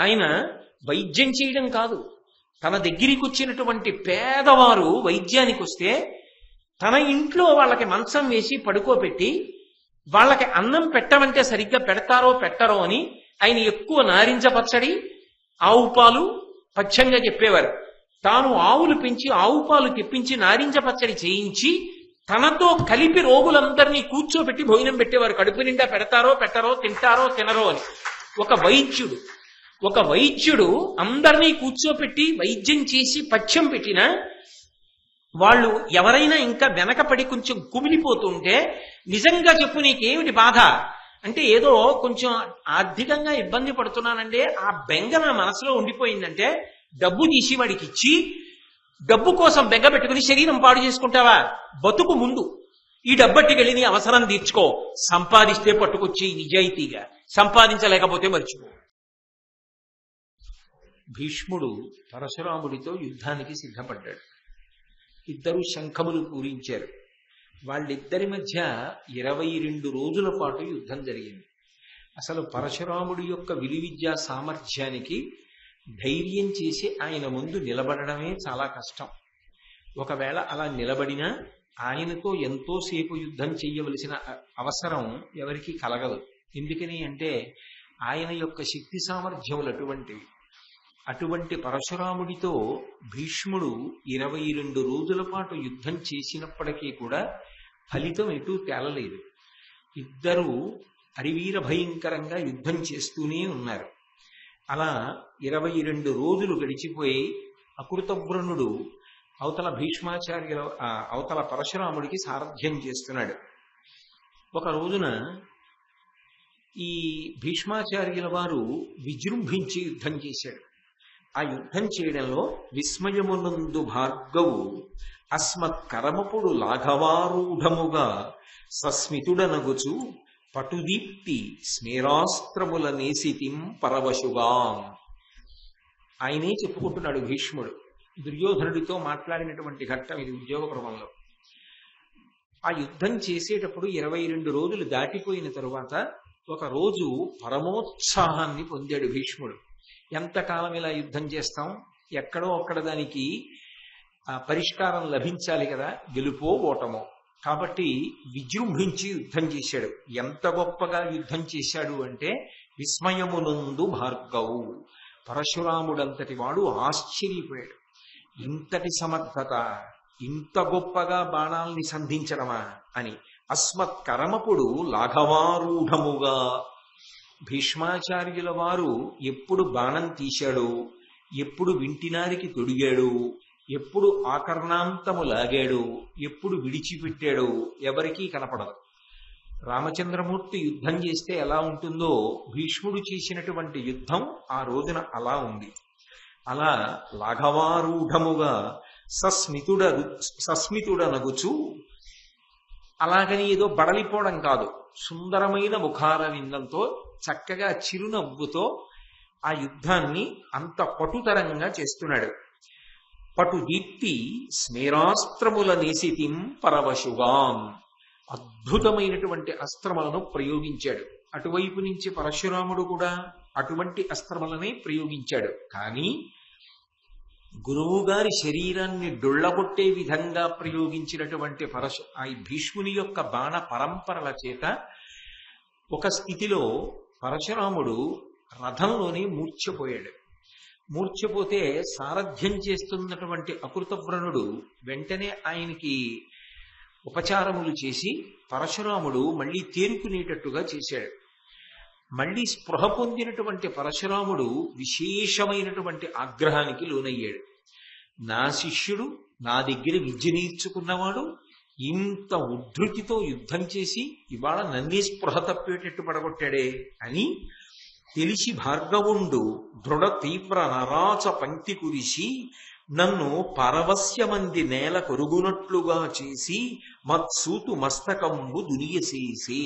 ఆయన వైద్యం చేయడం కాదు, తన దగ్గరికి వచ్చినటువంటి పేదవారు వైద్యానికి వస్తే తన ఇంట్లో వాళ్ళకి మంచం వేసి పడుకోబెట్టి వాళ్ళకి అన్నం పెట్టమంటే సరిగ్గా పెడతారో పెట్టరో అని ఆయన ఎక్కువ నారింజ పచ్చడి, ఆవు పాలు పచ్చంగా చెప్పేవారు. తాను ఆవులు పెంచి ఆవు పాలు తెప్పించి నారింజ పచ్చడి చేయించి తనతో కలిపి రోగులందరినీ కూర్చోబెట్టి భోజనం పెట్టేవారు. కడుపు నిండా పెడతారో పెట్టరో, తింటారో తినరో అని. ఒక వైద్యుడు అందరినీ కూర్చోపెట్టి వైద్యం చేసి పథ్యం పెట్టినా వాళ్ళు ఎవరైనా ఇంకా వెనకపడి కొంచెం కుమిలిపోతుంటే, నిజంగా చెప్పు నీకేమిటి బాధ అంటే, ఏదో కొంచెం ఆర్థికంగా ఇబ్బంది పడుతున్నానంటే ఆ బెంగ నా మనసులో ఉండిపోయిందంటే డబ్బు తీసి వాడికి ఇచ్చి, డబ్బు కోసం బెంగ పెట్టుకుని శరీరం పాడు చేసుకుంటావా? బతుకు ముందు, ఈ డబ్బట్టుకెళ్ళి నీ అవసరం తీర్చుకో. సంపాదిస్తే పట్టుకొచ్చి నిజాయితీగా, సంపాదించలేకపోతే మర్చిపో. భీష్ముడు పరశురాముడితో యుద్ధానికి సిద్ధపడ్డాడు. ఇద్దరు శంఖములు పూరించారు. వాళ్ళిద్దరి మధ్య 22 రోజుల పాటు యుద్ధం జరిగింది. అసలు పరశురాముడి యొక్క విలువిద్యా సామర్థ్యానికి ధైర్యం చేసి ఆయన ముందు నిలబడడమే చాలా కష్టం. ఒకవేళ అలా నిలబడినా ఆయనతో ఎంతోసేపు యుద్ధం చెయ్యవలసిన అవసరం ఎవరికి కలగదు. ఎందుకని అంటే ఆయన యొక్క శక్తి సామర్థ్యములు అటువంటివి. అటువంటి పరశురాముడితో భీష్ముడు 22 రోజుల పాటు యుద్ధం చేసినప్పటికీ కూడా ఫలితం ఎటూ తేలలేదు. ఇద్దరూ అరివీర భయంకరంగా యుద్ధం చేస్తూనే ఉన్నారు. అలా 22 రోజులు గడిచిపోయి అకృతవ్రణుడు అవతల పరశురాముడికి సారథ్యం చేస్తున్నాడు. ఒక రోజున ఈ భీష్మాచార్యుల వారు విజృంభించి యుద్ధం చేశాడు. ఆ యుద్ధం చేయడంలో విస్మయమునందు భార్గవు అస్మత్కరమపుడు లాఘవారూఢముగా సస్మితుడనగుచు పటుదీప్తి స్మేరాస్త్రముల నేసితిం పరవశుగా. ఆయనే చెప్పుకుంటున్నాడు భీష్ముడు. దుర్యోధనుడితో మాట్లాడినటువంటి ఘట్టం ఇది ఉద్యోగ పర్వంలో. ఆ యుద్ధం చేసేటప్పుడు 22 రోజులు దాటిపోయిన తరువాత ఒక రోజు పరమోత్సాహాన్ని పొందాడు భీష్ముడు. ఎంతకాలం ఇలా యుద్ధం చేస్తాం, ఎక్కడో అక్కడ దానికి పరిష్కారం లభించాలి కదా, గెలుపో ఓటమో. కాబట్టి విజృంభించి యుద్ధం చేశాడు. ఎంత గొప్పగా యుద్ధం చేశాడు అంటే విస్మయమునందు భార్గవు, పరశురాముడంతటి వాడు ఆశ్చర్యపోయాడు. ఇంతటి సమర్థత, ఇంత గొప్పగా బాణాల్ని సంధించడమా అని. అస్మత్కరమపుడు లాఘవారూఢముగా, భీష్మాచార్యుల వారు ఎప్పుడు బాణం తీశాడు, ఎప్పుడు వింటినారికి తొడిగాడు, ఎప్పుడు ఆకర్ణాంతము లాగాడు, ఎప్పుడు విడిచిపెట్టాడు ఎవరికీ కనపడదు. రామచంద్రమూర్తి యుద్ధం చేస్తే ఎలా ఉంటుందో భీష్ముడు చేసినటువంటి యుద్ధం ఆ రోజున అలా ఉంది. అలా లాఘవారూఢముగా సస్మితుడనగుచు, అలాగని ఏదో బడలిపోవడం కాదు, సుందరమైన ముఖారవిందంతో చక్కగా చిరునవ్వుతో ఆ యుద్ధాన్ని అంత పటుతరంగా చేస్తున్నాడు. పటుదీప్తి స్మేరాస్త్రముల నేసితిం పరవశుగాం, అద్భుతమైనటువంటి అస్త్రములను ప్రయోగించాడు. అటువైపు నుంచి పరశురాముడు కూడా అటువంటి అస్త్రములనే ప్రయోగించాడు. కానీ గురువు గారి శరీరాన్ని డొళ్ళగొట్టే విధంగా ప్రయోగించినటువంటి ఆ భీష్ముని యొక్క బాణ పరంపరల చేత ఒక స్థితిలో పరశురాముడు రథంలోనే మూర్ఛపోయాడు. మూర్ఛపోతే సారథ్యం చేస్తున్నటువంటి అకృతవ్రణుడు వెంటనే ఆయనకి ఉపచారములు చేసి పరశురాముడు మళ్ళీ తేరుకునేటట్టుగా చేశాడు. మళ్ళీ స్పృహ పొందినటువంటి పరశురాముడు విశేషమైనటువంటి ఆగ్రహానికి లోనయ్యాడు. నా శిష్యుడు, నా దగ్గర విద్య నేర్చుకున్నవాడు ఇంత ఉద్ధృతితో యుద్ధం చేసి ఇవాళ నన్నే స్పృహ తప్పేటట్టు పడగొట్టాడే అని తెలిసి భార్గవుండు దృఢ తీవ్ర నరాచ పంక్తి కురిసి నన్ను పరవశ్యమంది నేల కొరుగునట్లుగా చేసి మత్సూతు మస్తకంబు దునియసేసి.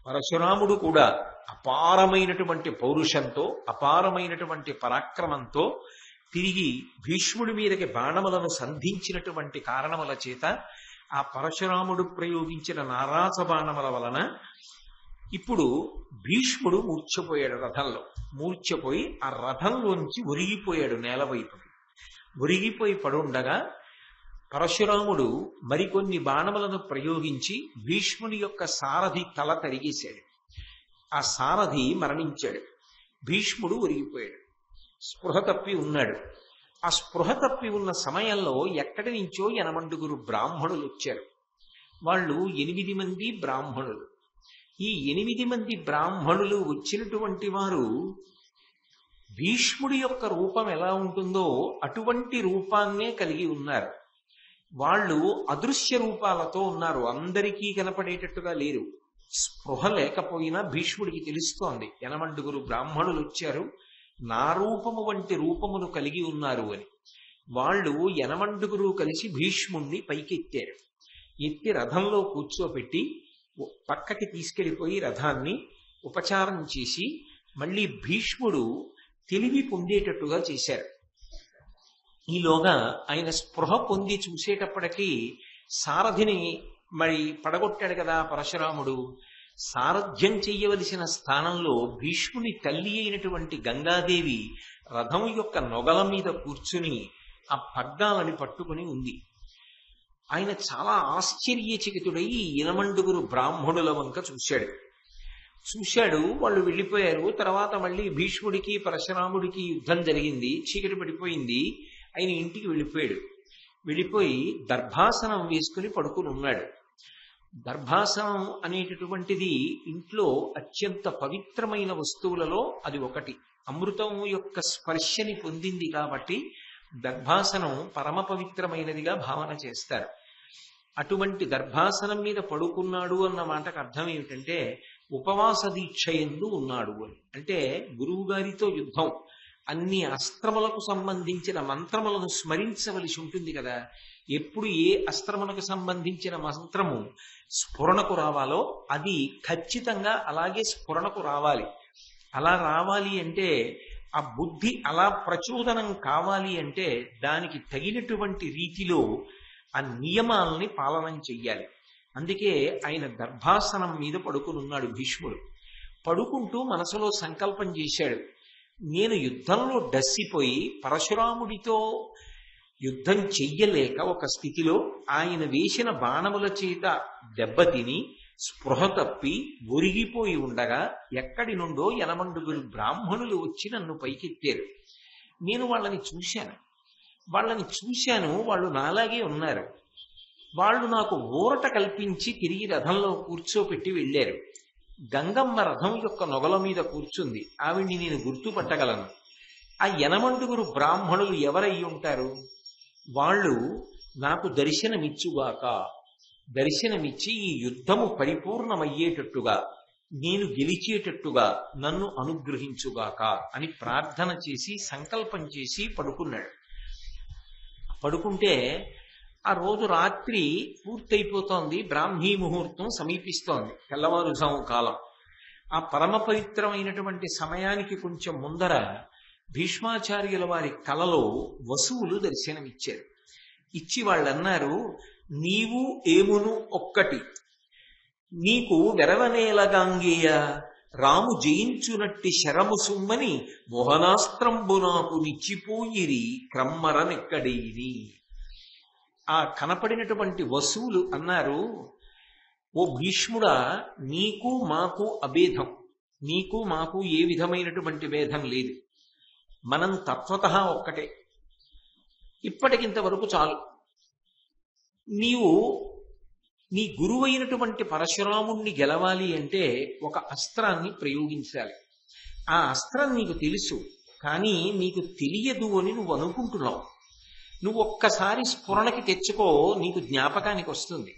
పరశురాముడు కూడా అపారమైనటువంటి పౌరుషంతో, అపారమైనటువంటి పరాక్రమంతో తిరిగి భీష్ముడి మీదకి బాణములను సంధించినటువంటి కారణముల చేత ఆ పరశురాముడు ప్రయోగించిన నారాచ బాణముల వలన ఇప్పుడు భీష్ముడు మూర్ఛపోయాడు రథంలో. మూర్ఛపోయి ఆ రథంలోంచి ఒరిగిపోయాడు నేల వైపుకి. ఒరిగిపోయి పడుండగా పరశురాముడు మరికొన్ని బాణములను ప్రయోగించి భీష్ముని యొక్క సారథి తల తరిగేశాడు. ఆ సారథి మరణించాడు. భీష్ముడు ఒరిగిపోయాడు. స్పృహ తప్పి ఉన్నాడు. ఆ స్పృహ తప్పి ఉన్న సమయంలో ఎక్కడి నుంచో 8 బ్రాహ్మణులు వచ్చారు. వాళ్ళు 8 మంది బ్రాహ్మణులు. ఈ 8 మంది బ్రాహ్మణులు వచ్చినటువంటి వారు భీష్ముడి యొక్క రూపం ఎలా ఉంటుందో అటువంటి రూపాన్నే కలిగి ఉన్నారు. వాళ్ళు అదృశ్య రూపాలతో ఉన్నారు. అందరికీ కనపడేటట్టుగా లేరు. స్పృహ లేకపోయినా భీష్ముడికి తెలుస్తోంది 8 బ్రాహ్మణులు వచ్చారు, నా రూపము వంటి రూపమును కలిగి ఉన్నారు అని. వాళ్ళు 8 కలిసి భీష్ముణ్ణి పైకెత్తారు. ఎత్తి రథంలో కూర్చోపెట్టి పక్కకి తీసుకెళ్లిపోయి రథాన్ని ఉపచారం చేసి మళ్ళీ భీష్ముడు తెలివి పొందేటట్టుగా చేశారు. ఈలోగా ఆయన స్పృహ పొంది చూసేటప్పటికీ సారథిని మరి పడగొట్టాడు కదా పరశురాముడు. సారథ్యం చెయ్యవలసిన స్థానంలో భీష్ముని తల్లి అయినటువంటి గంగాదేవి రథం యొక్క నొగల మీద కూర్చుని ఆ పగ్గాలని పట్టుకుని ఉంది. ఆయన చాలా ఆశ్చర్యచకితుడై 8 బ్రాహ్మణుల వంక చూశాడు. వాళ్ళు వెళ్ళిపోయారు. తర్వాత మళ్ళీ భీష్ముడికి పరశురాముడికి యుద్ధం జరిగింది. చీకటి పడిపోయింది. ఆయన ఇంటికి వెళ్ళిపోయి దర్భాసనం వేసుకుని పడుకుని ఉన్నాడు. దర్భాసనం అనేటటువంటిది ఇంట్లో అత్యంత పవిత్రమైన వస్తువులలో అది ఒకటి. అమృతం యొక్క స్పర్శని పొందింది కాబట్టి దర్భాసనం పరమ పవిత్రమైనదిగా భావన చేస్తారు. అటువంటి దర్భాసనం మీద పడుకున్నాడు అన్న మాటకు అర్థం ఏమిటంటే ఉపవాస దీక్ష యందు ఉన్నాడు అని. అంటే గురువు గారితో యుద్ధం, అన్ని అస్త్రములకు సంబంధించిన మంత్రములను స్మరించవలసి ఉంటుంది కదా. ఎప్పుడు ఏ అస్త్రములకు సంబంధించిన మంత్రము స్ఫురణకు రావాలో అది ఖచ్చితంగా అలాగే స్ఫురణకు రావాలి. అలా రావాలి అంటే ఆ బుద్ధి అలా ప్రచోదనం కావాలి అంటే దానికి తగినటువంటి రీతిలో ఆ నియమాలని పాలనం చెయ్యాలి. అందుకే ఆయన దర్భాసనం మీద పడుకునున్నాడు భీష్ముడు. పడుకుంటూ మనసులో సంకల్పం చేశాడు, నేను యుద్ధంలో డస్సిపోయి పరశురాముడితో యుద్ధం చెయ్యలేక ఒక స్థితిలో ఆయన వేసిన బాణముల చేత దెబ్బతిని స్పృహ తప్పి ఒరిగిపోయి ఉండగా ఎక్కడి నుండో 8 బ్రాహ్మణులు వచ్చి నన్ను పైకెత్తారు. నేను వాళ్ళని చూశాను. వాళ్ళు నాలాగే ఉన్నారు. వాళ్ళు నాకు ఊరట కల్పించి తిరిగి రథంలో కూర్చోపెట్టి వెళ్ళారు. గంగమ్మ రథం యొక్క నొగల మీద కూర్చుంది. ఆవిడ్ని నేను గుర్తుపట్టగలను. ఆ 8 బ్రాహ్మణులు ఎవరై ఉంటారు? వాళ్ళు నాకు దర్శనమిచ్చి ఈ యుద్ధము పరిపూర్ణమయ్యేటట్టుగా నేను గెలిచేటట్టుగా నన్ను అనుగ్రహించుగాక అని ప్రార్థన చేసి సంకల్పం చేసి పడుకుంటే ఆ రోజు రాత్రి పూర్తయిపోతోంది. బ్రాహ్మీ ముహూర్తం సమీపిస్తోంది, తెల్లవారుజాము కాలం. ఆ పరమ పవిత్రమైనటువంటి సమయానికి కొంచెం ముందర భీష్మాచార్యుల వారి కలలో వసువులు దర్శనమిచ్చారు. ఇచ్చి వాళ్ళన్నారు, నీవు ఏమును ఒక్కటి, నీకు వెరవనేలగాంగేయ రాము జయించునట్టి శరము సుమ్మని మోహనాస్త్రంబు నాకు నిచ్చిపోయిరి క్రమ్మరనెక్కడైని. ఆ కనపడినటువంటి వసువులు అన్నారు, ఓ భీష్ముడా, నీకు మాకు అభేదం, నీకు మాకు ఏ విధమైనటువంటి భేదం లేదు, మనం తత్వతః ఒక్కటే, ఇప్పటికింతవరకు చాలు. నీవు నీ గురువైనటువంటి పరశురాముణ్ణి గెలవాలి అంటే ఒక అస్త్రాన్ని ప్రయోగించాలి. ఆ అస్త్రం నీకు తెలుసు, కానీ నీకు తెలియదు అని నువ్వు అనుకుంటున్నావు. నువ్వు ఒక్కసారి స్ఫురణకి తెచ్చుకో, నీకు జ్ఞాపకానికి వస్తుంది.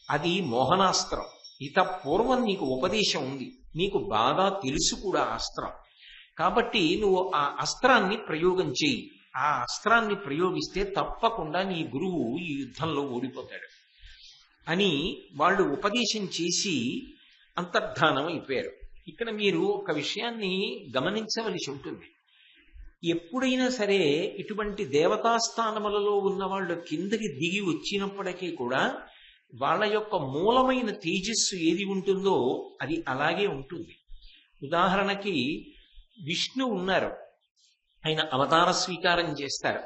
అది మోహనాస్త్రం. ఇత పూర్వం నీకు ఉపదేశం ఉంది, నీకు బాగా తెలుసు కూడా అస్త్రం. కాబట్టి నువ్వు ఆ అస్త్రాన్ని ప్రయోగం చేయి. ఆ అస్త్రాన్ని ప్రయోగిస్తే తప్పకుండా నీ గురువు ఈ యుద్ధంలో ఓడిపోతాడు అని వాళ్ళు ఉపదేశం చేసి అంతర్ధానం అయిపోయారు. ఇక్కడ మీరు ఒక విషయాన్ని గమనించవలసి ఉంటుంది. ఎప్పుడైనా సరే ఇటువంటి దేవతాస్థానములలో ఉన్న వాళ్ళు కిందకి దిగి వచ్చినప్పటికీ కూడా వాళ్ళ యొక్క మూలమైన తేజస్సు ఏది ఉంటుందో అది అలాగే ఉంటుంది. ఉదాహరణకి విష్ణు ఉన్నారు, ఆయన అవతార స్వీకారం చేస్తారు.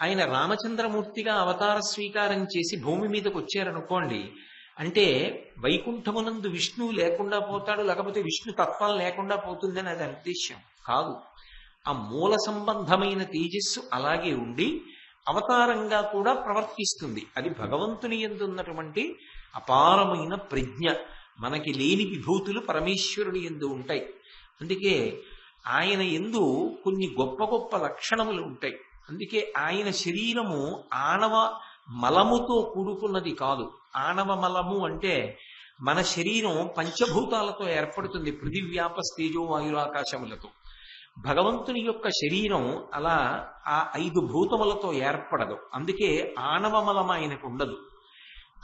ఆయన రామచంద్రమూర్తిగా అవతార స్వీకారం చేసి భూమి మీదకి వచ్చారనుకోండి, అంటే వైకుంఠమునందు విష్ణువు లేకుండా పోతాడు, లేకపోతే విష్ణు తత్వం లేకుండా పోతుందని అది ఉద్దేశ్యం కాదు. ఆ మూల సంబంధమైన తేజస్సు అలాగే ఉండి అవతారంగా కూడా ప్రవర్తిస్తుంది. అది భగవంతుని యందు ఉన్నటువంటి అపారమైన ప్రజ్ఞ. మనకి లేని విభూతులు పరమేశ్వరుని యందు ఉంటాయి. అందుకే ఆయన యందు కొన్ని గొప్ప గొప్ప లక్షణములు ఉంటాయి. అందుకే ఆయన శరీరము ఆణవ మలముతో కూడుకున్నది కాదు. ఆణవ మలము అంటే మన శరీరం పంచభూతాలతో ఏర్పడుతుంది, పృథివ్యాపస్తేజో వాయురాకాశములతో. భగవంతుని యొక్క శరీరం అలా ఆ 5 భూతములతో ఏర్పడదు. అందుకే ఆణవ మలం ఆయనకు ఉండదు.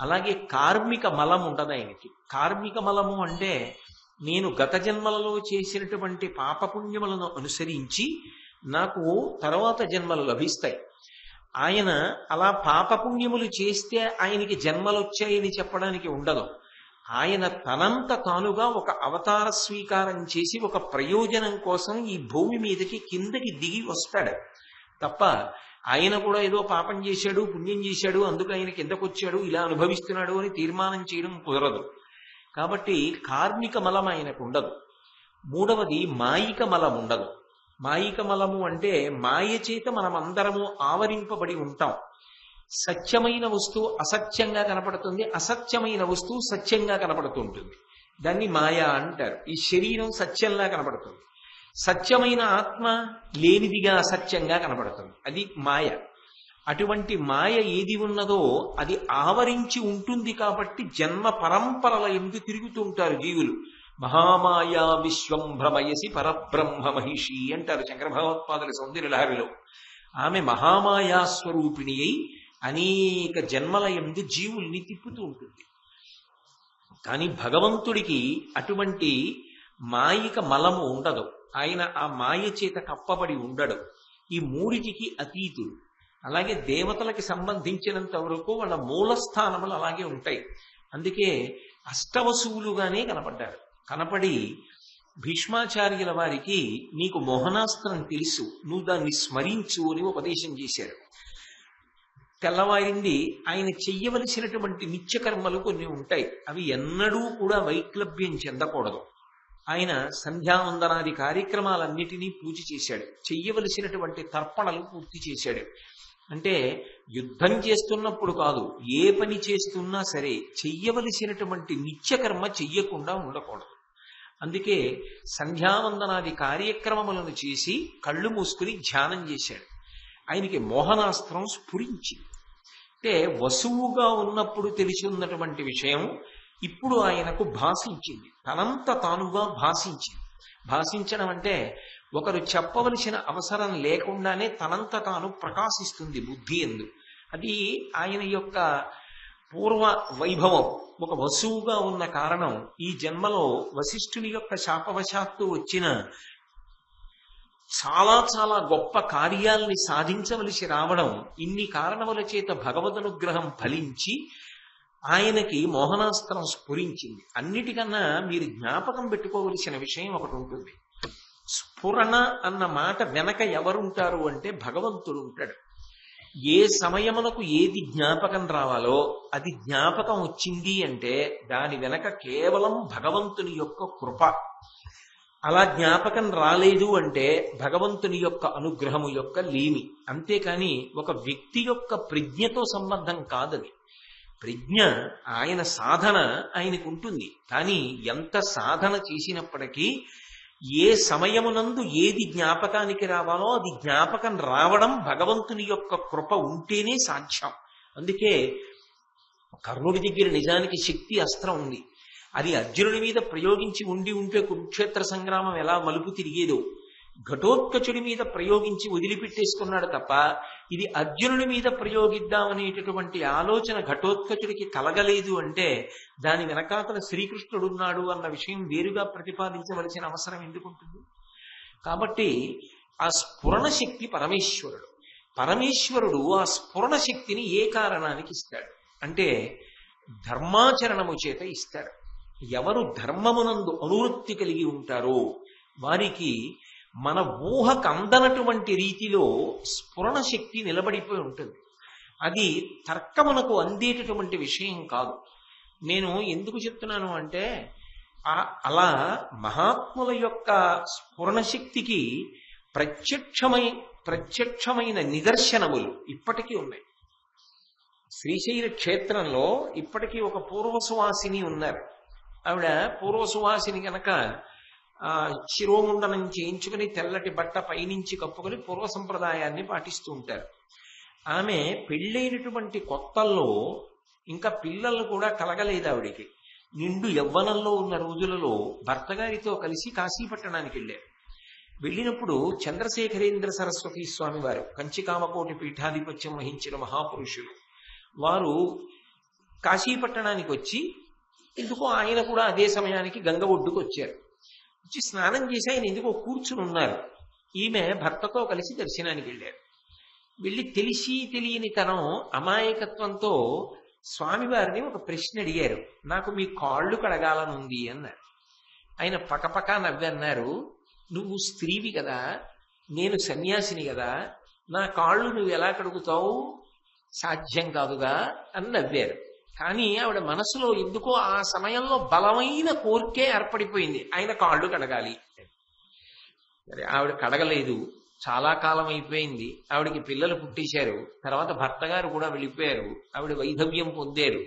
అలాగే కార్మిక మలం ఉండదు ఆయనకి. కార్మిక మలము అంటే నేను గత జన్మలలో చేసినటువంటి పాపపుణ్యములను అనుసరించి నాకు తర్వాత జన్మలు లభిస్తాయి. ఆయన అలా పాపపుణ్యములు చేస్తే ఆయనకి జన్మలు వచ్చాయని చెప్పడానికి ఉండదు. ఆయన తనంత తానుగా ఒక అవతార స్వీకారం చేసి ఒక ప్రయోజనం కోసం ఈ భూమి మీదకి కిందకి దిగి వస్తాడు తప్ప ఆయన కూడా ఏదో పాపం చేశాడు, పుణ్యం చేశాడు, అందుకు ఆయన కిందకు వచ్చాడు, ఇలా అనుభవిస్తున్నాడు అని తీర్మానం చేయడం కుదరదు. కాబట్టి కార్మిక మలం ఆయనకు ఉండదు. మూడవది మాయిక మలం ఉండదు. మాయిక మలము అంటే మాయ చేత మనం అందరము ఆవరింపబడి ఉంటాం. సత్యమైన వస్తువు అసత్యంగా కనపడుతుంది, అసత్యమైన వస్తువు సత్యంగా కనపడుతూ ఉంటుంది. దాన్ని మాయ అంటారు. ఈ శరీరం సత్యంలా కనపడుతుంది, సత్యమైన ఆత్మ లేనిదిగా అసత్యంగా కనపడుతుంది, అది మాయ. అటువంటి మాయ ఏది ఉన్నదో అది ఆవరించి ఉంటుంది. కాబట్టి జన్మ పరంపరల ఎందు తిరుగుతూ ఉంటారు జీవులు. మహామాయా విశ్వం భ్రమయసి పరబ్రహ్మ మహిషి అంటారు శంకర భగవత్పాదుల సౌందర్యలహరిలో. ఆమె మహామాయా స్వరూపిణి అయి అనేక జన్మల యందు జీవుల్ని తిప్పుతూ ఉంటుంది. కానీ భగవంతుడికి అటువంటి మాయిక మలము ఉండదు. ఆయన ఆ మాయ చేత కప్పబడి ఉండడు. ఈ మూడిటికి అతీతుడు. అలాగే దేవతలకి సంబంధించినంత వరకు వాళ్ళ మూలస్థానములు అలాగే ఉంటాయి. అందుకే అష్టవసువులుగానే కనపడ్డారు. కనపడి భీష్మాచార్యుల వారికి నీకు మోహనాస్త్రం తెలుసు, నువ్వు దాన్ని స్మరించు అని ఉపదేశం చేశారు. తెల్లవారింది. ఆయన చెయ్యవలసినటువంటి నిత్యకర్మలు కొన్ని ఉంటాయి, అవి ఎన్నడూ కూడా వైక్లభ్యం చెందకూడదు. ఆయన సంధ్యావందనాది కార్యక్రమాలన్నిటినీ పూజ చేశాడు. చెయ్యవలసినటువంటి తర్పణలు పూర్తి చేశాడు. అంటే యుద్ధం చేస్తున్నప్పుడు కాదు, ఏ పని చేస్తున్నా సరే చెయ్యవలసినటువంటి నిత్యకర్మ చెయ్యకుండా ఉండకూడదు. అందుకే సంధ్యావందనాది కార్యక్రమములను చేసి కళ్ళు మూసుకుని ధ్యానం చేశాడు. ఆయనకి మోహనాస్త్రం స్ఫురించింది. అంటే వసువుగా ఉన్నప్పుడు తెలిసి ఉన్నటువంటి విషయం ఇప్పుడు ఆయనకు భాషించింది, తనంత తానుగా భాషించింది. భాషించడం అంటే ఒకరు చెప్పవలసిన అవసరం లేకుండానే తనంత తాను ప్రకాశిస్తుంది బుద్ధి యందు. అది ఆయన యొక్క పూర్వ వైభవం. ఒక వసువుగా ఉన్న కారణం, ఈ జన్మలో వశిష్ఠుని యొక్క శాపవశాత్తు వచ్చిన చాలా చాలా గొప్ప కార్యాల్ని సాధించవలసి రావడం, ఇన్ని కారణముల చేత భగవదనుగ్రహం ఫలించి ఆయనకి మోహనాస్త్రం స్ఫురించింది. అన్నిటికన్నా మీరు జ్ఞాపకం పెట్టుకోవలసిన విషయం ఒకటి ఉంటుంది. స్ఫురణ అన్న మాట వెనక ఎవరుంటారు అంటే భగవంతుడు ఉంటాడు. ఏ సమయమునకు ఏది జ్ఞాపకం రావాలో అది జ్ఞాపకం వచ్చింది అంటే దాని వెనక కేవలం భగవంతుని యొక్క కృప. అలా జ్ఞాపకం రాలేదు అంటే భగవంతుని యొక్క అనుగ్రహము యొక్క లేమి. అంతేకాని ఒక వ్యక్తి యొక్క ప్రజ్ఞతో సంబంధం కాదది. ప్రజ్ఞ ఆయన సాధన ఆయనకు ఉంటుంది. కానీ ఎంత సాధన చేసినప్పటికీ ఏ సమయమునందు ఏది జ్ఞాపకానికి రావాలో అది జ్ఞాపకం రావడం భగవంతుని యొక్క కృప ఉంటేనే సాధ్యం. అందుకే కర్ణుడి దగ్గర నిజానికి శక్తి అస్త్రం ఉంది. అది అర్జునుడి మీద ప్రయోగించి ఉంటే కురుక్షేత్ర సంగ్రామం ఎలా మలుపు తిరిగేదో, ఘటోత్కచుడి మీద ప్రయోగించి వదిలిపెట్టేసుకున్నాడు తప్ప ఇది అర్జునుడి మీద ప్రయోగిద్దామనేటటువంటి ఆలోచన ఘటోత్కచుడికి కలగలేదు. అంటే దాని వెనకాతల శ్రీకృష్ణుడున్నాడు అన్న విషయం వేరుగా ప్రతిపాదించవలసిన అవసరం ఎందుకుంటుంది? కాబట్టి ఆ స్ఫురణ శక్తి పరమేశ్వరుడు. ఆ స్ఫురణ శక్తిని ఏ కారణానికి ఇస్తాడు అంటే ధర్మాచరణము చేత ఇస్తారు. ఎవరు ధర్మమునందు అనువృత్తి కలిగి ఉంటారో వారికి మన ఊహకు అందనటువంటి రీతిలో స్ఫురణ శక్తి నిలబడిపోయి ఉంటుంది. అది తర్కమునకు అందేటటువంటి విషయం కాదు. నేను ఎందుకు చెప్తున్నాను అంటే అలా మహాత్ముల యొక్క స్ఫురణ శక్తికి ప్రత్యక్షమైన నిదర్శనములు ఇప్పటికీ ఉన్నాయి. శ్రీశైల క్షేత్రంలో ఇప్పటికీ ఒక పూర్వసువాసిని ఉన్నారు. ఆవిడ పూర్వసువాసిని కనుక శిరోముండనం చేయించుకుని తెల్లటి బట్ట పైనుంచి కప్పుకొని పూర్వ సంప్రదాయాన్ని పాటిస్తూ ఉంటారు. ఆమె పెళ్ళైనటువంటి కొత్తల్లో ఇంకా పిల్లలు కూడా కలగలేదు ఆవిడికి. నిండు యవ్వనంలో ఉన్న రోజులలో భర్త గారితో కలిసి కాశీపట్టణానికి వెళ్ళారు. వెళ్ళినప్పుడు చంద్రశేఖరేంద్ర సరస్వతి స్వామి వారు కంచికామకోటి పీఠాధిపత్యం వహించిన మహాపురుషులు వారు కాశీపట్టణానికి వచ్చి, ఎందుకో ఆయన కూడా అదే సమయానికి గంగ ఒడ్డుకు వచ్చారు. వచ్చి స్నానం చేసి ఆయన ఎందుకో కూర్చుని ఉన్నారు. ఈమె భర్తతో కలిసి దర్శనానికి వెళ్ళారు. వెళ్ళి తెలిసి తెలియని తనం అమాయకత్వంతో స్వామివారిని ఒక ప్రశ్న అడిగారు. నాకు మీ కాళ్ళు కడగాలనుంది అన్నారు. ఆయన పకపకా నవ్వి అన్నారు, నువ్వు స్త్రీవి కదా, నేను సన్యాసిని కదా, నా కాళ్ళు నువ్వు ఎలా కడుగుతావు, సాధ్యం కాదుగా అని నవ్వారు. కానీ ఆవిడ మనసులో ఎందుకో ఆ సమయంలో బలమైన కోరికే ఏర్పడిపోయింది, ఆయన కాళ్ళు కడగాలి. సరే, ఆవిడ కడగలేదు. చాలా కాలం అయిపోయింది. ఆవిడికి పిల్లలు పుట్టేశారు. తర్వాత భర్త గారు కూడా వెళ్ళిపోయారు. ఆవిడ వైధవ్యం పొందారు.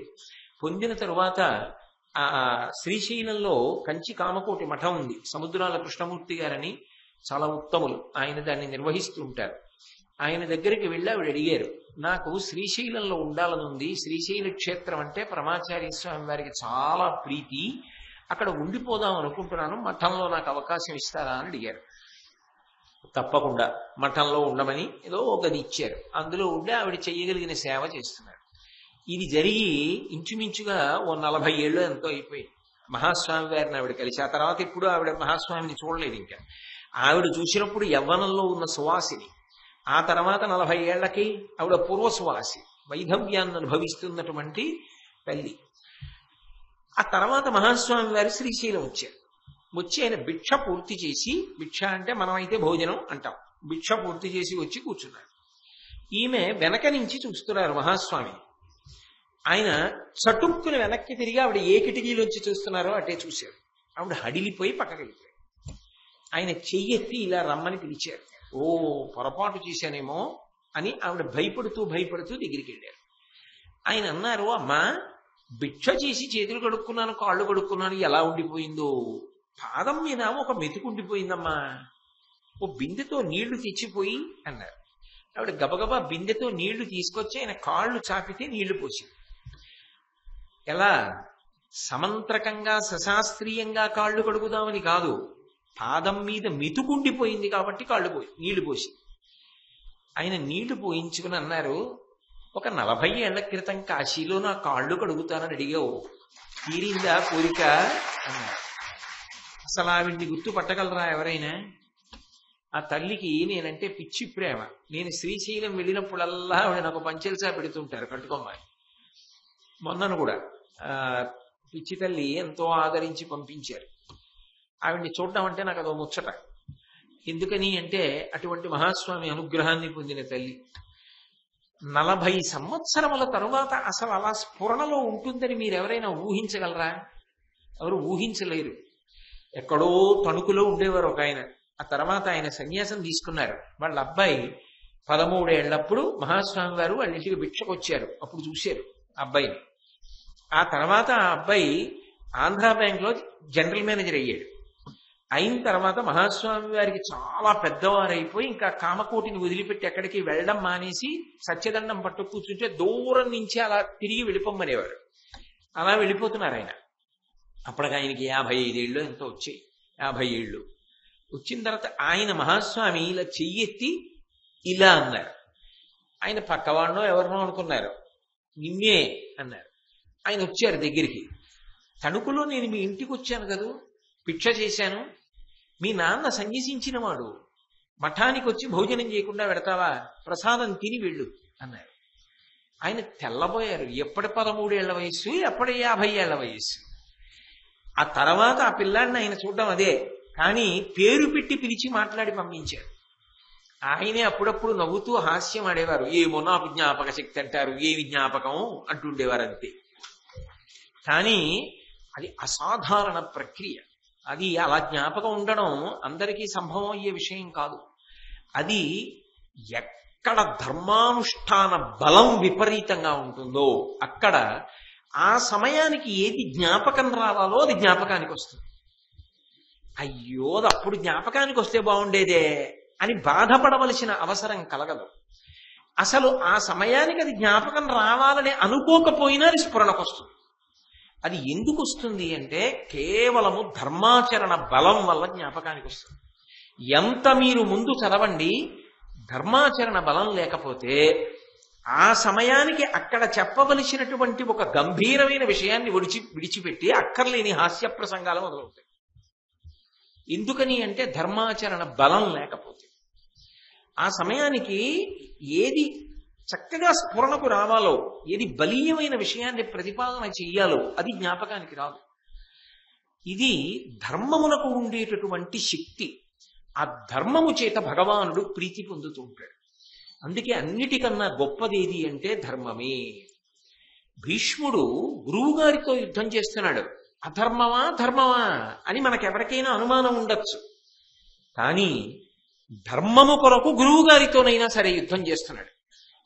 పొందిన తరువాత ఆ శ్రీశైలంలో కంచి కామకోటి మఠం ఉంది. సముద్రాల కృష్ణమూర్తి గారని చాలా ఉత్తములు, ఆయన దాన్ని నిర్వహిస్తూ ఉంటారు. ఆయన దగ్గరికి వెళ్ళి ఆవిడ అడిగారు, నాకు శ్రీశైలంలో ఉండాలనుంది, శ్రీశైల క్షేత్రం అంటే పరమాచార్య స్వామి వారికి చాలా ప్రీతి, అక్కడ ఉండిపోదాం అనుకుంటున్నాను, మఠంలో నాకు అవకాశం ఇస్తారా అని అడిగారు. తప్పకుండా మఠంలో ఉండమని ఏదో ఒక గది ఇచ్చారు. అందులో ఉండి ఆవిడ చెయ్యగలిగిన సేవ చేస్తున్నారు. ఇది జరిగి ఇంచుమించుగా ఓ 40 ఏళ్ళు ఎంతో అయిపోయింది. మహాస్వామి వారిని ఆవిడ కలిసి ఆ తర్వాత ఇప్పుడు ఆవిడ మహాస్వామిని చూడలేదు. ఇంకా ఆవిడ చూసినప్పుడు యవ్వనంలో ఉన్న సువాసిని, ఆ తర్వాత 40 ఏళ్లకి ఆవిడ పూర్వ సువాసి, వైధవ్యాన్ని అనుభవిస్తున్నటువంటి తల్లి. ఆ తర్వాత మహాస్వామి వారి శ్రీశైలం వచ్చారు. వచ్చి ఆయన భిక్ష పూర్తి చేసి, భిక్ష అంటే మనం అయితే భోజనం అంటాం, భిక్ష పూర్తి చేసి వచ్చి కూర్చున్నారు. ఈమె వెనక నుంచి చూస్తున్నారు మహాస్వామి. ఆయన చటుక్కుని వెనక్కి తిరిగి ఆవిడ ఏ కిటికీలోంచి చూస్తున్నారో అటే చూశారు. ఆవిడ హడిలిపోయి పక్కకి వెళ్ళిపోయారు. ఆయన చెయ్యెత్తి ఇలా రమ్మని పిలిచారు. ఓ, పొరపాటు చేశానేమో అని ఆవిడ భయపడుతూ దగ్గరికి వెళ్ళారు. ఆయన అన్నారు, అమ్మా, భిక్ష చేసి చేతులు కడుక్కున్నాను, కాళ్ళు కడుక్కున్నాను, ఎలా ఉండిపోయిందో, పాదం మీద ఒక మెతుకుండిపోయిందమ్మా, ఓ బిందెతో నీళ్లు తెచ్చిపోయి అన్నారు. ఆవిడ గబగబా బిందెతో నీళ్లు తీసుకొచ్చి ఆయన కాళ్ళు చాపితే నీళ్లు పోసింది. ఎలా సమంత్రకంగా సశాస్త్రీయంగా కాళ్ళు కడుగుదామని కాదు, పాదం మీద మెతుకుండిపోయింది కాబట్టి నీళ్లు పోసి ఆయన నీళ్లు పోయించుకుని అన్నారు, ఒక 40 ఏళ్ల క్రితం కాశీలో నా కాళ్ళు కడుగుతానని అడిగావు, తీరిందా కోరిక అన్నారు. అసలు ఆవిడ్ని గుర్తుపట్టగలరా ఎవరైనా? ఆ తల్లికి నేనంటే పిచ్చి ప్రేమ. నేను శ్రీశైలం వెళ్ళినప్పుడల్లా ఆవిడ నాకు పంచెల్సా పెడుతుంటారు కట్టుకోమని. మొన్నను కూడా పిచ్చి తల్లి ఎంతో ఆదరించి పంపించారు. ఆవిడ్ని చూడడం అంటే నాకు అదో ముచ్చట. ఎందుకని అంటే అటువంటి మహాస్వామి అనుగ్రహాన్ని పొందిన తల్లి. 40 సంవత్సరముల తరువాత అసలు అలా స్ఫురణలో ఉంటుందని మీరు ఎవరైనా ఊహించగలరా? ఎవరు ఊహించలేరు. ఎక్కడో తణుకులో ఉండేవారు ఒక ఆయన. ఆ తర్వాత ఆయన సన్యాసం తీసుకున్నారు. వాళ్ళ అబ్బాయి 13 ఏళ్లప్పుడు మహాస్వామి వారు వాళ్ళ ఇంటికి భిక్షకు వచ్చారు. అప్పుడు చూశారు అబ్బాయిని. ఆ తర్వాత ఆ అబ్బాయి ఆంధ్రా బ్యాంక్ లో జనరల్ మేనేజర్ అయ్యాడు. అయిన తర్వాత మహాస్వామి వారికి చాలా పెద్దవారైపోయి ఇంకా కామకోటిని వదిలిపెట్టి ఎక్కడికి వెళ్ళడం మానేసి సత్యదండం పట్టు కూర్చుంటే దూరం నుంచి అలా తిరిగి వెళ్ళిపోమ్మనేవారు. అలా వెళ్ళిపోతున్నారు ఆయన. అప్పటికి ఆయనకి 55 ఏళ్ళు ఎంతో వచ్చాయి. 50 ఏళ్ళు వచ్చిన తర్వాత ఆయన మహాస్వామి ఇలా చెయ్యెత్తి ఇలా అన్నారు. ఆయన పక్కవాడినో ఎవరినో అనుకున్నారు. నిన్నే అన్నారు. ఆయన వచ్చారు దగ్గరికి. తణుకులో నేను మీ ఇంటికి వచ్చాను కదూ, భిక్ష చేశాను, మీ నాన్న సన్యసించిన వాడు, మఠానికి వచ్చి భోజనం చేయకుండా పెడతావా, ప్రసాదం తిని వెళ్ళు అన్నారు. ఆయన తెల్లబోయారు. ఎప్పటి 13 ఏళ్ల వయస్సు, ఎప్పటి 50 ఏళ్ల వయస్సు. ఆ తర్వాత ఆ పిల్లాడిని ఆయన చూడడం అదే, కానీ పేరు పెట్టి పిలిచి మాట్లాడి పంపించారు. ఆయనే అప్పుడప్పుడు నవ్వుతూ హాస్యం ఆడేవారు. ఏమో నాకు జ్ఞాపక శక్తి అంటారు, ఏమి జ్ఞాపకం అంటుండేవారు అంతే. కానీ అది అసాధారణ ప్రక్రియ. అది అలా జ్ఞాపకం ఉండడం అందరికీ సంభవం అయ్యే విషయం కాదు. అది ఎక్కడ ధర్మానుష్ఠాన బలం విపరీతంగా ఉంటుందో అక్కడ ఆ సమయానికి ఏది జ్ఞాపకం రావాలో అది జ్ఞాపకానికి వస్తుంది. అయ్యో అది అప్పుడు జ్ఞాపకానికి వస్తే బాగుండేదే అని బాధపడవలసిన అవసరం కలగదు. అసలు ఆ సమయానికి అది జ్ఞాపకం రావాలని అనుకోకపోయినా అది స్ఫురణకు వస్తుంది. అది ఎందుకు వస్తుంది అంటే కేవలము ధర్మాచరణ బలం వల్ల జ్ఞాపకానికి వస్తుంది. ఎంత మీరు ముందు చదవండి, ధర్మాచరణ బలం లేకపోతే ఆ సమయానికి అక్కడ చెప్పవలసినటువంటి ఒక గంభీరమైన విషయాన్ని విడిచిపెట్టి అక్కర్లేని హాస్య ప్రసంగాలు మొదలవుతాయి. ఎందుకని అంటే ధర్మాచరణ బలం లేకపోతే. ఆ సమయానికి ఏది చక్కగా స్ఫురణకు రావాలో, ఏది బలీయమైన విషయాన్ని ప్రతిపాదన చెయ్యాలో అది జ్ఞాపకానికి రాదు. ఇది ధర్మమునకు ఉండేటటువంటి శక్తి. ఆ ధర్మము చేత భగవానుడు ప్రీతి పొందుతూ ఉంటాడు. అందుకే అన్నిటికన్నా గొప్పదేది అంటే ధర్మమే. భీష్ముడు గురువు గారితో యుద్ధం చేస్తున్నాడు. అధర్మమా ధర్మమా అని మనకెవరికైనా అనుమానం ఉండొచ్చు. కానీ ధర్మము కొరకు గురువు గారితోనైనా సరే యుద్ధం చేస్తున్నాడు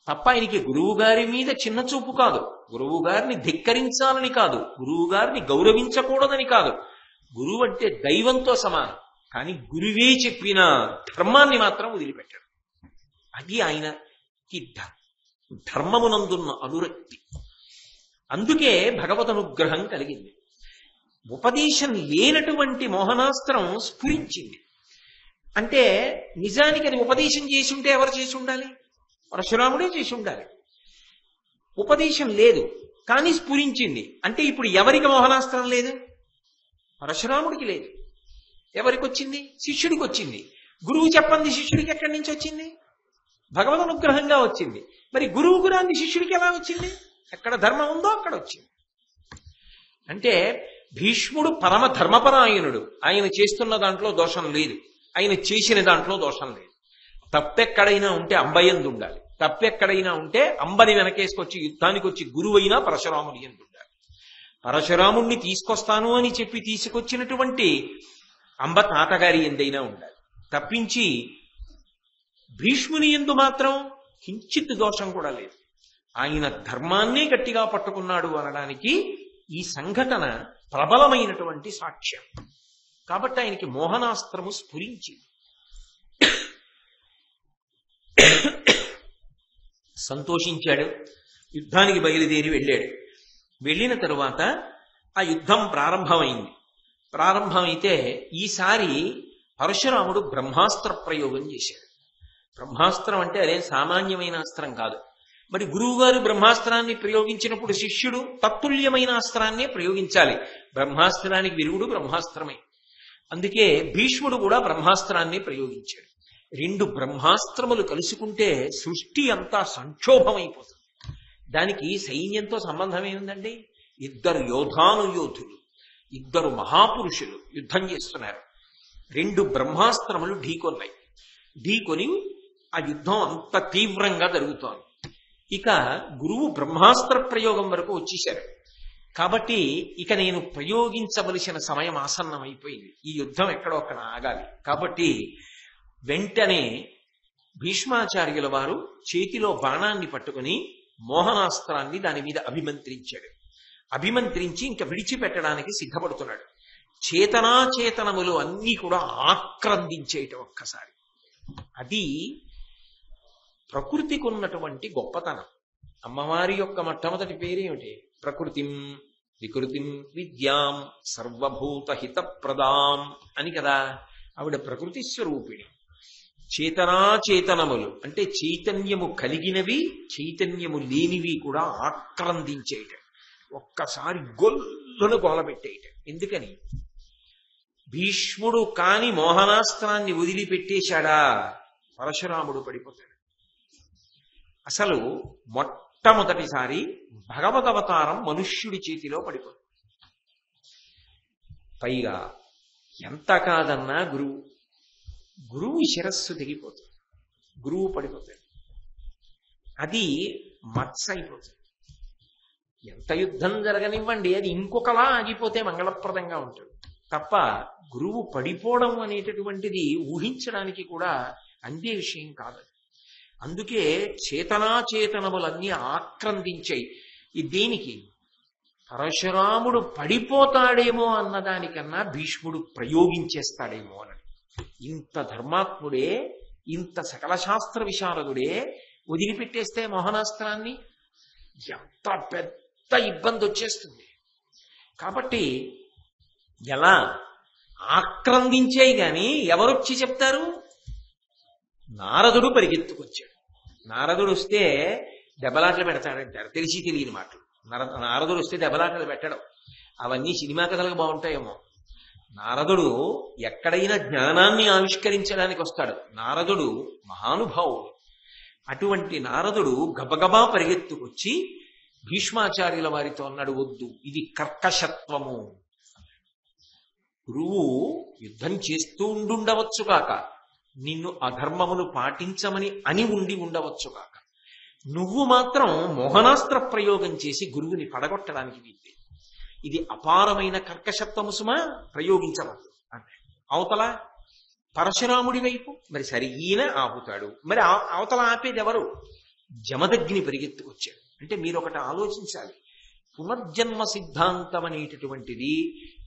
తప్ప ఆయనకి గురువు గారి మీద చిన్న చూపు కాదు, గురువు గారిని ధిక్కరించాలని కాదు, గురువు గారిని గౌరవించకూడదని కాదు. గురువు అంటే దైవంతో సమానం. కానీ గురువే చెప్పిన ధర్మాన్ని మాత్రం వదిలిపెట్టాడు. అది ఆయనకి ధర్మమునందున్న అనురక్తి. అందుకే భగవద్ అనుగ్రహం కలిగింది. ఉపదేశం లేనటువంటి మోహనాస్త్రం స్ఫురించింది. అంటే నిజానికి అది ఉపదేశం చేసి ఉంటే ఎవరు చేసి ఉండాలి? పరశురాముడే చేసి ఉండాలి. ఉపదేశం లేదు కానీ స్ఫురించింది అంటే ఇప్పుడు ఎవరికి మోహనాస్త్రం లేదు? పరశురాముడికి లేదు. ఎవరికి వచ్చింది? శిష్యుడికి వచ్చింది. గురువు చెప్పండి శిష్యుడికి ఎక్కడి నుంచి వచ్చింది? భగవద్ అనుగ్రహంగా వచ్చింది. మరి గురువు గురాన్ని శిష్యుడికి ఎలా వచ్చింది? ఎక్కడ ధర్మం ఉందో అక్కడ వచ్చింది. అంటే భీష్ముడు పరమ ధర్మపరాయణుడు. ఆయన చేస్తున్న దాంట్లో దోషం లేదు, ఆయన చేసిన దాంట్లో దోషం లేదు. తప్పెక్కడైనా ఉంటే అంబయందు ఉండాలి. తప్పెక్కడైనా ఉంటే అంబని వెనకేసుకొచ్చి యుద్ధానికి వచ్చి గురువైనా పరశురాముని యందు ఉండాలి. పరశురాముణ్ణి తీసుకొస్తాను అని చెప్పి తీసుకొచ్చినటువంటి అంబ తాతగారి ఎందైనా ఉండాలి. తప్పించి భీష్ముని యందు మాత్రం కించిత్ దోషం కూడా లేదు. ఆయన ధర్మాన్నే గట్టిగా పట్టుకున్నాడు అనడానికి ఈ సంఘటన ప్రబలమైనటువంటి సాక్ష్యం. కాబట్టి ఆయనకి మోహనాస్త్రము స్ఫురించింది. సంతోషించాడు. యుద్ధానికి బయలుదేరి వెళ్ళాడు. వెళ్ళిన తరువాత ఆ యుద్ధం ప్రారంభమైంది. ప్రారంభమైతే ఈసారి పరశురాముడు బ్రహ్మాస్త్ర ప్రయోగం చేశాడు. బ్రహ్మాస్త్రం అంటే అదేం సామాన్యమైన అస్త్రం కాదు. మరి గురువుగారు బ్రహ్మాస్త్రాన్ని ప్రయోగించినప్పుడు శిష్యుడు తత్తుల్యమైన అస్త్రాన్నే ప్రయోగించాలి. బ్రహ్మాస్త్రానికి విరుగుడు బ్రహ్మాస్త్రమే. అందుకే భీష్ముడు కూడా బ్రహ్మాస్త్రాన్ని ప్రయోగించాడు. 2 బ్రహ్మాస్త్రములు కలుసుకుంటే సృష్టి అంతా సంక్షోభమైపోతుంది. దానికి సైన్యంతో సంబంధం ఏముందండి? 2 యోధానుయోధులు, 2 మహాపురుషులు యుద్ధం చేస్తున్నారు. 2 బ్రహ్మాస్త్రములు ఢీకొన్నాయి. ఢీకొని ఆ యుద్ధం అంత తీవ్రంగా జరుగుతోంది. ఇక గురువు బ్రహ్మాస్త్ర ప్రయోగం వరకు వచ్చేశారు. కాబట్టి ఇక నేను ప్రయోగించవలసిన సమయం ఆసన్నమైపోయింది. ఈ యుద్ధం ఎక్కడో అక్కడ ఆగాలి. కాబట్టి వెంటనే భీష్మాచార్యుల వారు చేతిలో బాణాన్ని పట్టుకుని మోహనాస్త్రాన్ని దాని మీద అభిమంత్రించాడు. అభిమంత్రించి ఇంకా విడిచిపెట్టడానికి సిద్ధపడుతున్నాడు. చేతనాచేతనములు అన్నీ కూడా ఆక్రందించేయటం ఒక్కసారి. అది ప్రకృతికి ఉన్నటువంటి గొప్పతనం. అమ్మవారి యొక్క మొట్టమొదటి పేరేమిటి? ప్రకృతిం వికృతిం విద్యాం సర్వభూత హితప్రదాం అని కదా. ఆవిడ ప్రకృతి స్వరూపిణి. చేతనాచేతనములు అంటే చైతన్యము కలిగినవి, చైతన్యము లేనివి కూడా ఆక్రందించేయటం. ఒక్కసారి గొల్లును గోలబెట్టేయటం. ఎందుకని? భీష్ముడు కాని మోహనాస్త్రాన్ని వదిలిపెట్టేశాడా పరశురాముడు పడిపోతాడు. అసలు మొట్టమొదటిసారి భగవదవతారం మనుష్యుడి చేతిలో పడిపోతుంది. పైగా ఎంత కాదన్నా గురువు శిరస్సు దిగిపోతుంది, గురువు పడిపోతాడు. అది మత్స అయిపోతుంది. ఎంత యుద్ధం జరగనివ్వండి, అది ఇంకొకలా ఆగిపోతే మంగళప్రదంగా ఉంటుంది తప్ప గురువు పడిపోవడం అనేటటువంటిది ఊహించడానికి కూడా అందే విషయం కాదు. అందుకే చేతనాచేతనములన్నీ ఆక్రందించాయి. దేనికి? పరశురాముడు పడిపోతాడేమో అన్నదానికన్నా భీష్ముడు ప్రయోగించేస్తాడేమో అని. ఇంత ధర్మాత్ముడే, ఇంత సకల శాస్త్ర విశారదుడే వదిలిపెట్టేస్తే మోహనాస్త్రాన్ని ఎంత పెద్ద ఇబ్బంది వచ్చేస్తుంది. కాబట్టి ఎలా ఆక్రందించేయి గాని ఎవరొచ్చి చెప్తారు? నారదుడు పరిగెత్తుకొచ్చాడు. నారదుడు వస్తే దెబ్బలాటలు పెడతాడంటారు, తెలిసి తెలియని మాటలు. నారదుడు వస్తే దెబ్బలాటలు పెట్టడం అవన్నీ సినిమా కథలకు బాగుంటాయేమో. నారదుడు ఎక్కడైనా జ్ఞానాన్ని ఆవిష్కరించడానికి వస్తాడు. నారదుడు మహానుభావుడు. అటువంటి నారదుడు గబగబా పరిగెత్తుకొచ్చి భీష్మాచార్యుల వారితో అన్నాడు, వద్దు, ఇది కర్కశత్వము. గురువు యుద్ధం చేస్తూ ఉండుండవచ్చు కాక, నిన్ను అధర్మమును పాటించమని అని ఉండవచ్చు కాక, నువ్వు మాత్రం మోహనాస్త్ర ప్రయోగం చేసి గురువుని పడగొట్టడానికి వీల్లేదు. ఇది అపారమైన కర్కశత్వము సుమా, ప్రయోగించవద్దు అన్నాడు. అవతల పరశురాముడి వైపు మరి సరే ఈయన ఆపుతాడు, మరి అవతల ఆపేది ఎవరు? జమదగ్ని పరిగెత్తుకొచ్చాడు. అంటే మీరు ఒకటి ఆలోచించాలి. పునర్జన్మ సిద్ధాంతం అనేటటువంటిది,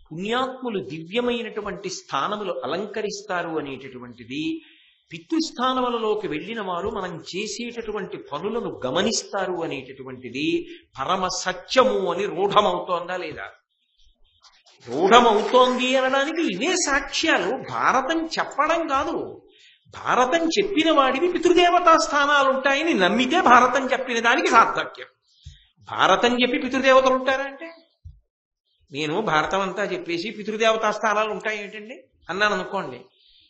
పుణ్యాత్ములు దివ్యమైనటువంటి స్థానములు అలంకరిస్తారు అనేటటువంటిది, పితృస్థానములలోకి వెళ్ళిన వారు మనం చేసేటటువంటి పనులను గమనిస్తారు అనేటటువంటిది పరమ సత్యము అని రూఢమవుతోందా లేదా? రూఢమవుతోంది అనడానికి ఇవే సాక్ష్యాలు. భారతం చెప్పడం కాదు, భారతం చెప్పిన వాడివి పితృదేవతా స్థానాలు ఉంటాయని నమ్మితే భారతం చెప్పిన దానికి సార్థక్యం. భారతం చెప్పి పితృదేవతలు ఉంటారా అంటే, నేను భారతం అంతా చెప్పేసి పితృదేవతా స్థానాలు ఉంటాయి ఏంటండి అన్నాను అనుకోండి,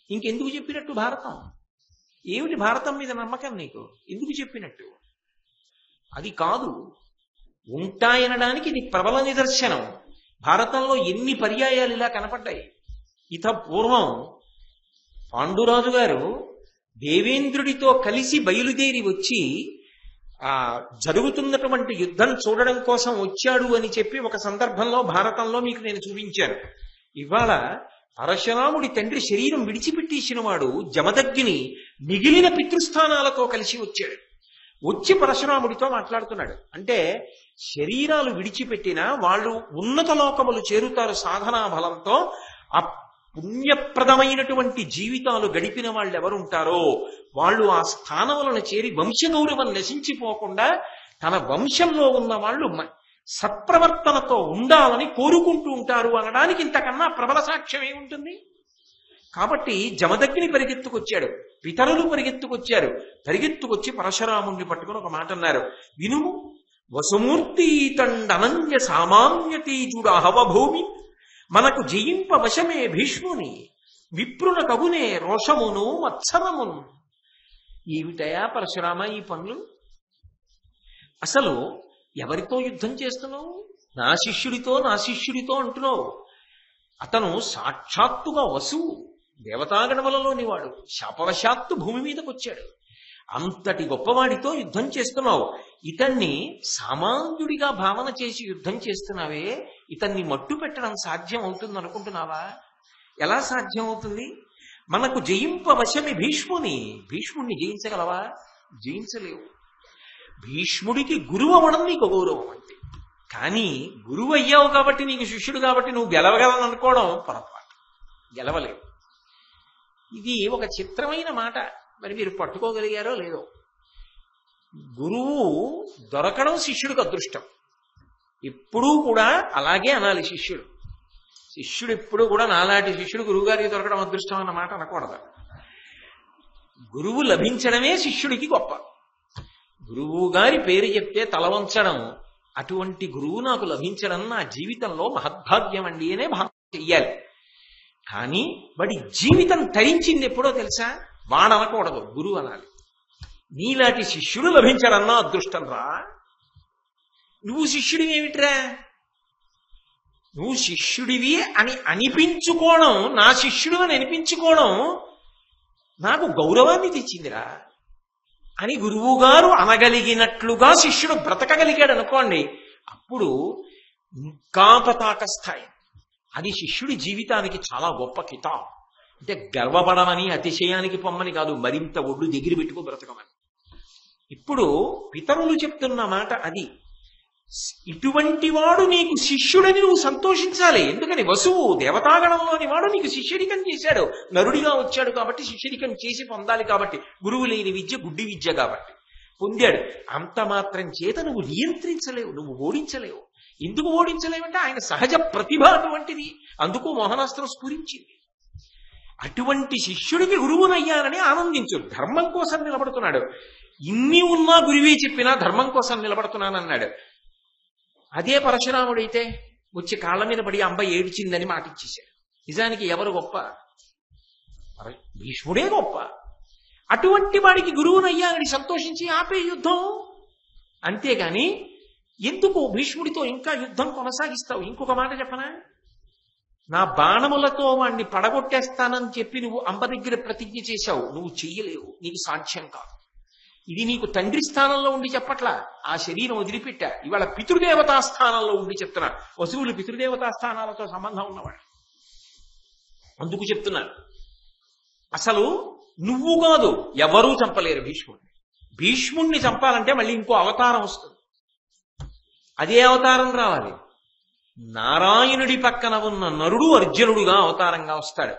ఇంకెందుకు చెప్పినట్టు భారతం? ఏమిటి భారతం మీద నమ్మకం నీకు? ఎందుకు చెప్పినట్టు? అది కాదు, ఉంటాయనడానికి ఇది ప్రబల నిదర్శనం. భారతంలో ఎన్ని పర్యాయాలు ఇలా కనపడ్డాయి. ఇత పూర్వం పాండురాజు గారు దేవేంద్రుడితో కలిసి బయలుదేరి వచ్చి జరుగుతున్నటువంటి యుద్ధం చూడడం కోసం వచ్చాడు అని చెప్పి ఒక సందర్భంలో భారతంలో మీకు నేను చూపించాను. ఇవాళ పరశురాముడి తండ్రి శరీరం విడిచిపెట్టేసిన వాడు జమదగ్ని మిగిలిన పితృస్థానాలతో కలిసి వచ్చాడు. వచ్చి పరశురాముడితో మాట్లాడుతున్నాడు. అంటే శరీరాలు విడిచిపెట్టినా వాళ్ళు ఉన్నత లోకములు చేరుతారు సాధనా బలంతో. ఆ పుణ్యప్రదమైనటువంటి జీవితాలు గడిపిన వాళ్ళు ఎవరుంటారో వాళ్ళు ఆ స్థానములను చేరి వంశగౌరవం నశించిపోకుండా తన వంశంలో ఉన్న వాళ్ళు సత్ప్రవర్తనతో ఉండాలని కోరుకుంటూ ఉంటారు అనడానికి ఇంతకన్నా ప్రబల సాక్ష్యం ఏముంటుంది? కాబట్టి జమదగ్ని పరిగెత్తుకొచ్చాడు, పితరులు పరిగెత్తుకొచ్చారు. పరిగెత్తుకొచ్చి పరశురాముణ్ణి పట్టుకుని ఒక మాట అన్నారు, వినుము, వసుమూర్తి తండనంజ సామాన్య తేజుడు అహవభూమి మనకు జయింప వశమే భీష్ముని విప్రున కవునే రోషమును మత్సరమును. ఏమిటయా పరశురామ ఈ పనులు? అసలు ఎవరితో యుద్ధం చేస్తున్నావు? నా శిష్యుడితో అంటున్నావు. అతను సాక్షాత్తుగా వసువు, దేవతాగణములలోని వాడు, శాపవశాత్తు భూమి మీదకి వచ్చాడు. అంతటి గొప్పవాడితో యుద్ధం చేస్తున్నావు. ఇతన్ని సామాన్యుడిగా భావన చేసి యుద్ధం చేస్తున్నావే, ఇతన్ని మట్టు పెట్టడం సాధ్యం అవుతుంది అనుకుంటున్నావా? ఎలా సాధ్యం అవుతుంది? మనకు జయింప వశమి భీష్ముణ్ణి జయించగలవా? జయించలేవు. భీష్ముడికి గురువు అవ్వడం నీకు గౌరవం అంతే. కానీ గురువు అయ్యావు కాబట్టి, నీకు శిష్యుడు కాబట్టి నువ్వు గెలవగలను అనుకోవడం పొరపాటు. గెలవలేవు. ఇది ఒక చిత్రమైన మాట. మరి మీరు పట్టుకోగలిగారో లేదో. గురువు దొరకడం శిష్యుడికి అదృష్టం. ఎప్పుడూ కూడా అలాగే అనాలి. శిష్యుడు ఎప్పుడూ కూడా నాలాంటి శిష్యుడు గురువుగారికి దొరకడం అదృష్టం అన్న మాట అనకూడదు. గురువు లభించడమే శిష్యుడికి గొప్ప. గురువు గారి పేరు చెప్తే తల వంచడం, అటువంటి గురువు నాకు లభించడం నా జీవితంలో మహద్భాగ్యం అండి అనే భావన చెయ్యాలి. కానీ వాడి జీవితం తరించింది ఎప్పుడో తెలుసా? వాడనకూడదు, గురువు అనాలి. నీలాంటి శిష్యుడు లభించడన్నా అదృష్టం రా. నువ్వు శిష్యుడివి ఏమిట్రా? నువ్వు శిష్యుడివి అని అనిపించుకోవడం, నా శిష్యుడు అని అనిపించుకోవడం నాకు గౌరవాన్ని తెచ్చిందిరా అని గురువుగారు అనగలిగినట్లుగా శిష్యుడు బ్రతకగలిగాడు అనుకోండి, అప్పుడు ఇంకా పతాక స్థాయి. అది శిష్యుడి జీవితానికి చాలా గొప్ప కితాబ్. అంటే గర్వపడమని, అతిశయానికి పొమ్మని కాదు, మరింత ఒడ్డు దగ్గర పెట్టుకో బ్రతకమని. ఇప్పుడు పితరులు చెప్తున్న మాట అది. ఇటువంటి వాడు నీకు శిష్యుడని నువ్వు సంతోషించాలి. ఎందుకని వసువు దేవతాగణంలోని వాడు నీకు శిష్యరికం చేశాడు. నరుడిగా వచ్చాడు కాబట్టి శిష్యరికం చేసి పొందాలి కాబట్టి. గురువు లేని విద్య గుడ్డి విద్య కాబట్టి పొందాడు. అంత మాత్రం చేత నువ్వు నియంత్రించలేవు, నువ్వు ఓడించలేవు. ఎందుకు ఓడించలేవంటే ఆయన సహజ ప్రతిభ అటువంటిది. అందుకు మోహనాస్త్రం స్ఫురించింది. అటువంటి శిష్యుడికి గురువునయ్యానని ఆనందించు. ధర్మం కోసం నిలబడుతున్నాడు. ఇన్ని ఉన్నా గురువే చెప్పినా ధర్మం కోసం నిలబడుతున్నానన్నాడు. అదే పరశురాముడైతే వచ్చి కాళ్ళ మీద పడి అంబ ఏడ్చిందని మాట ఇచ్చేశాడు. నిజానికి ఎవరు గొప్ప? భీష్ముడే గొప్ప. అటువంటి వాడికి గురువునయ్యానని సంతోషించి ఆపే యుద్ధం. అంతేగాని ఎందుకు భీష్ముడితో ఇంకా యుద్ధం కొనసాగిస్తావు? ఇంకొక మాట చెప్పనా? నా బాణములతో వాణ్ణి పడగొట్టేస్తానని చెప్పి నువ్వు అంబ దగ్గర ప్రతిజ్ఞ చేశావు. నువ్వు చెయ్యలేవు, నీకు సాధ్యం కాదు. ఇది నీకు తండ్రి స్థానంలో ఉండి చెప్పట్లా, ఆ శరీరం వదిలిపెట్టా. ఇవాళ పితృదేవతా స్థానంలో ఉండి చెప్తున్నా. వసువులు పితృదేవతా స్థానాలతో సంబంధం ఉన్నవాడు. అందుకు చెప్తున్నాను, అసలు నువ్వు కాదు ఎవరూ చంపలేరు భీష్ముడిని. భీష్ముణ్ణి చంపాలంటే మళ్ళీ ఇంకో అవతారం వస్తుంది. అదే అవతారం రావాలి. నారాయణుడి పక్కన ఉన్న నరుడు అర్జునుడుగా అవతారంగా వస్తాడు.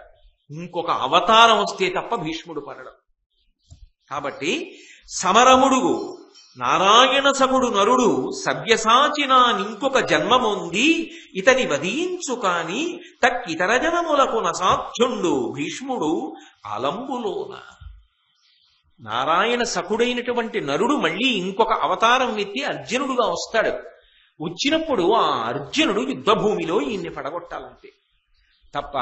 ఇంకొక అవతారం వస్తే తప్ప భీష్ముడు పడడం. కాబట్టి సమరముడుగు నారాయణ సముడు నరుడు సవ్యసాచిన ఇంకొక జన్మముంది ఇతని వధించు కాని తక్కితర జనములకు నసాధ్యుండు భీష్ముడు అలంబులోన. నారాయణ సకుడైనటువంటి నరుడు మళ్ళీ ఇంకొక అవతారం ఎత్తి అర్జునుడుగా వస్తాడు. వచ్చినప్పుడు ఆ అర్జునుడు యుద్ధభూమిలో ఈయన్ని పడగొట్టాలంటే తప్ప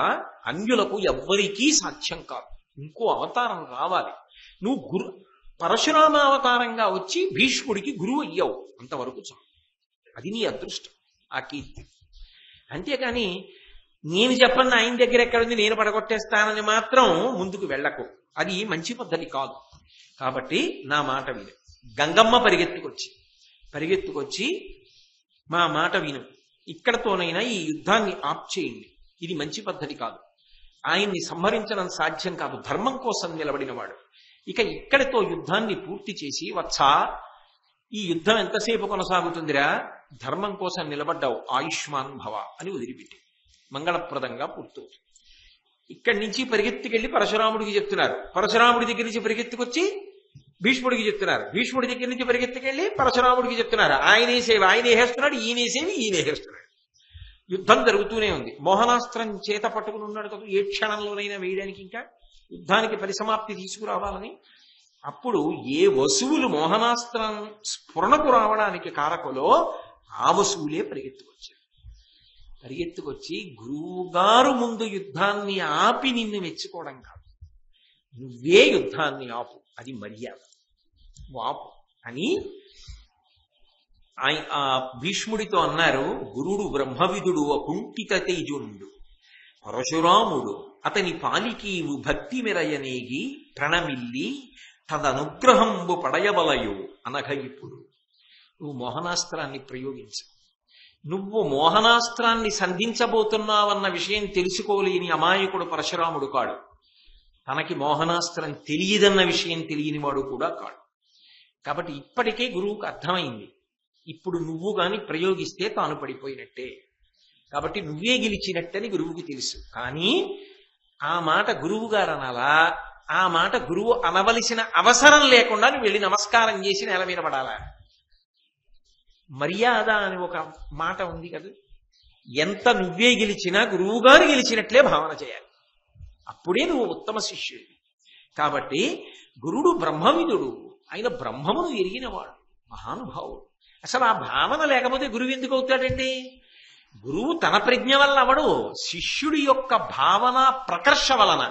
అన్యులకు ఎవ్వరికీ సాధ్యం కాదు. ఇంకో అవతారం రావాలి. నువ్వు పరశురామ అవతారంగా వచ్చి భీష్ముడికి గురువు అయ్యావు, అంతవరకు చాలు. అది నీ అదృష్టం, ఆ కీర్తి. అంతేకాని నేను చెప్పండి ఆయన దగ్గర ఎక్కడుంది నేను పడగొట్టేస్తానని మాత్రం ముందుకు వెళ్ళకు. అది మంచి పద్ధతి కాదు. కాబట్టి నా మాట విను. గంగమ్మ పరిగెత్తుకొచ్చి మా మాట విను, ఇక్కడతోనైనా ఈ యుద్ధాన్ని ఆప్ చేయండి, ఇది మంచి పద్ధతి కాదు, ఆయన్ని సంహరించడం సాధ్యం కాదు, ధర్మం కోసం నిలబడినవాడు, ఇక ఇక్కడితో యుద్ధాన్ని పూర్తి చేసి వత్సా ఈ యుద్ధం ఎంతసేపు కొనసాగుతుందిరా, ధర్మం కోసం నిలబడ్డావు, ఆయుష్మాన్ భవ అని వదిలిపెట్టి మంగళప్రదంగా పూర్తవుతుంది. ఇక్కడి నుంచి పరిగెత్తుకెళ్ళి పరశురాముడికి చెప్తున్నారు. పరశురాముడి దగ్గర నుంచి పరిగెత్తుకొచ్చి భీష్ముడికి చెప్తున్నారు. భీష్ముడి దగ్గర నుంచి పరిగెత్తుకెళ్ళి పరశురాముడికి చెప్తున్నారు. ఆయనే వేస్తున్నాడు, ఈయనే వేస్తున్నాడు. యుద్ధం జరుగుతూనే ఉంది. మోహనాస్త్రం చేత పట్టుకుని ఉన్నాడు కదా, ఏ క్షణంలోనైనా వేయడానికి, ఇంకా యుద్ధానికి పరిసమాప్తి తీసుకురావాలని. అప్పుడు ఏ వసువులు మోహనాస్త్రం స్ఫురణకు రావడానికి కారకులో ఆ వసువులే పరిగెత్తుకొచ్చి గురువుగారు ముందు యుద్ధాన్ని ఆపి నిన్ను మెచ్చుకోవడం కాదు, నువ్వే యుద్ధాన్ని ఆపు, అది మర్యాద, ఆపు అని ఆ భీష్ముడితో అన్నారు. గురుడు బ్రహ్మవిదుడు అకుంఠిత తేజుండు పరశురాముడు అతని పాలికీవు భక్తి మెరయనేగి ప్రణమిల్లి తదనుగ్రహంబు పడయవలయు అనగ. ఇప్పుడు నువ్వు మోహనాస్త్రాన్ని ప్రయోగించు. నువ్వు మోహనాస్త్రాన్ని సంధించబోతున్నావన్న విషయం తెలుసుకోలేని అమాయకుడు పరశురాముడు కాడు. తనకి మోహనాస్త్రం తెలియదన్న విషయం తెలియనివాడు కూడా కాడు. కాబట్టి ఇప్పటికే గురువుకు అర్థమైంది, ఇప్పుడు నువ్వు గాని ప్రయోగిస్తే తాను పడిపోయినట్టే, కాబట్టి నువ్వే గెలిచినట్టని గురువుకి తెలుసు. కానీ ఆ మాట గురువు గారు అనాలా, ఆ మాట గురువు అనవలసిన అవసరం లేకుండా నువ్వు వెళ్ళి నమస్కారం చేసి నేల మీద పడాలా? మర్యాద అని ఒక మాట ఉంది కదా, ఎంత నువ్వే గెలిచినా గురువుగారు గెలిచినట్లే భావన చేయాలి, అప్పుడే నువ్వు ఉత్తమ శిష్యుడివి. కాబట్టి గురుడు బ్రహ్మవిదుడు, ఆయన బ్రహ్మమును ఎరిగినవాడు, మహానుభావుడు. అసలు ఆ భావన లేకపోతే గురువు ఎందుకు అవుతాడండి? గురువు తన ప్రజ్ఞ వల్ల అవడు, శిష్యుడి యొక్క భావన ప్రకర్ష వలన,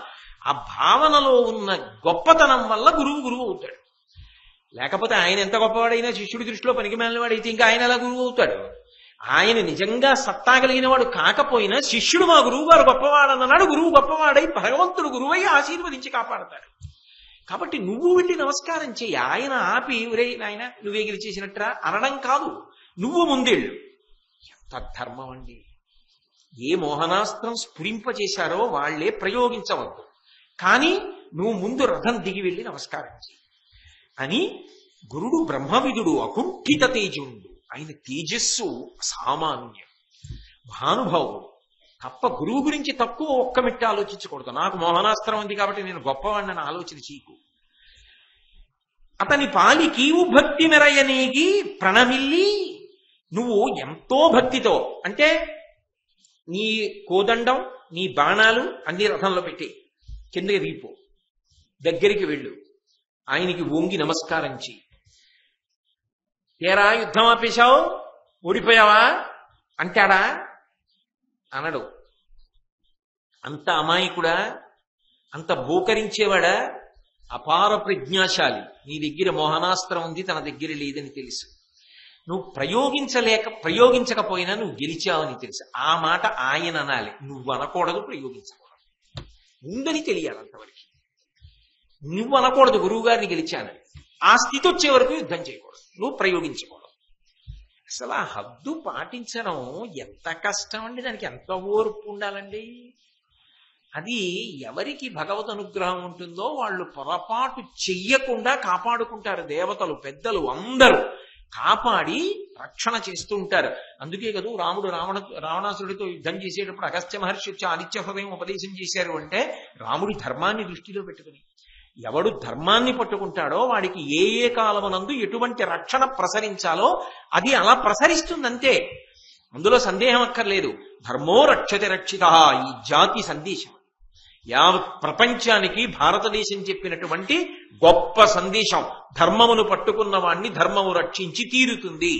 ఆ భావనలో ఉన్న గొప్పతనం వల్ల గురువు అవుతాడు. లేకపోతే ఆయన ఎంత గొప్పవాడైనా శిష్యుడి దృష్టిలో పనికిమాలిన వాడైతే ఇంకా ఆయన ఎలా గురువు అవుతాడు? ఆయన నిజంగా సత్తా కలిగిన వాడు కాకపోయినా శిష్యుడు మా గురువు గారు గొప్పవాడన్నాడు, గురువు గొప్పవాడై భగవంతుడు గురువై ఆశీర్వదించి కాపాడతాడు. కాబట్టి నువ్వు వెళ్ళి నమస్కారం చెయ్యి. ఆయన ఆపి ఒరే నాయన నువ్వే గెలిచేసినట్టురా అనడం కాదు, నువ్వు ముందెళ్ళు. ఎంత ధర్మం అండి! ఏ మోహనాస్త్రం స్ఫురింపచేశారో వాళ్లే ప్రయోగించవద్దు, కానీ నువ్వు ముందు రథం దిగి వెళ్ళి నమస్కారం చెయ్యి అని. గురుడు బ్రహ్మవిదుడు, అకుంఠిత తేజుండు. ఆయన తేజస్సు సామాన్యం, మహానుభావుడు. తప్ప గురువు గురించి తక్కువ ఒక్క మెట్టి ఆలోచించకూడదు. నాకు మోహనాస్త్రం ఉంది కాబట్టి నేను గొప్పవాడిని ఆలోచన చీకు. అతని పాలికీవు భక్తి మెరయనీగి ప్రణమిల్లి, నువ్వు ఎంతో భక్తితో, అంటే నీ కోదండం నీ బాణాలు అన్ని రథంలో పెట్టి కిందకి దిగిపో, దగ్గరికి వెళ్ళు, ఆయనకి వంగి నమస్కారం చెయ్యి. ఏరా యుద్ధం ఆపేశావు, ఓడిపోయావా అంటాడా? అనడు. అంత అమాయకుడా, అంత బోకరించేవాడా? అపార ప్రజ్ఞాశాలి. నీ దగ్గర మోహనాస్త్రం ఉంది, తన దగ్గర లేదని తెలుసు. నువ్వు ప్రయోగించకపోయినా నువ్వు గెలిచావని తెలుసు. ఆ మాట ఆయన అనాలి, నువ్వు అనకూడదు, ప్రయోగించకూడదు. ఉందని తెలియాలి అంతవరకు. నువ్వు అనకూడదు గురువు గారిని గెలిచానని. ఆ స్థితి వచ్చే వరకు యుద్ధం చేయకూడదు, నువ్వు ప్రయోగించకూడదు. అసలు ఆ హద్దు పాటించడం ఎంత కష్టం అండి, దానికి ఎంత ఓర్పు ఉండాలండి. అది ఎవరికి భగవద్ అనుగ్రహం ఉంటుందో వాళ్ళు పొరపాటు చెయ్యకుండా కాపాడుకుంటారు. దేవతలు పెద్దలు అందరూ కాపాడి రక్షణ చేస్తూ ఉంటారు. అందుకే కదా రాముడు రావణాసురుడితో యుద్ధం చేసేటప్పుడు అగస్త్య మహర్షి వచ్చి ఆదిత్య హృదయం ఉపదేశం చేశారు అంటే, రాముడి ధర్మాన్ని దృష్టిలో పెట్టుకుని. ఎవడు ధర్మాన్ని పట్టుకుంటాడో వాడికి ఏ ఏ కాలమునందు ఎటువంటి రక్షణ ప్రసరించాలో అది అలా ప్రసరిస్తుందంతే, అందులో సందేహం అక్కర్లేదు. ధర్మో రక్షతి రక్షిత, ఈ జాతి సందేశం. యావత్ ప్రపంచానికి భారతదేశం చెప్పినటువంటి గొప్ప సందేశం. ధర్మమును పట్టుకున్న వాణ్ణి ధర్మము రక్షించి తీరుతుంది.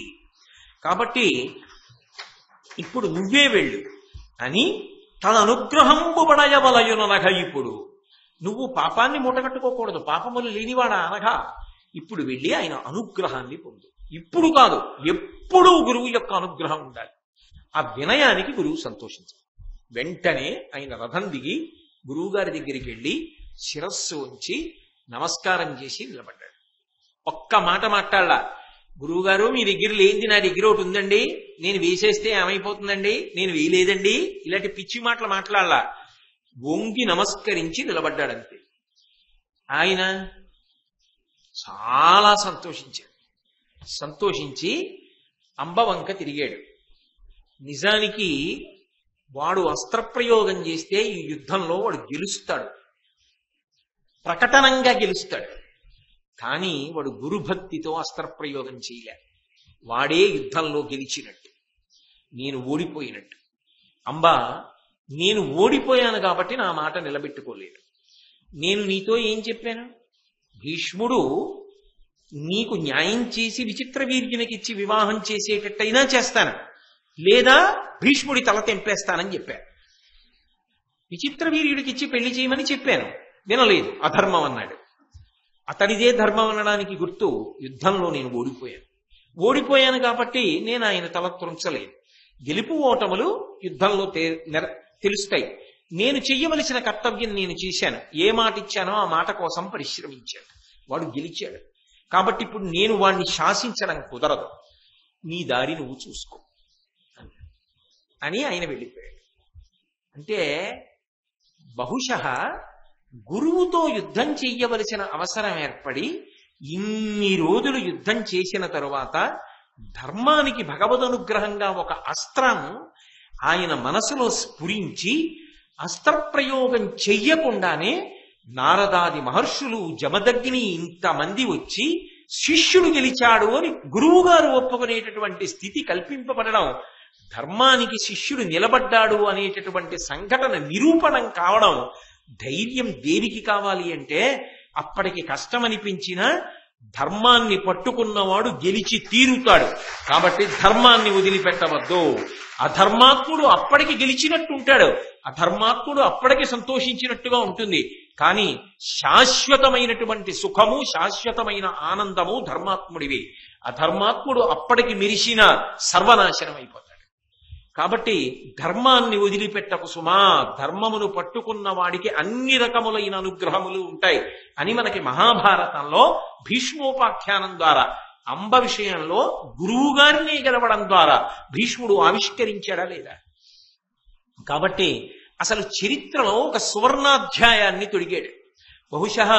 కాబట్టి ఇప్పుడు నువ్వే వెళ్ళు అని తన అనుగ్రహంబు బడయవలయుననగ. ఇప్పుడు నువ్వు పాపాన్ని మూటగట్టుకోకూడదు, పాపములు లేనివాడా అనగా. ఇప్పుడు వెళ్ళి ఆయన అనుగ్రహాన్ని పొందు. ఇప్పుడు కాదు, ఎప్పుడూ గురువు యొక్క అనుగ్రహం ఉండాలి. ఆ వినయానికి గురువు సంతోషించాలి. వెంటనే ఆయన రథం దిగి గురువు గారి దగ్గరికి వెళ్ళి శిరస్సు ఉంచి నమస్కారం చేసి నిలబడ్డాడు. ఒక్క మాట మాట్లాడలా. గురువు గారు మీ దగ్గర లేనిది నా దగ్గర ఒకటి ఉందండి, నేను వేసేస్తే ఏమైపోతుందండి, నేను వేయలేదండి, ఇలాంటి పిచ్చి మాటలు మాట్లాడలా. వంగి నమస్కరించి నిలబడ్డాడంతే. ఆయన చాలా సంతోషించాడు. సంతోషించి అంబవంక తిరిగాడు. నిజానికి వాడు అస్త్రప్రయోగం చేస్తే ఈ యుద్ధంలో వాడు గెలుస్తాడు, ప్రకటనంగా గెలుస్తాడు. కానీ వాడు గురుభక్తితో అస్త్రప్రయోగం చేయలే. వాడే యుద్ధంలో గెలిచినట్టు, నేను ఓడిపోయినట్టు. అంబా, నేను ఓడిపోయాను కాబట్టి నా మాట నిలబెట్టుకోలేను. నేను నీతో ఏం చెప్పాను? భీష్ముడు నీకు న్యాయం చేసి విచిత్ర వీర్యునికిచ్చి వివాహం చేసేటట్టయినా చేస్తాను, లేదా భీష్ముడి తల తెంపేస్తానని చెప్పాను. విచిత్ర వీర్యుడికిచ్చి పెళ్లి చేయమని చెప్పాను, వినలేదు, అధర్మం అన్నాడు. అతడిదే ధర్మం అనడానికి గుర్తు యుద్ధంలో నేను ఓడిపోయాను కాబట్టి నేను ఆయన తల త్రుంచలేదు. గెలుపు ఓటములు యుద్ధంలో తెలుస్తాయి. నేను చెయ్యవలసిన కర్తవ్యం నేను చేశాను. ఏ మాట ఇచ్చానో ఆ మాట కోసం పరిశ్రమించాను. వాడు గెలిచాడు. కాబట్టి ఇప్పుడు నేను వాడిని శాసించడం కుదరదు, నీ దారి నువ్వు చూసుకో అని ఆయన వెళ్ళిపోయాడు. అంటే బహుశః గురువుతో యుద్ధం చెయ్యవలసిన అవసరం ఏర్పడి ఇన్ని రోజులు యుద్ధం చేసిన తరువాత ధర్మానికి భగవదనుగ్రహంగా ఒక అస్త్రం ఆయన మనసులో స్ఫురించి అస్త్రప్రయోగం చెయ్యకుండానే నారదాది మహర్షులు, జమదగ్ని ఇంతమంది వచ్చి శిష్యుడు గెలిచాడు అని గురువు గారు ఒప్పుకునేటటువంటి స్థితి కల్పింపబడడం, ధర్మానికి శిష్యుడు నిలబడ్డాడు అనేటటువంటి సంఘటన నిరూపణం కావడం, ధైర్యం దేనికి కావాలి అంటే అప్పటికి కష్టమనిపించినా ధర్మాన్ని పట్టుకున్నవాడు గెలిచి తీరుతాడు. కాబట్టి ధర్మాన్ని వదిలిపెట్టవద్దు. అధర్మాత్ముడు అప్పటికి గెలిచినట్టు ఉంటాడు, అధర్మాత్ముడు అప్పటికి సంతోషించినట్టుగా ఉంటుంది. కానీ శాశ్వతమైనటువంటి సుఖము శాశ్వతమైన ఆనందము ధర్మాత్ముడివి. అధర్మాత్ముడు అప్పటికి మెరిసిన సర్వనాశనం అయిపోతాడు. కాబట్టి ధర్మాన్ని వదిలిపెట్టకు సుమా, ధర్మమును పట్టుకున్న వాడికి అన్ని రకములైన అనుగ్రహములు ఉంటాయి అని మనకి మహాభారతంలో భీష్మోపాఖ్యానం ద్వారా అంబ విషయంలో గురువు గారిని గెలవడం ద్వారా భీష్ముడు ఆవిష్కరించాడా లేదా? కాబట్టి అసలు చరిత్రలో ఒక సువర్ణాధ్యాయాన్ని తొడిగాడు. బహుశः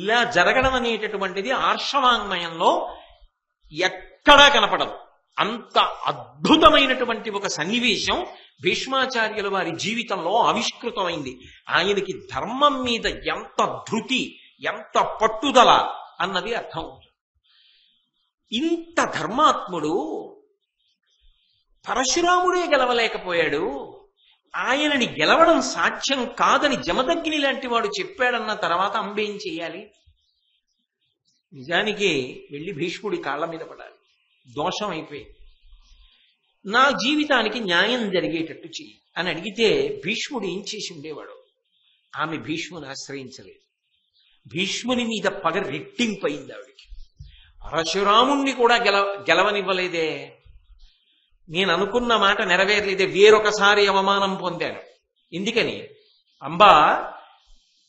ఇలా జరగడం అనేటటువంటిది ఆర్షవాంగ్మయంలో ఎక్కడా కనపడదు. అంత అద్భుతమైనటువంటి ఒక సన్నివేశం భీష్మాచార్యుల వారి జీవితంలో ఆవిష్కృతమైంది. ఆయనకి ధర్మం మీద ఎంత ధృతి, ఎంత పట్టుదల అన్నది అర్థం. ఇంత ధర్మాత్ముడు పరశురాముడే గెలవలేకపోయాడు, ఆయనని గెలవడం సాధ్యం కాదని జమదగ్ని లాంటి వాడు చెప్పాడన్న తర్వాత అంబేం చేయాలి? నిజానికి వెళ్ళి భీష్ముడి కాళ్ళ మీద పడాలి. దోషం అయిపోయింది, నా జీవితానికి న్యాయం జరిగేటట్టు చెయ్యి అని అడిగితే భీష్ముడు ఏం చేసి ఉండేవాడు? ఆమె భీష్ముని ఆశ్రయించలేదు. భీష్ముని మీద పగ రెట్టింపయింది ఆవిడికి. పరశురాముణ్ణి కూడా గెలవనివ్వలేదే, నేను అనుకున్న మాట నెరవేరలేదే, వేరొకసారి అవమానం పొందాను. ఎందుకని? అంబా,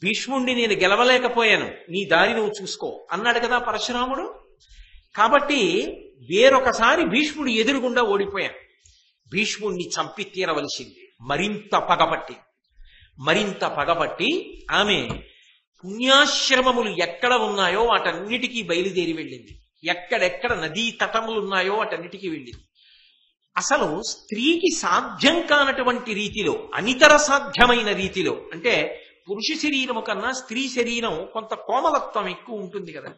భీష్ముణ్ణి నేను గెలవలేకపోయాను, నీ దారి నువ్వు చూసుకో అన్నాడు కదా పరశురాముడు. కాబట్టి వేరొకసారి భీష్ముడు ఎదురుగుండా ఓడిపోయాను. భీష్ముణ్ణి చంపి తీరవలసింది. మరింత పగబట్టి ఆమె పుణ్యాశ్రమములు ఎక్కడ ఉన్నాయో వాటన్నిటికీ బయలుదేరి వెళ్ళింది. ఎక్కడెక్కడ నదీ తటములు ఉన్నాయో వాటన్నిటికీ వెళ్ళింది. అసలు స్త్రీకి సాధ్యం కానటువంటి రీతిలో, అనితర సాధ్యమైన రీతిలో, అంటే పురుష శరీరము కన్నా స్త్రీ శరీరం కొంత కోమలత్వం ఎక్కువ ఉంటుంది కదా,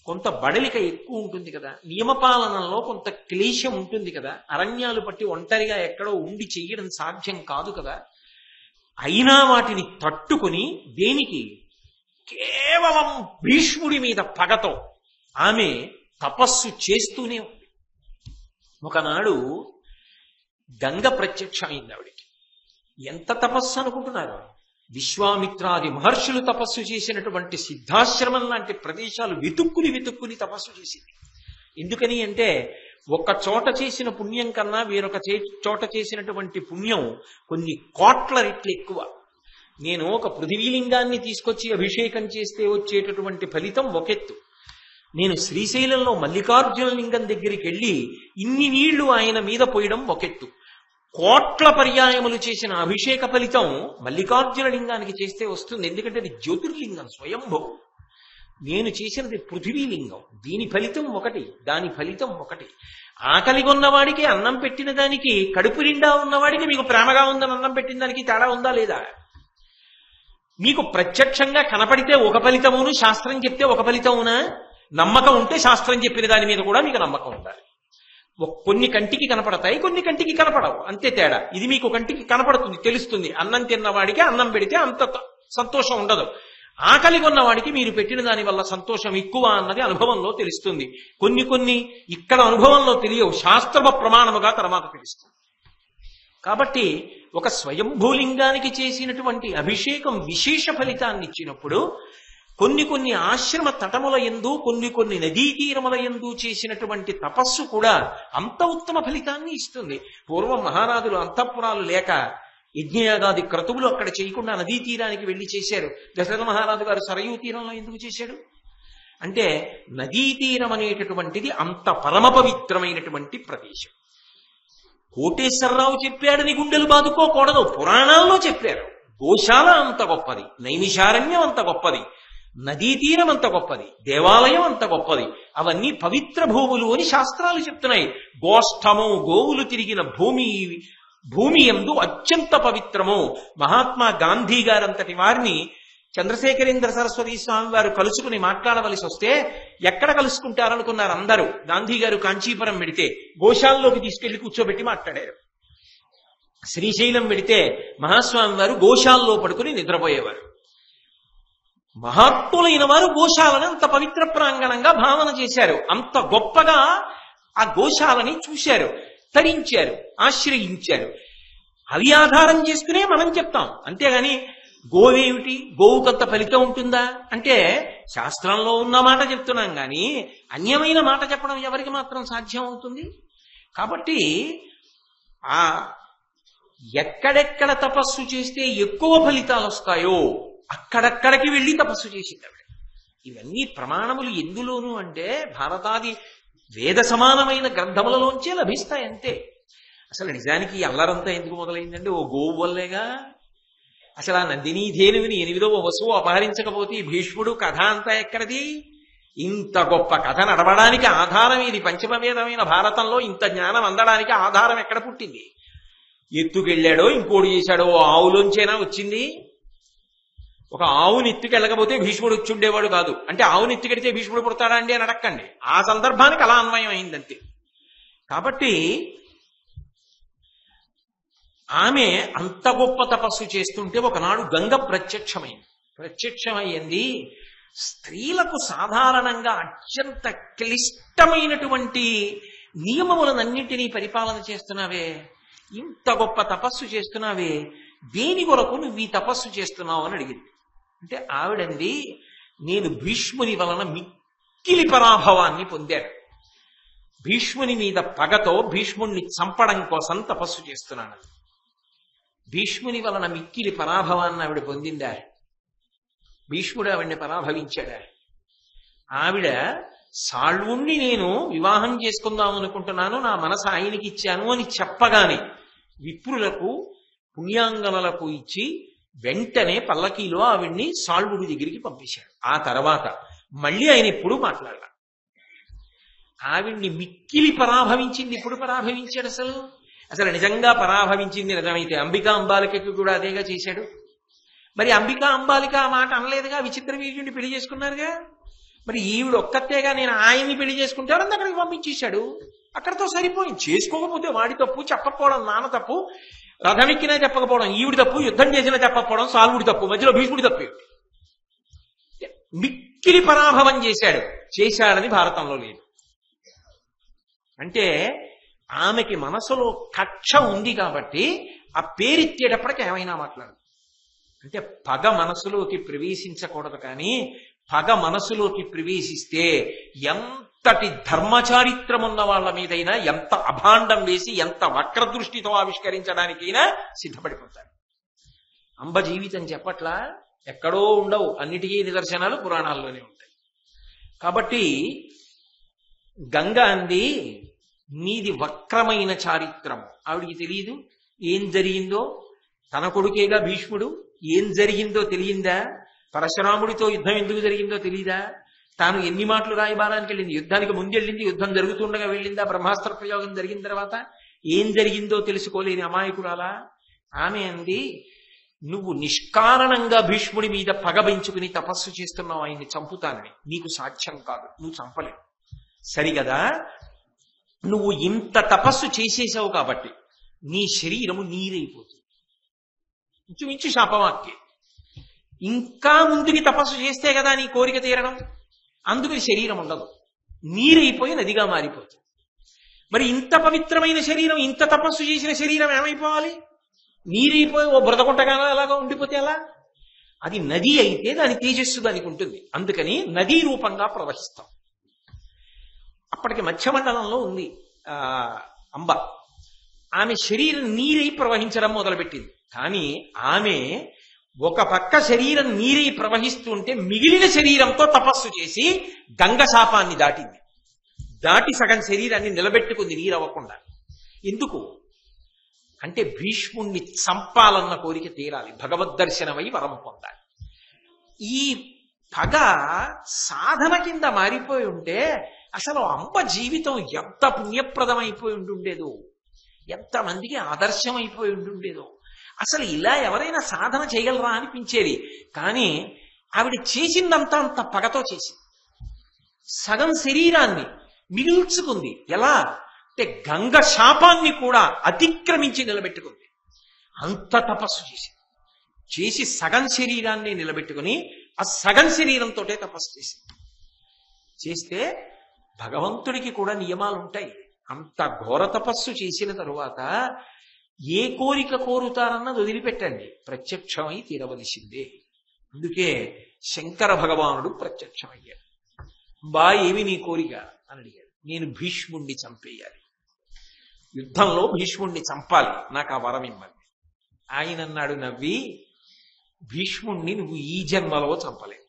కొంత బడలిక ఎక్కువ ఉంటుంది కదా, నియమపాలనలో కొంత క్లేశం ఉంటుంది కదా, అరణ్యాలు పట్టి ఒంటరిగా ఎక్కడో ఉండి చెయ్యడం సాధ్యం కాదు కదా. అయినా వాటిని తట్టుకుని దేనికి? కేవలం భీష్ముడి మీద పగతో ఆమె తపస్సు చేస్తూనే ఉంది. ఒకనాడు గంగ ప్రత్యక్షమైంది ఆవిడికి. ఎంత తపస్సు అనుకుంటున్నారు? విశ్వామిత్రాది మహర్షులు తపస్సు చేసినటువంటి సిద్ధాశ్రమం లాంటి ప్రదేశాలు వెతుక్కుని తపస్సు చేసింది. ఎందుకని అంటే ఒక్క చోట చేసిన పుణ్యం కన్నా వేరొక చోట చేసినటువంటి పుణ్యం కొన్ని కోట్ల రెట్లు ఎక్కువ. నేను ఒక పృథివీలింగాన్ని తీసుకొచ్చి అభిషేకం చేస్తే వచ్చేటటువంటి ఫలితం ఒకెత్తు, నేను శ్రీశైలంలో మల్లికార్జున లింగం దగ్గరికి వెళ్ళి ఇన్ని నీళ్లు ఆయన మీద పోయడం ఒకెత్తు. కోట్ల పర్యాయములు చేసిన అభిషేక ఫలితం మల్లికార్జున లింగానికి చేస్తే వస్తుంది. ఎందుకంటే అది జ్యోతిర్లింగం, స్వయంభవం. నేను చేసినది పృథివీలింగం, దీని ఫలితం ఒకటి, దాని ఫలితం ఒకటి. ఆకలి ఉన్నవాడికి అన్నం పెట్టిన దానికి, కడుపు నిండా ఉన్నవాడికి మీకు ప్రేమగా ఉందని అన్నం పెట్టిన దానికి తేడా ఉందా లేదా? మీకు ప్రత్యక్షంగా కనపడితే ఒక ఫలితమును, శాస్త్రం చెప్తే ఒక ఫలితమునా? నమ్మకం ఉంటే శాస్త్రం చెప్పిన దాని మీద కూడా మీకు నమ్మకం ఉండాలి. కొన్ని కంటికి కనపడతాయి, కొన్ని కంటికి కనపడవు, అంతే తేడా. ఇది మీకు కంటికి కనపడుతుంది, తెలుస్తుంది. అన్నం తిన్నవాడికి అన్నం పెడితే అంత సంతోషం ఉండదు, ఆకలి ఉన్నవాడికి మీరు పెట్టిన దాని వల్ల సంతోషం ఎక్కువ అన్నది అనుభవంలో తెలుస్తుంది. కొన్ని ఇక్కడ అనుభవంలో తెలియవు, శాస్త్ర ప్రమాణముగా తర్వాత తెలుస్తుంది. కాబట్టి ఒక స్వయంభూలింగానికి చేసినటువంటి అభిషేకం విశేష ఫలితాన్ని ఇచ్చినప్పుడు కొన్ని ఆశ్రమ తటముల యందు, కొన్ని నదీ తీరముల యందు చేసినటువంటి తపస్సు కూడా అంత ఉత్తమ ఫలితాన్ని ఇస్తుంది. పూర్వం మహారాజులు అంతఃపురాలు లేక యజ్ఞయాగాది క్రతువులు అక్కడ చేయకుండా నదీ తీరానికి వెళ్లి చేశారు. దశరథ మహారాజు గారు సరయూ తీరంలో ఎందుకు చేశాడు అంటే నదీ తీరం అనేటటువంటిది అంత పరమ పవిత్రమైనటువంటి ప్రదేశం. కోటేశ్వరరావు చెప్పాడని గుండెలు బాదుకోకూడదు, పురాణాల్లో చెప్పారు. గోశాల అంత గొప్పది, నైమిషారణ్యం అంత గొప్పది, నదీ తీరం అంత గొప్పది, దేవాలయం అంత గొప్పది, అవన్నీ పవిత్ర భూములు అని శాస్త్రాలు చెప్తున్నాయి. గోష్ఠము, గోవులు తిరిగిన భూమి యందు అత్యంత పవిత్రము. మహాత్మా గాంధీ గారంతటి వారిని చంద్రశేఖరేంద్ర సరస్వతి స్వామి వారు కలుసుకుని మాట్లాడవలసి వస్తే ఎక్కడ కలుసుకుంటారనుకున్నారు అందరూ? గాంధీ గారు కాంచీపురం పెడితే గోశాలలోకి తీసుకెళ్లి కూర్చోబెట్టి మాట్లాడారు. శ్రీశైలం పెడితే మహాస్వామి వారు గోశాలలో పడుకుని నిద్రపోయేవారు. మహాత్ములైన వారు గోశాలని అంత పవిత్ర ప్రాంగణంగా భావన చేశారు. అంత గొప్పగా ఆ గోశాలని చూశారు, తరించారు, ఆశ్రయించారు. అవి ఆధారం చేసుకునే మనం చెప్తాం. అంతేగాని గోవేమిటి? గోవుకంత ఫలితం ఉంటుందా అంటే శాస్త్రంలో ఉన్న మాట చెప్తున్నాం కానీ అన్యమైన మాట చెప్పడం ఎవరికి మాత్రం సాధ్యం అవుతుంది? కాబట్టి ఆ ఎక్కడెక్కడ తపస్సు చేస్తే ఎక్కువ ఫలితాలు వస్తాయో అక్కడక్కడికి వెళ్ళి తపస్సు చేసింది ఆవిడ. ఇవన్నీ ప్రమాణములు ఎందులోనూ అంటే భారతాది వేద సమానమైన గ్రంథములలోంచే లభిస్తాయి అంతే. అసలు నిజానికి ఈ అల్లరంతా ఎందుకు మొదలైందంటే ఓ గోవు వల్లేగా. అసలు ఆ నందినీ ధేనువిని 8వ వసువు అపహరించకపోతే ఈ భీష్ముడు కథ అంతా ఎక్కడిది? ఇంత గొప్ప కథ నడవడానికి ఆధారం ఇది. పంచమవేదమైన భారతంలో ఇంత జ్ఞానం అందడానికి ఆధారం ఎక్కడ పుట్టింది? ఎత్తుకెళ్ళాడో ఇంకోటి చేశాడో ఆవులోంచేనా వచ్చింది? ఒక ఆవుని ఎత్తుకెళ్ళకపోతే భీష్ముడు వచ్చి ఉండేవాడు కాదు. అంటే ఆవుని ఎత్తుకెడితే భీష్ముడు పుడతాడా అండి అని అడక్కండి. ఆ సందర్భానికి అలా అన్వయం అయిందంతే. కాబట్టి ఆమె అంత గొప్ప తపస్సు చేస్తుంటే ఒకనాడు గంగ ప్రత్యక్షమైంది. స్త్రీలకు సాధారణంగా అత్యంత క్లిష్టమైనటువంటి నియమములనన్నింటినీ పరిపాలన చేస్తున్నావే, ఇంత గొప్ప తపస్సు చేస్తున్నావే, దేని కొరకు నువ్వు ఈ తపస్సు చేస్తున్నావు అని అడిగింది. అంటే ఆవిడంది, నేను భీష్ముని వలన మిక్కిలి పరాభవాన్ని పొందాను. భీష్ముని మీద పగతో భీష్ముణ్ణి చంపడం కోసం తపస్సు చేస్తున్నాను. భీష్ముని వలన మిక్కిలి పరాభవాన్ని ఆవిడ పొందిందా? భీష్ముడు ఆవిడ్ని పరాభవించాడా? ఆవిడ సాళ్వుణ్ణి నేను వివాహం చేసుకుందాం అనుకుంటున్నాను, నా మనసు ఆయనకి ఇచ్చాను అని చెప్పగానే విప్రులకు పుణ్యాంగనలకు ఇచ్చి వెంటనే పల్లకీలో ఆవిడ్ని సాళ్వుడి దగ్గరికి పంపించాడు. ఆ తర్వాత మళ్ళీ ఆయన ఎప్పుడు మాట్లాడాల. ఆవిడ్ని మిక్కిలి పరాభవించింది. ఇప్పుడు పరాభవించాడు అసలు నిజంగా పరాభవించింది నిజమైతే అంబికా అంబాలికకి కూడా అదేగా చేశాడు. మరి అంబికా అంబాలిక ఆ మాట అనలేదుగా, విచిత్ర వీర్యుడిని పెళ్లి చేసుకున్నారుగా. మరి ఈవిడ ఒక్కతేగా నేను ఆయన్ని పెళ్లి చేసుకుంటానని అక్కడికి పంపించేశాడు. అక్కడతో సరిపోయింది. చేసుకోకపోతే వాడి తప్పు, చెప్పకపోవడం నాన్న తప్పు, రథమెక్కినా చెప్పకపోవడం ఈవిడి తప్పు, యుద్ధం చేసినా చెప్పకపోవడం సాల్వుడి తప్పు, మధ్యలో భీష్ముడి తప్పు. మిక్కిలి పరాభవం చేశాడని భారతంలో లేదు. అంటే ఆమెకి మనసులో కక్ష ఉంది కాబట్టి ఆ పేరెత్తేటప్పటికి ఏమైనా మాట్లాడదు. అంటే పగ మనసులోకి ప్రవేశించకూడదు. కానీ పగ మనసులోకి ప్రవేశిస్తే ఎంతటి ధర్మచారిత్రమున్న వాళ్ళ మీదైనా ఎంత అభాండం వేసి ఎంత వక్రదృష్టితో ఆవిష్కరించడానికైనా సిద్ధపడిపోతారు. అంబ జీవితం చెప్పట్లా ఎక్కడో ఉండవు, అన్నిటికీ నిదర్శనాలు పురాణాల్లోనే ఉంటాయి. కాబట్టి గంగ అంది, నీది వక్రమైన చారిత్రము. ఆవిడికి తెలియదు ఏం జరిగిందో. తన కొడుకేగా భీష్ముడు, ఏం జరిగిందో తెలియందా? పరశురాముడితో యుద్ధం ఎందుకు జరిగిందో తెలియదా? తాను ఎన్ని మాటలు రాయబారానికి వెళ్ళింది? యుద్ధానికి ముందు వెళ్ళింది, యుద్ధం జరుగుతుండగా వెళ్ళిందా? బ్రహ్మాస్త్ర ప్రయోగం జరిగిన తర్వాత ఏం జరిగిందో తెలుసుకోలేని అమాయకురాలా ఆమె అంది, నువ్వు నిష్కారణంగా భీష్ముడి మీద పగబెంచుకుని తపస్సు చేస్తున్నావు, ఆయన్ని చంపుతానని. నీకు సాధ్యం కాదు, నువ్వు చంపలేవు. సరిగదా, నువ్వు ఇంత తపస్సు చేసేసావు కాబట్టి నీ శరీరము నీరైపోతుంది. ఇంచుమించు శాపవాక్యం. ఇంకా ముందుకి తపస్సు చేస్తే కదా నీ కోరిక తీరడం. అందుకని శరీరం ఉండదు, నీరైపోయి నదిగా మారిపోతుంది. మరి ఇంత పవిత్రమైన శరీరం, ఇంత తపస్సు చేసిన శరీరం ఏమైపోవాలి? నీరైపోయి ఓ బ్రతకుంటగానో ఎలాగో ఉండిపోతే ఎలా? అది నది అయితే దాని తేజస్సు దానికి ఉంటుంది. అందుకని నదీ రూపంగా ప్రవహిస్తాం. అప్పటికి మధ్యమండలంలో ఉంది అంబ. ఆమె శరీరం నీరై ప్రవహించడం మొదలుపెట్టింది. కానీ ఆమె ఒక పక్క శరీరం నీరై ప్రవహిస్తుంటే మిగిలిన శరీరంతో తపస్సు చేసి గంగ శాపాన్ని దాటి సగం శరీరాన్ని నిలబెట్టుకుంది నీరవ్వకుండా. ఎందుకు అంటే భీష్ముణ్ణి చంపాలన్న కోరిక తీరాలి, భగవద్దర్శనమై వరం పొందాలి. ఈ పగ సాధన కింద మారిపోయి ఉంటే అసలు అంబ జీవితం ఎంత పుణ్యప్రదమైపోయి ఉండుండేదో, ఎంతమందికి ఆదర్శం అయిపోయి ఉండుండేదో. అసలు ఇలా ఎవరైనా సాధన చేయగలరా అనిపించేది. కానీ ఆవిడ చేసిందంతా అంత పగతో చేసింది. సగం శరీరాన్ని మిగిల్చుకుంది. ఎలా అంటే గంగ శాపాన్ని కూడా అతిక్రమించి నిలబెట్టుకుంది. అంత తపస్సు చేసి సగం శరీరాన్ని నిలబెట్టుకుని ఆ సగం శరీరంతో తపస్సు చేస్తే భగవంతుడికి కూడా నియమాలు ఉంటాయి. అంత ఘోర తపస్సు చేసిన తరువాత ఏ కోరిక కోరుతారన్నది వదిలిపెట్టండి, ప్రత్యక్షమై తీరవలసిందే. అందుకే శంకర భగవానుడు ప్రత్యక్షమయ్యాడు. ఏమి నీ కోరిక అని అడిగాడు. నేను భీష్ముణ్ణి చంపేయాలి, యుద్ధంలో భీష్ముణ్ణి చంపాలి, నాకు ఆ వరం ఇవ్వండి. ఆయన అన్నాడు నవ్వి, భీష్ముణ్ణి నువ్వు ఈ జన్మలో చంపలేవు,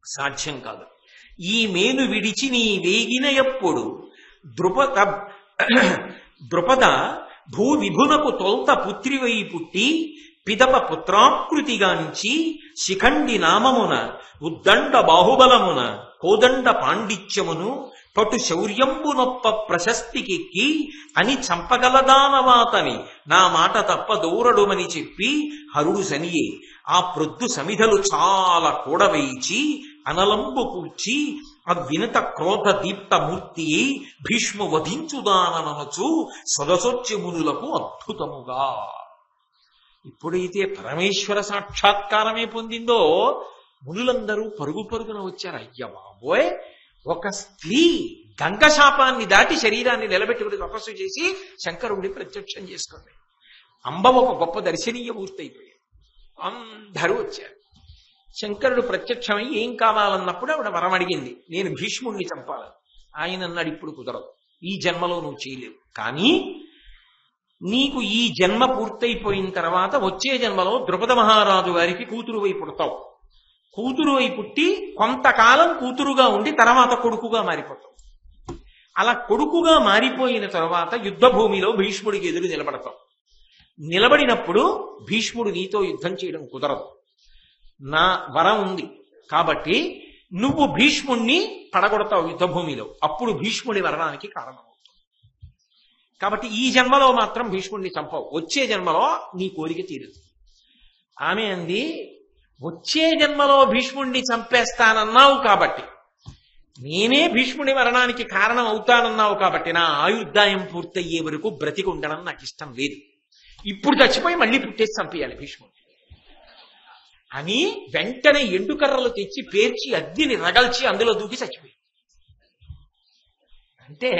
సాధ్యం కాదు. ఈ మేలు విడిచి నీ వేగిన ఎప్పుడు ద్రుపద భూ విభునకు తొల్త పుత్రివై పుట్టి పిదప పుత్రాకృతిగాంచి శిఖండి నామమున ఉద్దండ బాహుబలమున కోదండ పాండిత్యమును పటు శౌర్యంబునొప్ప ప్రశస్తికెక్కి అని చంపగలదానవాతని నా మాట తప్ప దూరడుమని చెప్పి హరుడు సనియే ఆ ప్రొద్దు సమిధలు చాలా కూడవేయిచి అనలంబు కూర్చి అవినత క్రోధ దీప్త మూర్తి భీష్మ వధించుదాననచు సదసొచ్యమునులకు అద్భుతముగా. ఎప్పుడైతే పరమేశ్వర సాక్షాత్కారమే పొందిందో మునులందరూ పరుగు పరుగున వచ్చారు. అయ్య బాబోయ్, ఒక స్త్రీ గంగశాపాన్ని దాటి శరీరాన్ని నిలబెట్టుకుని తపస్సు చేసి శంకరుడిని ప్రత్యక్షం చేసుకుంది. అంబ ఒక గొప్ప దర్శనీయ పూర్తయిపోయింది. అందరూ వచ్చారు. శంకరుడు ప్రత్యక్షమై ఏం కావాలన్నప్పుడు ఆవిడ వరం అడిగింది, నేను భీష్ముణ్ణి చంపాలని. ఆయన అన్నాడు, ఇప్పుడు కుదరదు, ఈ జన్మలో నువ్వు చేయలేవు, కానీ నీకు ఈ జన్మ పూర్తయిపోయిన తర్వాత వచ్చే జన్మలో ద్రుపద మహారాజు గారికి కూతురు వై పుడతావు. కూతురు వై పుట్టి కొంతకాలం కూతురుగా ఉండి తర్వాత కొడుకుగా మారిపోతావు. అలా కొడుకుగా మారిపోయిన తర్వాత యుద్ధ భూమిలో భీష్ముడికి ఎదురు నిలబడతావు. నిలబడినప్పుడు భీష్ముడు నీతో యుద్ధం చేయడం కుదరదు, నా వరం ఉంది కాబట్టి నువ్వు భీష్ముణ్ణి పడగొడతావు యుద్ధ భూమిలో. అప్పుడు భీష్ముడి మరణానికి కారణమవుతుంది. కాబట్టి ఈ జన్మలో మాత్రం భీష్ముడిని చంపవు, వచ్చే జన్మలో నీ కోరిక తీరుతుంది. ఆమె అంది, వచ్చే జన్మలో భీష్ముడిని చంపేస్తానన్నావు కాబట్టి, నేనే భీష్ముడి మరణానికి కారణం అవుతానన్నావు కాబట్టి నా ఆయుర్దాయం పూర్తయ్యే వరకు బ్రతికి ఉండడం నాకు ఇష్టం లేదు. ఇప్పుడు చచ్చిపోయి మళ్ళీ పుట్టేసి చంపేయాలి భీష్ముడిని అని వెంటనే ఎండుకర్రలు తెచ్చి పేర్చి అగ్నిని రగల్చి అందులో దూకి చచ్చిపోయి. అంటే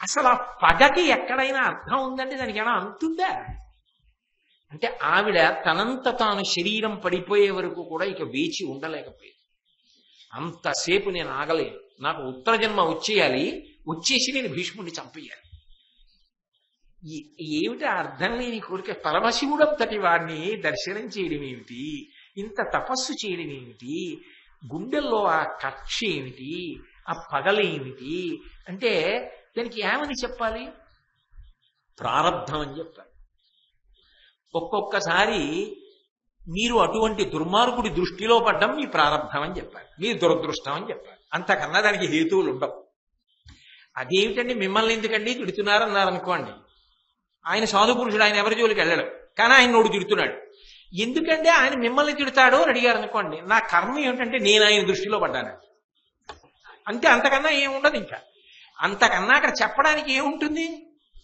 అసలు ఆ పగకి ఎక్కడైనా అర్థం ఉందంటే దానికి ఏమైనా అంతుందా? అంటే ఆవిడ తనంత తాను శరీరం పడిపోయే వరకు కూడా ఇక వేచి ఉండలేకపోయింది. అంతసేపు నేను ఆగలేను, నాకు ఉత్తర జన్మ వచ్చేయాలి, వచ్చేసి నేను భీష్ముడిని చంపేయాలి. ఏమిటి అర్థం లేని కోరిక? పరమశివుడంతటి వాడిని దర్శనం చేయడం ఏమిటి, ఇంత తపస్సు చేయడం ఏమిటి, గుండెల్లో ఆ కక్ష ఏమిటి, ఆ పగలేమిటి అంటే దానికి ఏమని చెప్పాలి? ప్రారబ్ధం అని చెప్పాలి. ఒక్కొక్కసారి మీరు అటువంటి దుర్మార్గుడి దృష్టిలో పడ్డం మీ ప్రారబ్ధం అని చెప్పాలి, మీ దురదృష్టం అని చెప్పాలి. అంతకన్నా దానికి హేతువులు ఉండవు. అదేమిటండి మిమ్మల్ని ఎందుకండి తిడుతున్నారన్నారు అనుకోండి, ఆయన సాధు పురుషుడు, ఆయన ఎవరి జోలికి వెళ్ళడు, కానీ ఆయన నోడు తిడుతున్నాడు. ఎందుకంటే ఆయన మిమ్మల్ని తిడతాడు అని అడిగారు అనుకోండి, నా కర్మ ఏమిటంటే నేను ఆయన దృష్టిలో పడ్డాను అంతే, అంతకన్నా ఏముండదు. ఇంకా అంతకన్నా అక్కడ చెప్పడానికి ఏముంటుంది?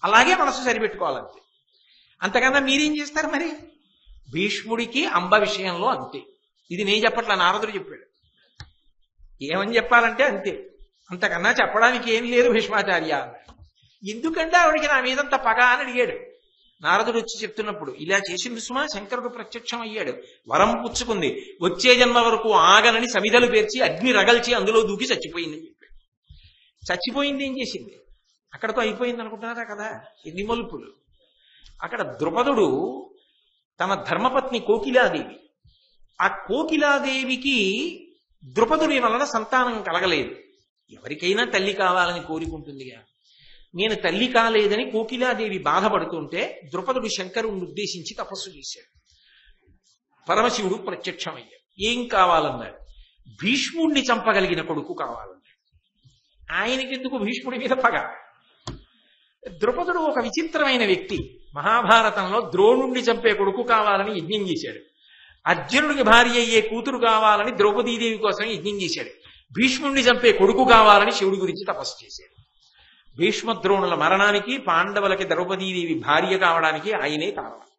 అలాగే మనసు సరిపెట్టుకోవాలంతే. అంతకన్నా మీరేం చేస్తారు మరి? భీష్ముడికి అంబ విషయంలో అంతే. ఇది నేను చెప్పట్లా, నారదుడు చెప్పాడు. ఏమని చెప్పాలంటే అంతే, అంతకన్నా చెప్పడానికి ఏం లేదు భీష్మాచార్య అన్నాడు. ఎందుకంటే ఆవిడికి నా మీదంత పగ అని అడిగాడు. నారదుడు వచ్చి చెప్తున్నప్పుడు, ఇలా చేసింది సుమా, శంకరుడు ప్రత్యక్షం అయ్యాడు, వరం పుచ్చుకుంది, వచ్చే జన్మ వరకు ఆగనని సమిధలు పేర్చి అగ్ని రగల్చి అందులో దూకి చచ్చిపోయిందని చెప్పాడు. చచ్చిపోయింది ఏం చేసింది? అక్కడతో అయిపోయింది అనుకుంటున్నారా కదా, ఎన్ని మలుపులు. అక్కడ ద్రుపదుడు తన ధర్మపత్ని కోకిలాదేవి, ఆ కోకిలాదేవికి ద్రుపదుడి వలన సంతానం కలగలేదు. ఎవరికైనా తల్లి కావాలని కోరికుంటుందిగా. నేను తల్లి కాలేదని కోకిలాదేవి బాధపడుతుంటే ద్రుపదుడు శంకరుణ్ణి ఉద్దేశించి తపస్సు చేశాడు. పరమశివుడు ప్రత్యక్షమయ్యాడు. ఏం కావాలన్నాడు? భీష్ముణ్ణి చంపగలిగిన కొడుకు కావాలన్నాడు. ఆయనకెందుకు భీష్ముడి మీద పగ? ద్రుపదుడు ఒక విచిత్రమైన వ్యక్తి. మహాభారతంలో ద్రోణుణ్ణి చంపే కొడుకు కావాలని యజ్ఞం చేశాడు. అర్జునుడికి భార్య అయ్యే కూతురు కావాలని ద్రౌపదీదేవి కోసం యజ్ఞం చేశాడు. భీష్ముణ్ణి చంపే కొడుకు కావాలని శివుడి గురించి తపస్సు చేశాడు. భీష్మద్రోణుల మరణానికి, పాండవులకి ద్రౌపదీదేవి భార్య కావడానికి ఆయనే కారణం.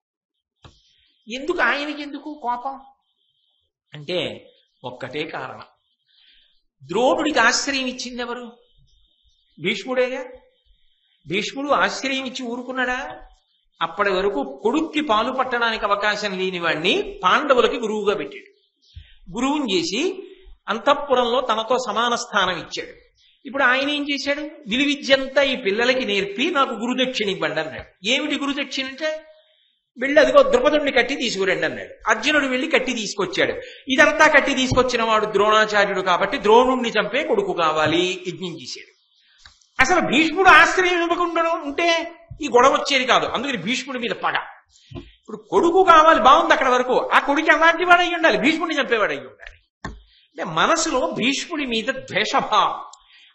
ఎందుకు ఆయనకి ఎందుకు కోపం అంటే ఒక్కటే కారణం. ద్రోణుడికి ఆశ్రయం ఇచ్చింది ఎవరు? భీష్ముడేగా. భీష్ముడు ఆశ్రయం ఇచ్చి ఊరుకున్నాడా? అప్పటి వరకు కొడుక్కి పాలు పట్టడానికి అవకాశం లేని వాడిని పాండవులకి గురువుగా పెట్టాడు. గురువుని చేసి అంతఃపురంలో తనతో సమాన స్థానం ఇచ్చాడు. ఇప్పుడు ఆయన ఏం చేశాడు? విలువిద్యంతా ఈ పిల్లలకి నేర్పి నాకు గురుదక్షిణ ఇవ్వండి అన్నాడు. ఏమిటి గురుదక్షిణ అంటే, వెళ్ళి అదిగో ద్రుపదుడిని కట్టి తీసుకురండి అన్నాడు. అర్జునుడు వెళ్ళి కట్టి తీసుకొచ్చాడు. ఇదంతా కట్టి తీసుకొచ్చిన వాడు ద్రోణాచార్యుడు కాబట్టి ద్రోణుణ్ణి చంపే కొడుకు కావాలి యజ్ఞం చేశాడు. అసలు భీష్ముడు ఆశ్రయం ఇవ్వకుండా ఉంటే ఈ గొడవ వచ్చేది కాదు. అందుకని భీష్ముడి మీద పగ. ఇప్పుడు కొడుకు కావాలి, బాగుంది అక్కడ వరకు. ఆ కొడుకు అలాంటి వాడు అయ్యి ఉండాలి, భీష్ముడిని చంపేవాడు అయ్యి ఉండాలి. అంటే మనసులో భీష్ముడి మీద ద్వేషభావం.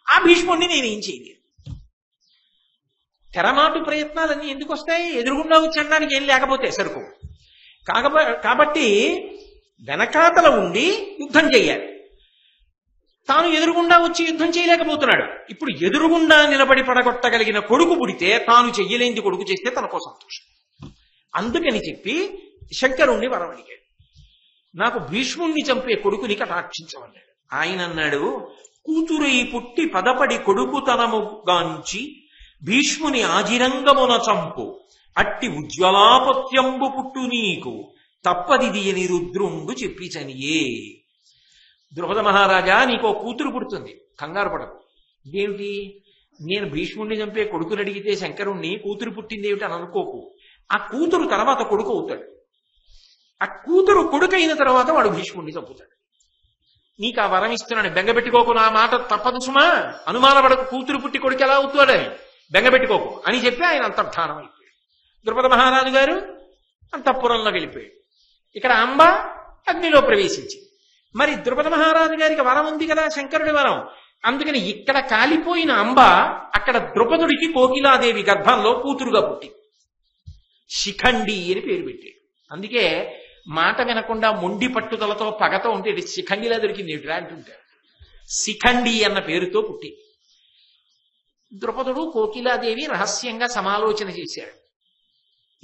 ఆ భీష్ముడిని నేనేం చేయలేదు. తెరమాటు ప్రయత్నాలన్నీ ఎందుకు వస్తాయి? ఎదురుగుండా వచ్చడానికి ఏం లేకపోతే సరుకు. కాబట్టి వెనకాతల ఉండి యుద్ధం చెయ్యాలి. తాను ఎదురుగుండా వచ్చి యుద్ధం చేయలేకపోతున్నాడు. ఇప్పుడు ఎదురుగుండా నిలబడి పడగొట్టగలిగిన కొడుకు పుడితే తాను చెయ్యలేనిది కొడుకు చేస్తే తనకో సంతోషం. అందుకని చెప్పి శంకరుణ్ణి వరం అడిగాడు. నాకు భీష్ముణ్ణి చంపే కొడుకుని కటాక్షించమన్నాడు. ఆయన అన్నాడు, కూతురై పుట్టి పదపడి కొడుకుతనముగాంచి భీష్ముని ఆజిరంగమున చంపు అట్టి ఉజ్వలాపత్యంబు పుట్టు నీకు తప్పదిది అని రుద్రుండు చెప్పి చనియే. ద్రుపద మహారాజా, నీకో కూతురు పుడుతుంది, కంగారు పడకు. ఇదేమిటి, నేను భీష్ముడిని చంపే కొడుకుని అడిగితే శంకరుణ్ణి కూతురు పుట్టింది ఏమిటి అని అనుకోకు. ఆ కూతురు తర్వాత కొడుకు అవుతాడు. ఆ కూతురు కొడుకు అయిన తర్వాత వాడు భీష్ముడిని చంపుతాడు. నీకు ఆ వరం ఇస్తున్నాను, బెంగపెట్టుకోకు. నా మాట తప్పదు సుమా, అనుమానపడకు. కూతురు పుట్టి కొడుకు ఎలా అవుతాడని బెంగపెట్టుకోకు అని చెప్పి ఆయన అంతర్ధానం అయిపోయాడు. ద్రుపద మహారాజు గారు అంతఃపురంలో వెళ్ళిపోయాడు. ఇక్కడ అంబ అగ్నిలో ప్రవేశించింది. మరి ద్రుపద మహారాజు గారికి వరం ఉంది కదా, శంకరుడి వరం. అందుకని ఇక్కడ కాలిపోయిన అంబ అక్కడ ద్రుపదుడికి కోకిలాదేవి గర్భంలో కూతురుగా పుట్టి శిఖండి అని పేరు పెట్టాడు. అందుకే మాట వినకుండా మొండి పట్టుదలతో పగతో ఉంటే ఇది శిఖండిలా దొరికింది ఏమిట్రా అంటుంటారు. శిఖండి అన్న పేరుతో పుట్టి ద్రుపదుడు కోకిలాదేవి రహస్యంగా సమాలోచన చేశాడు.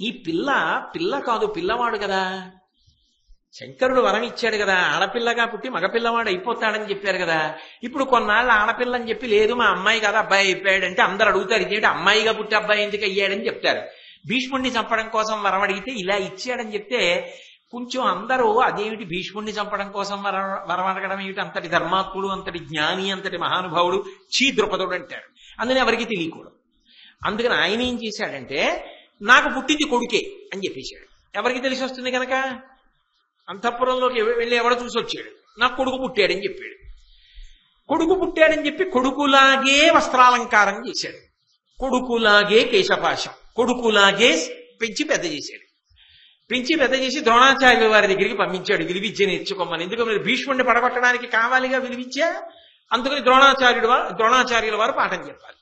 ఈ పిల్ల కాదు, పిల్లవాడు కదా. శంకరుడు వరం ఇచ్చాడు కదా, ఆడపిల్లగా పుట్టి మగపిల్లవాడు అయిపోతాడని చెప్పారు కదా. ఇప్పుడు కొన్నాళ్ళు ఆడపిల్లని చెప్పి లేదు మా అమ్మాయి కదా అబ్బాయి అయిపోయాడంటే అందరు అడుగుతారు, ఇదేంటి అమ్మాయిగా పుట్టి అబ్బాయి ఎందుకు అయ్యాడని చెప్తారు. భీష్ముడిని చంపడం కోసం వరం అడిగితే ఇలా ఇచ్చాడని చెప్తే కొంచెం అందరూ అదేమిటి భీష్ముడిని చంపడం కోసం వరం అడగడం ఏమిటి, అంతటి ధర్మాత్ముడు, అంతటి జ్ఞాని, అంతటి మహానుభావుడు ద్రుపదుడు అంటారు. అందుకని ఎవరికి తెలియకూడదు. అందుకని ఆయన ఏం చేశాడంటే నాకు పుట్టింది కొడుకే అని చెప్పేశాడు. ఎవరికి తెలిసి వస్తుంది కనుక అంతఃపురంలోకి వెళ్ళి ఎవడో చూసి వచ్చాడు, నాకు కొడుకు పుట్టాడని చెప్పాడు. కొడుకు పుట్టాడని చెప్పి కొడుకులాగే వస్త్రాలంకారం చేశాడు, కొడుకులాగే కేశపాశం, కొడుకులాగే పెంచి పెద్ద చేశాడు. పెంచి పెద్ద చేసి ద్రోణాచార్యుల వారి దగ్గరికి పంపించాడు విలువిద్య నేర్చుకోమని. ఎందుకంటే భీష్ముడిని పడగొట్టడానికి కావాలిగా విలువిద్య. అందుకని ద్రోణాచార్యుల వారు పాఠం చెప్పాలి.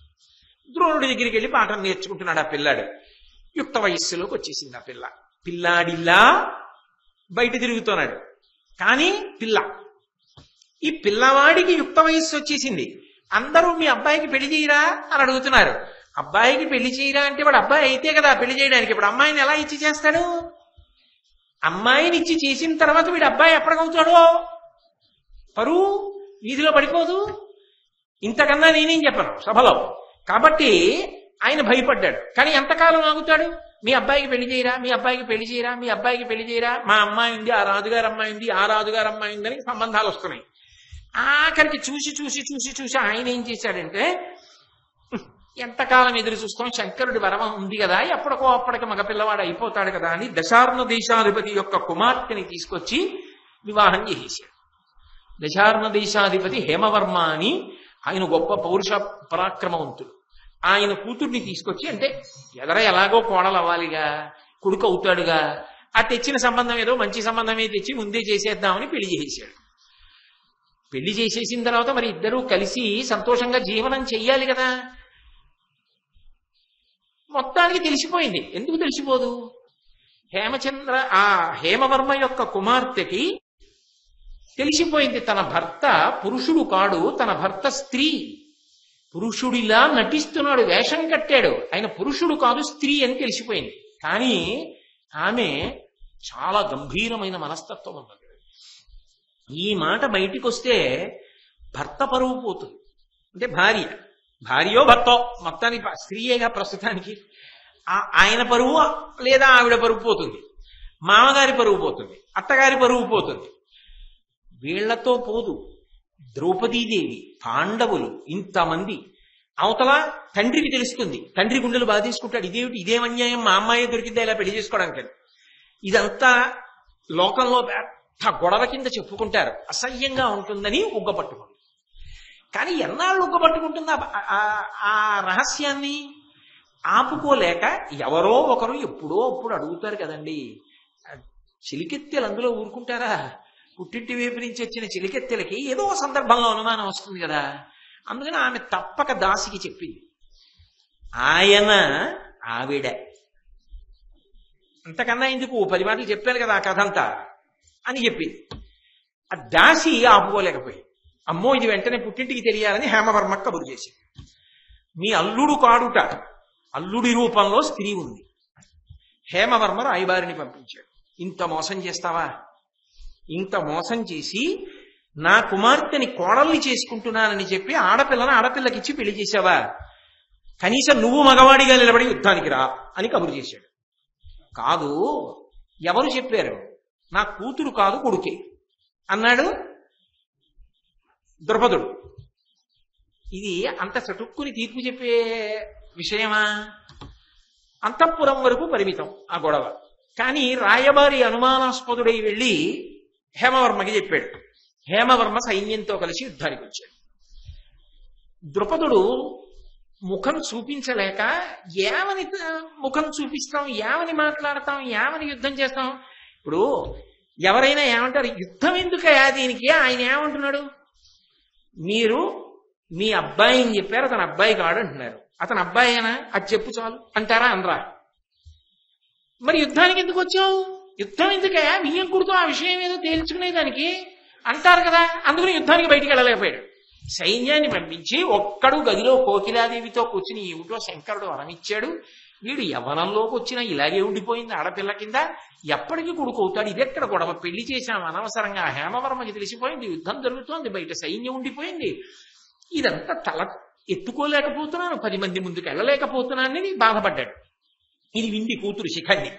ద్రోణుడి దగ్గరికి వెళ్ళి పాఠం నేర్చుకుంటున్నాడు ఆ పిల్లాడు. యుక్త వయస్సులోకి వచ్చేసింది ఆ పిల్ల. పిల్లాడిల్లా బయట తిరుగుతున్నాడు, కానీ ఈ పిల్లవాడికి యుక్త వయస్సు వచ్చేసింది. అందరూ మీ అబ్బాయికి పెళ్లి చేయరా అని అడుగుతున్నారు. అబ్బాయికి పెళ్లి చేయరా అంటే వాడు అబ్బాయి అయితే కదా పెళ్లి చేయడానికి. ఇప్పుడు అమ్మాయిని ఎలా ఇచ్చి చేస్తాడు? అమ్మాయిని ఇచ్చి చేసిన తర్వాత వీడు అబ్బాయి ఎప్పటికవుతాడో పరువు వీధిలో పడిపోదు. ఇంతకన్నా నేనేం చెప్పను సభలో. కాబట్టి ఆయన భయపడ్డాడు. కానీ ఎంతకాలం ఆగుతాడు? మీ అబ్బాయికి పెళ్లి చేయరా, మీ అబ్బాయికి పెళ్లి చేయరా, మీ అబ్బాయికి పెళ్లి చేయరా. మా అమ్మాయి ఉంది, ఆ రాజుగారు అమ్మాయి ఉంది, ఆ రాజుగారు అమ్మాయి ఉందని సంబంధాలు వస్తున్నాయి. ఆఖరికి చూసి చూసి చూసి చూసి ఆయన ఏం చేశాడంటే ఎంతకాలం ఎదురు చూస్తాం, శంకరుడి వరం ఉంది కదా, ఎప్పటికో అప్పటికి మగపిల్లవాడు అయిపోతాడు కదా అని దశార్ణ దేశాధిపతి యొక్క కుమార్తెని తీసుకొచ్చి వివాహం చేసేశాడు. దశార్ణ దేశాధిపతి హేమవర్మ అని ఆయన గొప్ప పౌరుష పరాక్రమవంతుడు. ఆయన కూతుర్ని తీసుకొచ్చి, అంటే ఎలాగో కోడలు అవ్వాలిగా, కొడుకు అవుతాడుగా, ఆ తెచ్చిన సంబంధం ఏదో మంచి సంబంధమే తెచ్చి ముందే చేసేద్దామని పెళ్లి చేసేశాడు. పెళ్లి చేసేసిన తర్వాత మరి ఇద్దరూ కలిసి సంతోషంగా జీవనం చెయ్యాలి కదా. మొత్తానికి తెలిసిపోయింది. ఎందుకు తెలిసిపోదు? హేమవర్మ యొక్క కుమార్తెకి తెలిసిపోయింది తన భర్త పురుషుడు కాడు, తన భర్త స్త్రీ. పురుషుడిలా నటిస్తున్నాడు, వేషం కట్టాడు, ఆయన పురుషుడు కాదు స్త్రీ అని తెలిసిపోయింది. కానీ ఆమె చాలా గంభీరమైన మనస్తత్వం ఉన్నది. ఈ మాట బయటికి వస్తే భర్త పరువు పోతుంది. అంటే భార్యో భర్తో మొత్తానికి స్త్రీయేగా ప్రస్తుతానికి. ఆయన పరువు లేదా ఆవిడ పరువు పోతుంది, మామగారి పరువు పోతుంది, అత్తగారి పరువు పోతుంది. వీళ్లతో పోదు. ద్రౌపదీదేవి, పాండవులు, ఇంతమంది. అవతల తండ్రికి తెలుస్తుంది, తండ్రి గుండెలు బాధ తీసుకుంటాడు. ఇదేం అన్యాయం, మా అమ్మాయి దొరికిందా ఇలా పెళ్లి చేసుకోవడానికి. ఇదంతా లోకంలో పెద్ద గొడవ కింద చెప్పుకుంటారు, అసహ్యంగా ఉంటుందని ఉగ్గపట్టుకుంది. కానీ ఎన్నాళ్ళు ఉగ్గపట్టుకుంటుందా ఆ రహస్యాన్ని ఆపుకోలేక ఎవరో ఒకరు ఎప్పుడో అప్పుడు అడుగుతారు కదండి. చిలికెత్తెలు అందులో ఊరుకుంటారా? పుట్టింటి వైపు నుంచి వచ్చిన చిలికెత్తెలకి ఏదో సందర్భంలో అనుమానం వస్తుంది కదా. అందుకని ఆమె తప్పక దాసికి చెప్పింది, ఆయన ఆవిడ. అంతకన్నా ఎందుకు 10 మాటలు చెప్పాను కదా ఆ కథ అంతా అని చెప్పింది. ఆ దాసి ఆపుకోలేకపోయింది. అమ్మో ఇది వెంటనే పుట్టింటికి తెలియాలని హేమవర్మ కబురు చేసింది. మీ అల్లుడు కాడుట, అల్లుడి రూపంలో స్త్రీ ఉంది. హేమవర్మ రాయబారిని పంపించాడు. ఇంత మోసం చేస్తావా? ఇంత మోసం చేసి నా కుమార్తెని కోడల్ని చేసుకుంటున్నానని చెప్పి ఆడపిల్లకిచ్చి పెళ్లి చేశావా? కనీసం నువ్వు మగవాడిగా నిలబడి యుద్ధానికి రా అని కబురు చేశాడు. కాదు, ఎవరు చెప్పారు? నా కూతురు కాదు కొడుకే అన్నాడు ద్రుపదుడు. ఇది అంత చటుక్కుని తీర్పు చెప్పే విషయమా? అంతఃపురం వరకు పరిమితం ఆ గొడవ. కానీ రాయబారి అనుమానాస్పదుడై వెళ్ళి హేమవర్మకి చెప్పాడు. హేమవర్మ సైన్యంతో కలిసి యుద్ధానికి వచ్చాడు. ద్రుపదుడు ముఖం చూపించలేక, ఏమని ముఖం చూపిస్తాం, ఏమని మాట్లాడతాం, ఏమని యుద్ధం చేస్తాం? ఇప్పుడు ఎవరైనా ఏమంటారు, యుద్ధం ఎందుకయా దీనికి? ఆయన ఏమంటున్నాడు, మీరు మీ అబ్బాయిని చెప్పారు, అతను అబ్బాయి కాడు అంటున్నారు. అతను అబ్బాయేనా? అది చెప్పు చాలు అంటారా? అనరా? మరి యుద్ధానికి ఎందుకు వచ్చావు? యుద్ధం ఎందుకయా? బియ్యం కుడుతూ ఆ విషయం ఏదో తేల్చుకునేదానికి అంటారు కదా. అందుకని యుద్ధానికి బయటికి వెళ్ళలేకపోయాడు. సైన్యాన్ని పంపించి ఒక్కడు గదిలో కోకిలాదేవితో కూర్చుని ఏమిటో శంకరుడు వరమిచ్చాడు. వీడు యవ్వనంలోకి వచ్చినా ఇలాగే ఉండిపోయింది ఆడపిల్ల కింద. ఎప్పటికీ కొడుకవుతాడు? ఇదెక్కడ గొడవ? పెళ్లి చేశాం అనవసరంగా. హేమవర్మకి తెలిసిపోయింది యుద్ధం జరుగుతోంది, బయట సైన్యం ఉండిపోయింది. ఇదంతా తల ఎత్తుకోలేకపోతున్నాను, 10 మంది ముందుకు వెళ్ళలేకపోతున్నానని బాధపడ్డాడు. ఇది వింది కూతురు శిఖండి.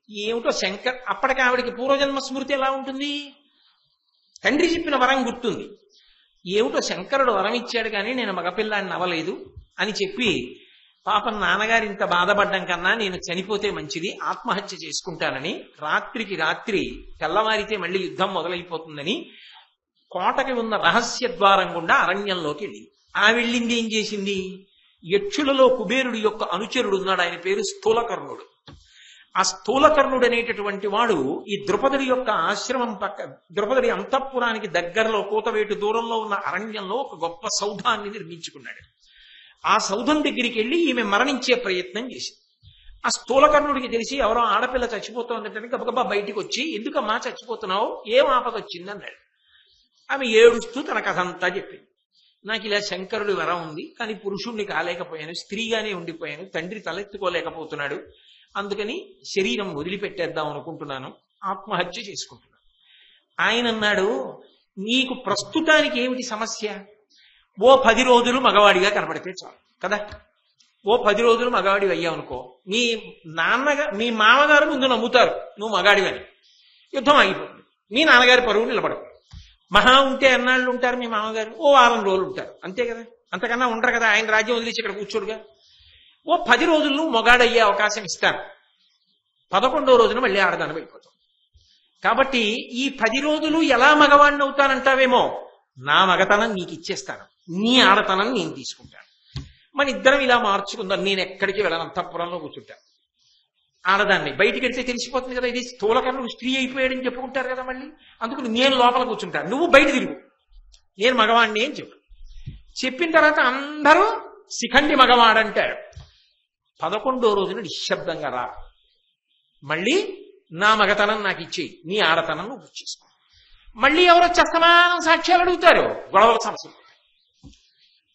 ఏమిటో శంకర్, అప్పటికి ఆవిడికి పూర్వజన్మ స్మృతి ఎలా ఉంటుంది? తండ్రి చెప్పిన వరం గుర్తుంది. ఏమిటో శంకరుడు వరం ఇచ్చాడు కానీ నేను మగపిల్లాన్ని అవ్వలేదు అని చెప్పి, పాపం నాన్నగారు ఇంత బాధపడ్డం కన్నా నేను చనిపోతే మంచిది, ఆత్మహత్య చేసుకుంటానని, రాత్రికి రాత్రి తెల్లవారితే మళ్ళీ యుద్ధం మొదలైపోతుందని కోటకి ఉన్న రహస్య ద్వారం గుండా అరణ్యంలోకి వెళ్ళింది. ఆ వెళ్ళింది ఏం చేసింది? యక్షులలో కుబేరుడి యొక్క అనుచరుడు ఉన్నాడు, ఆయన పేరు స్థూలకర్ణుడు. ఆ స్థూలకర్ణుడు అనేటటువంటి వాడు ఈ ద్రుపదుడి యొక్క ఆశ్రమం ద్రుపదుడి అంతఃపురానికి దగ్గరలో కూతవేటు దూరంలో ఉన్న అరణ్యంలో ఒక గొప్ప సౌధాన్ని నిర్మించుకున్నాడు. ఆ సౌధం దగ్గరికి వెళ్ళి ఈమె మరణించే ప్రయత్నం చేసింది. ఆ స్థూలకర్ణుడికి తెలిసి ఎవరో ఆడపిల్ల చచ్చిపోతుందంటే గబగబా బయటికి వచ్చి, ఎందుకమ్మా చచ్చిపోతున్నావు, ఏం ఆపద వచ్చింది అన్నాడు. ఆమె ఏడుస్తూ తన కథ అంతా చెప్పింది. నాకు ఇలా శంకరుడి వరం ఉంది, కానీ పురుషుణ్ణి కాలేకపోయాను, స్త్రీగానే ఉండిపోయాను, తండ్రి తలెత్తుకోలేకపోతున్నాడు, అందుకని శరీరం వదిలిపెట్టేద్దాం అనుకుంటున్నాను, ఆత్మహత్య చేసుకుంటున్నాను. ఆయన అన్నాడు, నీకు ప్రస్తుతానికి ఏమిటి సమస్య? ఓ 10 రోజులు మగవాడిగా కనపడితే చాలు కదా. ఓ 10 రోజులు మగవాడి అయ్యావు అనుకో, మీ మామగారు ముందు నమ్ముతారు నువ్వు మగాడివని, యుద్ధం ఆగిపోతుంది, మీ నాన్నగారి పరువు నిలబడవు. మహా ఉంటే ఎన్నాళ్ళు ఉంటారు మీ మామగారు? ఓ 4 రోజులు ఉంటారు, అంతే కదా, అంతకన్నా ఉండరు కదా. ఆయన రాజ్యం వదిలేసి ఇక్కడ కూర్చోడుగా. ఓ 10 రోజులు మొగాడయ్యే అవకాశం ఇస్తాను, 11వ రోజున మళ్ళీ ఆడదాన్ని వెళ్ళిపోతాం. కాబట్టి ఈ 10 రోజులు ఎలా మగవాడిని అవుతానంటావేమో, నా మగతనం నీకు ఇచ్చేస్తాను, నీ ఆడతనం నేను తీసుకుంటాను, మన ఇద్దరం ఇలా మార్చుకుందాం, నేను ఎక్కడికి వెళ్ళను, అంతఃపురంలో కూర్చుంటాను. ఆడదాన్ని బయటికి వెళ్తే తెలిసిపోతుంది కదా, ఇది స్థూలకర్ణుడు స్త్రీ అయిపోయాడని చెప్పుకుంటారు కదా మళ్ళీ. అందుకని నేను లోపల కూర్చుంటాను, నువ్వు బయట తిరుగు, నేను మగవాడిని అని చెప్పిన తర్వాత అందరూ శిఖండి మగవాడంటారు. 11వ రోజున నిశ్శబ్దంగా రా, మళ్ళీ నా మగతనం నాకు ఇచ్చేయి, నీ ఆడతనం నువ్వు చేసుకో. మళ్ళీ ఎవరో సమానం సాక్ష్యాలు అడుగుతారు, గొడవల సమస్య.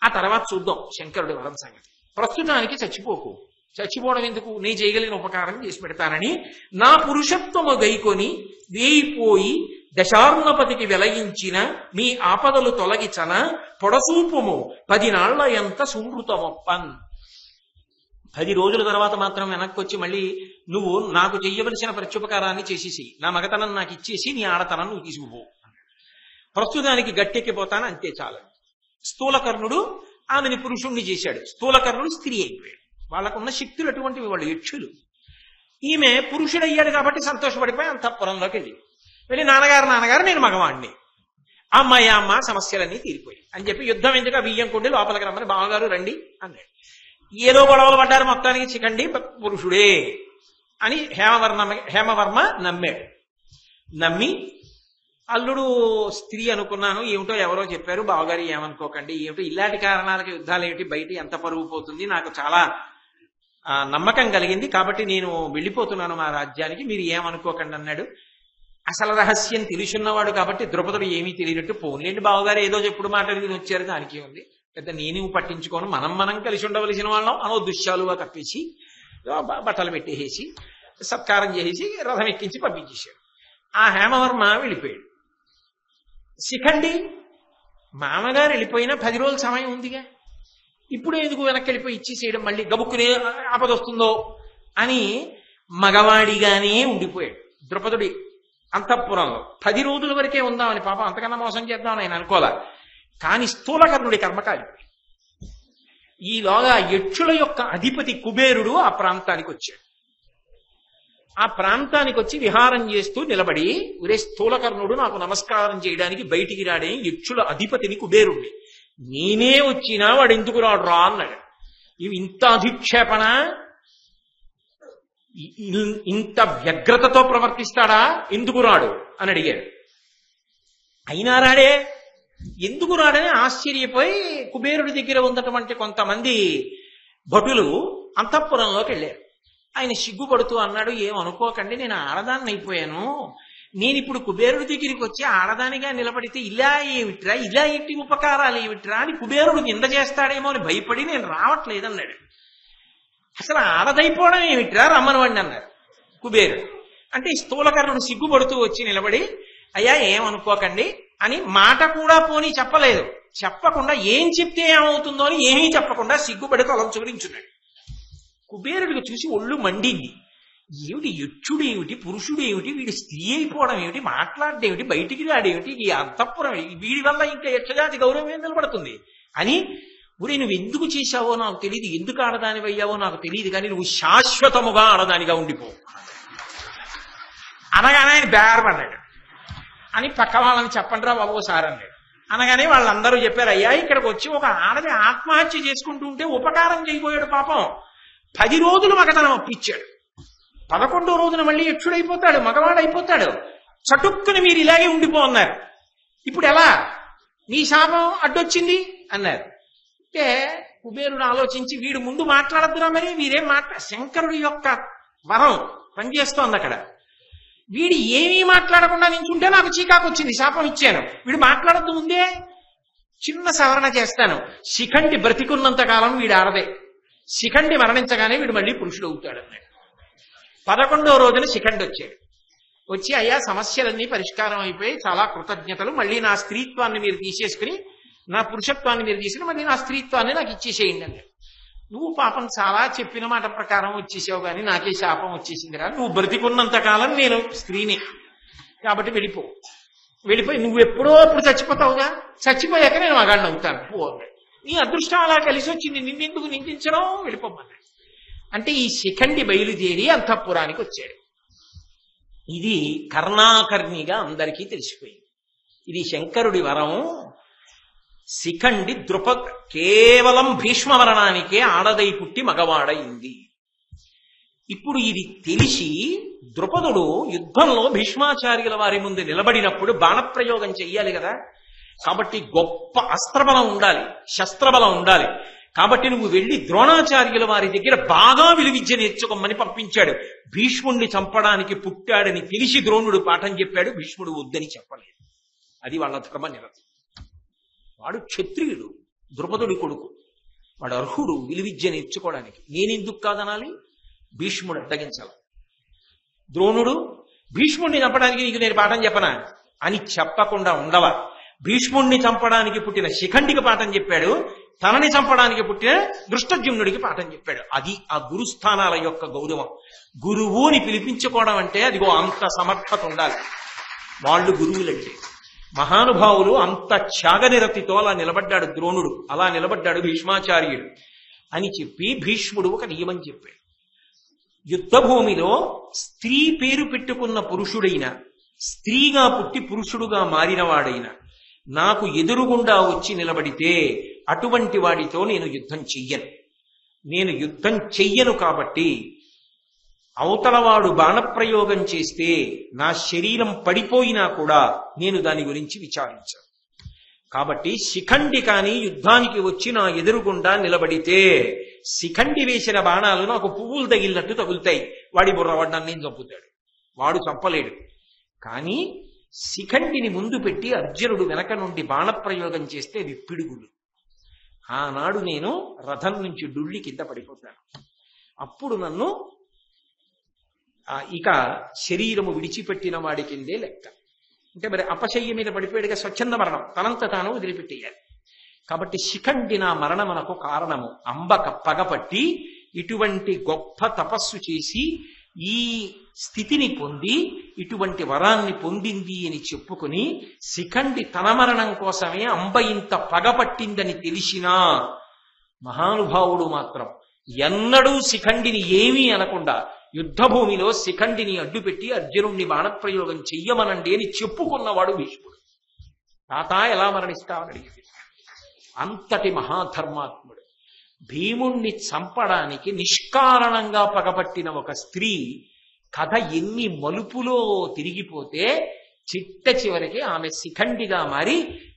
ఆ తర్వాత చూద్దాం శంకరుడి వరం సంగతి. ప్రస్తుతానికి చచ్చిపోకు, చచ్చిపోవడం ఎందుకు, నీ చేయగలిగిన ఉపకారం చేసి పెడతానని నా పురుషత్వము గైకొని వేయిపోయి దశార్ణపతికి వెలయించిన మీ ఆపదలు తొలగిచన పొడసూపుము 10 నాళ్ల ఎంత సుమృతమొప్పన్. 10 రోజుల తర్వాత మాత్రం వెనక్కి వచ్చి మళ్ళీ నువ్వు నాకు చెయ్యవలసిన ప్రత్యుపకారాన్ని చేసేసి నా మగతనం నాకు ఇచ్చేసి నీ ఆడతనం నువ్వు తీసుకుపో. ప్రస్తుతానికి గట్టెక్కిపోతాను అంతే చాలు. స్థూలకర్ణుడు ఆమెని పురుషుణ్ణి చేశాడు, స్థూలకర్ణుడు స్త్రీ అయిపోయాడు. వాళ్ళకున్న శక్తులు అటువంటివి, వాళ్ళు యక్షులు. ఈమె పురుషుడయ్యాడు కాబట్టి సంతోషపడిపోయి అంతఃపురంలోకి వెళ్ళి నాన్నగారు నేను మగవాణ్ణి, అమ్మ సమస్యలన్నీ తీరిపోయి అని చెప్పి యుద్ధం ఎందుకు ఆ బియ్యం కొండి లోపలికి రమ్మని బావగారు రండి అన్నాడు. ఏదో గొడవలు పడ్డారు, మొత్తానికి చికండి పురుషుడే అని హేమవర్మ నమ్మాడు. నమ్మి అల్లుడు స్త్రీ అనుకున్నాను, ఏమిటో ఎవరో చెప్పారు, బావగారు ఏమనుకోకండి, ఏమిటో ఇలాంటి కారణాలకి యుద్ధాలు ఏమిటి, బయట ఎంత పరుగు పోతుంది, నాకు చాలా నమ్మకం కలిగింది కాబట్టి నేను వెళ్ళిపోతున్నాను మా రాజ్యానికి, మీరు ఏమనుకోకండి అన్నాడు. అసలు రహస్యం తెలుసున్నవాడు కాబట్టి ద్రౌపదుడు ఏమీ తెలియనట్టు పోన్లేండి బావగారు ఏదో చెప్పుడు మాట్లాడి వచ్చారు, దానికి ఉంది పెద్ద నేను పట్టించుకోను, మనం కలిసి ఉండవలసిన వాళ్ళం అనో దుశ్శాలుగా కప్పేసి బట్టలు పెట్టేసి సత్కారం చేసి రథం ఎక్కించి పంపించేశాడు. ఆ హేమవర్మ వెళ్ళిపోయాడు. శిఖండి మామగారు వెళ్ళిపోయినా 10 రోజుల సమయం ఉందిగా, ఇప్పుడు ఎందుకు వెనక్కి వెళ్ళిపోయి ఇచ్చేసేయడం, మళ్ళీ గబుక్కునే ఆపదొస్తుందో అని మగవాడిగానే ఉండిపోయాడు ద్రౌపదుడి అంతఃపురంలో. 10 రోజుల వరకే ఉందామని, పాపం అంతకన్నా మోసం చేద్దామని ఆయన అనుకోలే. కానీ స్థూలకర్ణుడి కర్మకాలి. ఈలోగా యక్షుల యొక్క అధిపతి కుబేరుడు ఆ ప్రాంతానికి వచ్చాడు. ఆ ప్రాంతానికి వచ్చి విహారం చేస్తూ నిలబడి, ఒరే స్థూలకర్ణుడు నాకు నమస్కారం చేయడానికి బయటికి రాడే యక్షుల అధిపతిని కుబేరుణ్ణి, నేనే వచ్చినా వాడు ఎందుకు రాడు రా అన్నాడు. ఇవి ఇంత అధిక్షేపణ, ఇంత వ్యగ్రతతో ప్రవర్తిస్తాడా, ఎందుకు రాడు అని అడిగాడు. అయినా రాడే, ఎందుకు రాడని ఆశ్చర్యపోయి కుబేరుడి దగ్గర ఉన్నటువంటి కొంతమంది భటులు అంతఃపురంలోకి వెళ్ళారు. ఆయన సిగ్గుపడుతూ అన్నాడు, ఏమనుకోకండి, నేను ఆడదాన్ని అయిపోయాను, నేను ఇప్పుడు కుబేరుడి దగ్గరికి వచ్చి ఆడదానిగా నిలబడితే ఇలా ఏమిట్రా, ఇలా ఎట్టి ఉపకారాలు ఏమిట్రా అని కుబేరుడు నింద చేస్తాడేమో అని భయపడి నేను రావట్లేదన్నాడు. అసలు ఆడదైపోవడం ఏమిట్రా, రమ్మనవండి అన్నారు కుబేరుడు. అంటే స్థూలకర్ణుడు సిగ్గుపడుతూ వచ్చి నిలబడి, అయ్యా ఏమనుకోకండి అని మాట కూడా పోనీ చెప్పలేదు. చెప్పకుండా ఏం చెప్తే ఏమవుతుందో అని ఏమీ చెప్పకుండా సిగ్గుపడి తలంచుకునించున్నాడు. కుబేరుడికి చూసి ఒళ్ళు మండింది. ఏమిటి యక్షుడు ఏమిటి, పురుషుడు ఏమిటి, వీడి స్త్రీ అయిపోవడం ఏమిటి, మాట్లాడేమిటి, బయటికి రాడేమిటి, ఈ అంతఃపురం వీడి వల్ల ఇంకా యక్షజాతి గౌరవం ఏం నిలబడుతుంది అని, ఊరే నువ్వు ఎందుకు చేశావో నాకు తెలియదు, ఎందుకు ఆడదాని అయ్యావో నాకు తెలియదు, కానీ నువ్వు శాశ్వతముగా ఆడదానిగా ఉండిపో అనగానే ఆయన బేరపడ్డాడు. అని పక్క వాళ్ళని చెప్పండిరా బాబు సార్ అన్నాడు. అనగానే వాళ్ళందరూ చెప్పారు, అయ్యా ఇక్కడికి వచ్చి ఒక ఆడది ఆత్మహత్య చేసుకుంటూ ఉంటే ఉపకారం చేయబోయాడు పాపం, 10 రోజులు మగతనం అప్పించాడు, 11వ రోజున మళ్ళీ యక్షుడైపోతాడు, మగవాడైపోతాడు, చటుక్కుని మీరు ఇలాగే ఉండిపో అన్నారు. ఇప్పుడు ఎలా, నీ శాపం అడ్డొచ్చింది అన్నారు. అంటే కుబేరుడు ఆలోచించి, వీడు ముందు మాట్లాడద్దురా, మరి వీరేం శంకరుడి యొక్క వరం పనిచేస్తోంది అక్కడ, వీడు ఏమీ మాట్లాడకుండా నించుంటే నాకు చీకాకు వచ్చింది, శాపం ఇచ్చాను, వీడు మాట్లాడద్దు ముందే, చిన్న సవరణ చేస్తాను, శిఖండి బ్రతికున్నంత కాలం వీడు ఆడదే, శిఖండి మరణించగానే వీడు మళ్ళీ పురుషుడు అవుతాడు అన్నాడు. 11వ రోజున శిఖండి వచ్చాడు. వచ్చి, అయ్యా సమస్యలన్నీ పరిష్కారం అయిపోయి చాలా కృతజ్ఞతలు, మళ్ళీ నా స్త్రీత్వాన్ని మీరు తీసేసుకుని, నా పురుషత్వాన్ని మీరు తీసుకుని మళ్ళీ నా స్త్రీత్వాన్ని నాకు ఇచ్చేసేయండి అన్నాడు. నువ్వు పాపం చాలా చెప్పిన మాట ప్రకారం వచ్చేసావు, కానీ నాకే శాపం వచ్చేసిందిరా, నువ్వు బ్రతికున్నంత కాలం నేను స్త్రీని కాబట్టి వెళ్ళిపోయి నువ్వు ఎప్పుడో అప్పుడు చచ్చిపోతావుగా, చచ్చిపోయాక నేను మగాడిని అవుతాను పో, నీ అదృష్టం అలా కలిసి వచ్చింది, నిన్నెందుకు నిందించడం, వెళ్ళిపోమన్నాడు. అంటే ఈ శిఖండి బయలుదేరి అంతఃపురానికి వచ్చాడు. ఇది కర్ణాకర్ణిగా అందరికీ తెలిసిపోయింది. ఇది శంకరుడి వరం. శిఖండి కేవలం భీష్మవరణానికే ఆడదై పుట్టి మగవాడైంది. ఇప్పుడు ఇది తెలిసి ద్రుపదుడు యుద్ధంలో భీష్మాచార్యుల వారి ముందు నిలబడినప్పుడు బాణప్రయోగం చెయ్యాలి కదా, కాబట్టి గొప్ప అస్త్రబలం ఉండాలి, శస్త్రబలం ఉండాలి. కాబట్టి నువ్వు వెళ్ళి ద్రోణాచార్యుల వారి దగ్గర బాగా విలువిద్య నేర్చుకోమని పంపించాడు. భీష్ముణ్ణి చంపడానికి పుట్టాడని తెలిసి ద్రోణుడు పాఠం చెప్పాడు, భీష్ముడు వద్దని చెప్పలేదు. అది వాళ్ళ ధర్మ నిరతం. వాడు క్షత్రియుడు, ద్రుపదుడి కొడుకు, వాడు అర్హుడు విలువిద్య నేర్చుకోవడానికి. నేనెందుకు కాదనాలి? భీష్ముడు అడ్డగించాలి. ద్రోణుడు భీష్ముణ్ణి చంపడానికి నీకు నేను పాఠం చెప్పనా అని చెప్పకుండా ఉండవా? భీష్ముణ్ణి చంపడానికి పుట్టిన శిఖండికి పాఠం చెప్పాడు, తనని చంపడానికి పుట్టిన దృష్టద్యుమ్నుడికి పాఠం చెప్పాడు. అది ఆ గురుస్థానాల యొక్క గౌరవం. గురువు అని పిలిపించుకోవడం అంటే అదిగో అంత సమర్థత ఉండాలి. వాళ్ళు గురువులంటే. మహానుభావులు అంత త్యాగనిరతితో అలా నిలబడ్డాడు ద్రోణుడు, అలా నిలబడ్డాడు భీష్మాచార్యుడు అని చెప్పి భీష్ముడు ఒక నియమం చెప్పాడు. యుద్ధభూమిలో స్త్రీ పేరు పెట్టుకున్న పురుషుడైనా, స్త్రీగా పుట్టి పురుషుడుగా మారినవాడైనా నాకు ఎదురుగుండా వచ్చి నిలబడితే అటువంటి వాడితో నేను యుద్ధం చెయ్యను. నేను యుద్ధం చెయ్యను కాబట్టి అవతలవాడు బాణప్రయోగం చేస్తే నా శరీరం పడిపోయినా కూడా నేను దాని గురించి విచారించాను. కాబట్టి శిఖండి కాని యుద్ధానికి వచ్చి నా ఎదురుగుండా నిలబడితే శిఖండి వేసిన బాణాలు నాకు పువ్వులు తగిలినట్టు తగులుతాయి. వాడి బుర్రవాడు నన్ను చంపుతాడు, వాడు చంపలేడు. కానీ శిఖండిని ముందు పెట్టి అర్జునుడు వెనక నుండి బాణప్రయోగం చేస్తే విప్పిడుగులు. ఆనాడు నేను రథం నుంచి డుళ్ళి కింద పడిపోతాను. అప్పుడు నన్ను ఇక శరీరము విడిచిపెట్టిన వాడి కిందే లెక్క. అంటే మరి అపశయ్య మీద పడిపోయాడుగా, స్వచ్ఛంద మరణం, తనంత తాను వదిలిపెట్టేయాలి. కాబట్టి శిఖండి నా మరణమునకు కారణము. అంబక పగపట్టి ఇటువంటి గొప్ప తపస్సు చేసి ఈ స్థితిని పొంది ఇటువంటి వరాన్ని పొందింది అని చెప్పుకుని శిఖండి తన మరణం కోసమే అంబ ఇంత పగపట్టిందని తెలిసినా మహానుభావుడు మాత్రం ఎన్నడూ శిఖండిని ఏమీ అనకుండా యుద్ధభూమిలో శిఖండిని అడ్డుపెట్టి అర్జునుణ్ణి బాణప్రయోగం చెయ్యమనండి అని చెప్పుకున్నవాడు భీష్ముడు. తాత ఎలా మరణిస్తావని అడిగింది. అంతటి మహాధర్మాత్ముడు. భీముణ్ణి చంపడానికి నిష్కారణంగా పగపట్టిన ఒక స్త్రీ కథ ఎన్ని మలుపులో తిరిగిపోతే చిట్ట చివరికి ఆమె శిఖండిగా మారి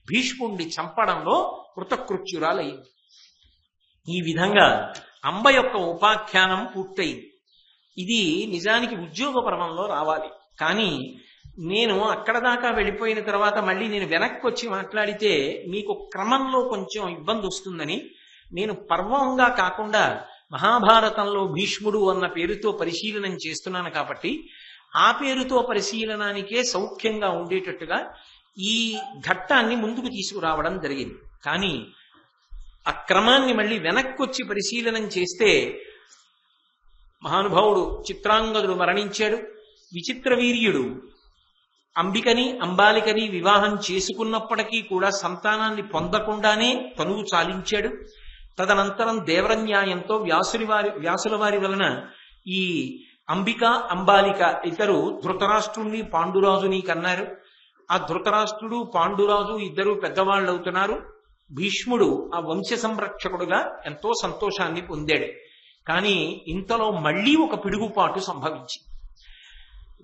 భీష్ముణ్ణి చంపడంలో కృతకృత్యురాలయ్యింది. ఈ విధంగా అంబ యొక్క ఉపాఖ్యానం పూర్తయింది. ఇది నిజానికి ఉద్యోగ పర్వంలో రావాలి. కానీ నేను అక్కడ దాకా వెళ్ళిపోయిన తర్వాత మళ్ళీ నేను వెనక్కి వచ్చి మాట్లాడితే మీకు క్రమంలో కొంచెం ఇబ్బంది వస్తుందని నేను పర్వంగా కాకుండా మహాభారతంలో భీష్ముడు అన్న పేరుతో పరిశీలనం చేస్తున్నాను. కాబట్టి ఆ పేరుతో పరిశీలనానికే సౌఖ్యంగా ఉండేటట్టుగా ఈ ఘట్టాన్ని ముందుకు తీసుకురావడం జరిగింది. కానీ ఆ క్రమాన్ని మళ్ళీ వెనక్కి వచ్చి పరిశీలనం చేస్తే మహానుభావుడు చిత్రాంగదుడు మరణించాడు. విచిత్ర వీర్యుడు అంబికని అంబాలికని వివాహం చేసుకున్నప్పటికీ కూడా సంతానాన్ని పొందకుండానే తనువు చాలించాడు. తదనంతరం దేవరన్యాయంతో వ్యాసుల వారి వలన ఈ అంబిక అంబాలిక ఇద్దరు ధృతరాష్ట్రుణ్ణి పాండురాజుని కన్నారు. ఆ ధృతరాష్ట్రుడు పాండురాజు ఇద్దరు పెద్దవాళ్ళు అవుతున్నారు. భీష్ముడు ఆ వంశ సంరక్షకుడుగా ఎంతో సంతోషాన్ని పొందాడు. కానీ ఇంతలో మళ్లీ ఒక పిడుగుపాటు సంభవించింది.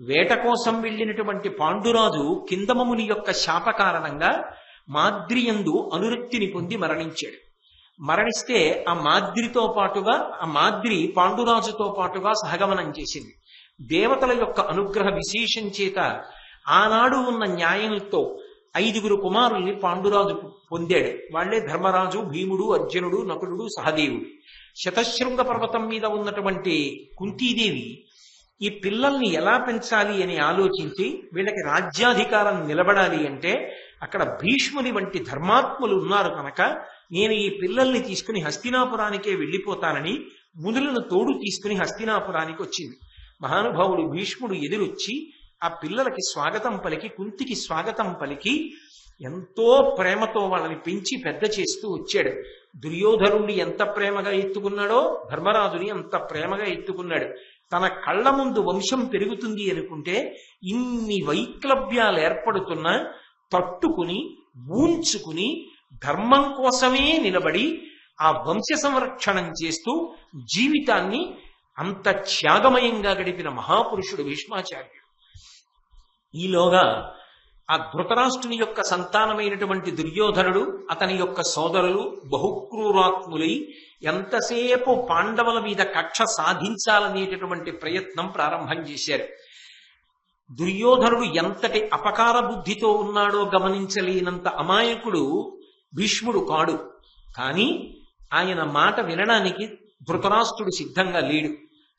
వేట కోసం వెళ్ళినటువంటి పాండురాజు కిందమముని యొక్క శాప కారణంగా మాద్రియందు అనురక్తిని పొంది మరణించాడు. మరణిస్తే ఆ మాద్రితో పాటుగా ఆ మాద్రి పాండురాజుతో పాటుగా సహగమనం చేసింది. దేవతల యొక్క అనుగ్రహ విశేషం చేత ఆనాడు ఉన్న న్యాయంతో 5 కుమారుల్ని పాండురాజు పొందాడు. వాళ్లే ధర్మరాజు, భీముడు, అర్జునుడు, నకులుడు, సహదేవుడు. శతశృంగ పర్వతం మీద ఉన్నటువంటి కుంతీదేవి ఈ పిల్లల్ని ఎలా పెంచాలి అని ఆలోచించి వీళ్ళకి రాజ్యాధికారం నిలబడాలి అంటే అక్కడ భీష్ముని వంటి ధర్మాత్ములు ఉన్నారు కనుక నేను ఈ పిల్లల్ని తీసుకుని హస్తినాపురానికే వెళ్ళిపోతానని మునులను తోడు తీసుకుని హస్తినాపురానికి వచ్చింది. మహానుభావుడు భీష్ముడు ఎదురొచ్చి ఆ పిల్లలకి స్వాగతం పలికి, కుంతికి స్వాగతం పలికి ఎంతో ప్రేమతో వాళ్ళని పెంచి పెద్ద చేస్తూ వచ్చాడు. దుర్యోధనుణ్ణి ఎంత ప్రేమగా ఎత్తుకున్నాడో ధర్మరాజుని అంత ప్రేమగా ఎత్తుకున్నాడు. తన కళ్ళ ముందు వంశం పెరుగుతుంది అనుకుంటే ఇన్ని వైక్లభ్యాలు ఏర్పడుతున్నా తట్టుకుని ఊంచుకుని ధర్మం కోసమే నిలబడి ఆ వంశ సంరక్షణం చేస్తూ జీవితాన్ని అంత త్యాగమయంగా గడిపిన మహాపురుషుడు భీష్మాచార్యుడు. ఈలోగా ఆ ధృతరాష్ట్రుని యొక్క సంతానమైనటువంటి దుర్యోధనుడు, అతని యొక్క సోదరులు బహుక్రూరాత్ములై ఎంతసేపు పాండవుల మీద కక్ష సాధించాలనేటటువంటి ప్రయత్నం ప్రారంభం చేశారు. దుర్యోధనుడు ఎంతటి అపకార బుద్ధితో ఉన్నాడో గమనించలేనంత అమాయకుడు భీష్ముడు కాడు. కానీ ఆయన మాట వినడానికి ధృతరాష్ట్రుడు సిద్ధంగా లేడు.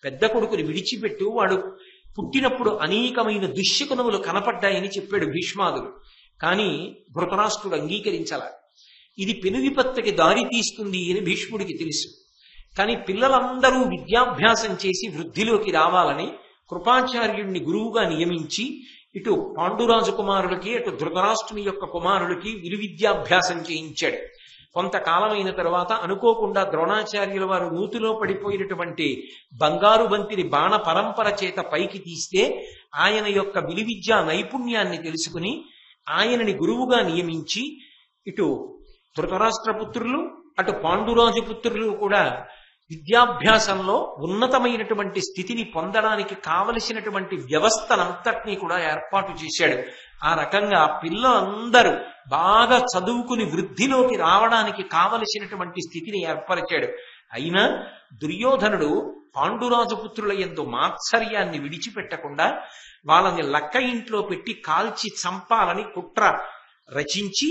పెద్ద కొడుకుని విడిచిపెట్టు, వాడు పుట్టినప్పుడు అనేకమైన దుశ్శకునములు కనపడ్డాయని చెప్పాడు భీష్మాదుడు. కానీ ధృతరాష్ట్రుడు అంగీకరించాల. ఇది పెను విపత్తుకి దారి తీస్తుంది అని భీష్ముడికి తెలుసు. కానీ పిల్లలందరూ విద్యాభ్యాసం చేసి వృద్ధిలోకి రావాలని కృపాచార్యుణ్ణి గురువుగా నియమించి ఇటు పాండురాజు కుమారులకి అటు ధృతరాష్ట్రుని యొక్క కుమారులకి విలువిద్యాభ్యాసం చేయించాడు. కొంతకాలమైన తరువాత అనుకోకుండా ద్రోణాచార్యుల వారు నూతిలో పడిపోయినటువంటి బంగారు బంతిని బాణ పరంపర చేత పైకి తీస్తే ఆయన యొక్క విలువిద్యా నైపుణ్యాన్ని తెలుసుకుని ఆయనని గురువుగా నియమించి ఇటు ధృతరాష్ట్రపుత్రులు అటు పాండురాజు పుత్రులు కూడా విద్యాభ్యాసంలో ఉన్నతమైనటువంటి స్థితిని పొందడానికి కావలసినటువంటి వ్యవస్థనంతటినీ కూడా ఏర్పాటు చేశాడు. ఆ రకంగా పిల్లలందరూ బాగా చదువుకుని వృద్ధిలోకి రావడానికి కావలసినటువంటి స్థితిని ఏర్పరిచాడు. అయినా దుర్యోధనుడు పాండురాజు పుత్రుల యందు మాత్సర్యాన్ని విడిచిపెట్టకుండా వాళ్ళని లక్క ఇంట్లో పెట్టి కాల్చి చంపాలని కుట్ర రచించి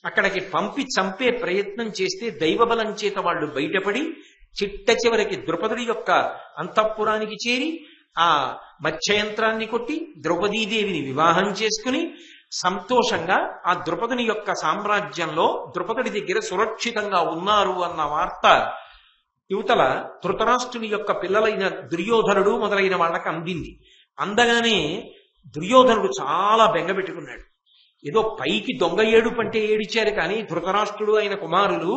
అక్కడికి పంపి చంపే ప్రయత్నం చేస్తే దైవబలం చేత వాళ్ళు బయటపడి చిట్ట చివరికి ద్రౌపది యొక్క అంతఃపురానికి చేరి ఆ మత్స్యయంత్రాన్ని కొట్టి ద్రౌపదీదేవిని వివాహం చేసుకుని సంతోషంగా ఆ ద్రౌపదుని యొక్క సామ్రాజ్యంలో ద్రౌపది దగ్గర సురక్షితంగా ఉన్నారు అన్న వార్త యువతల ధృతరాష్ట్రుని యొక్క పిల్లలైన దుర్యోధనుడు మొదలైన వాళ్ళకి అందింది. అందగానే దుర్యోధనుడు చాలా బెంగపెట్టుకున్నాడు. ఏదో పైకి దొంగ ఏడుపంటే ఏడిచారు కానీ ధృతరాష్ట్రుడు అయిన కుమారులు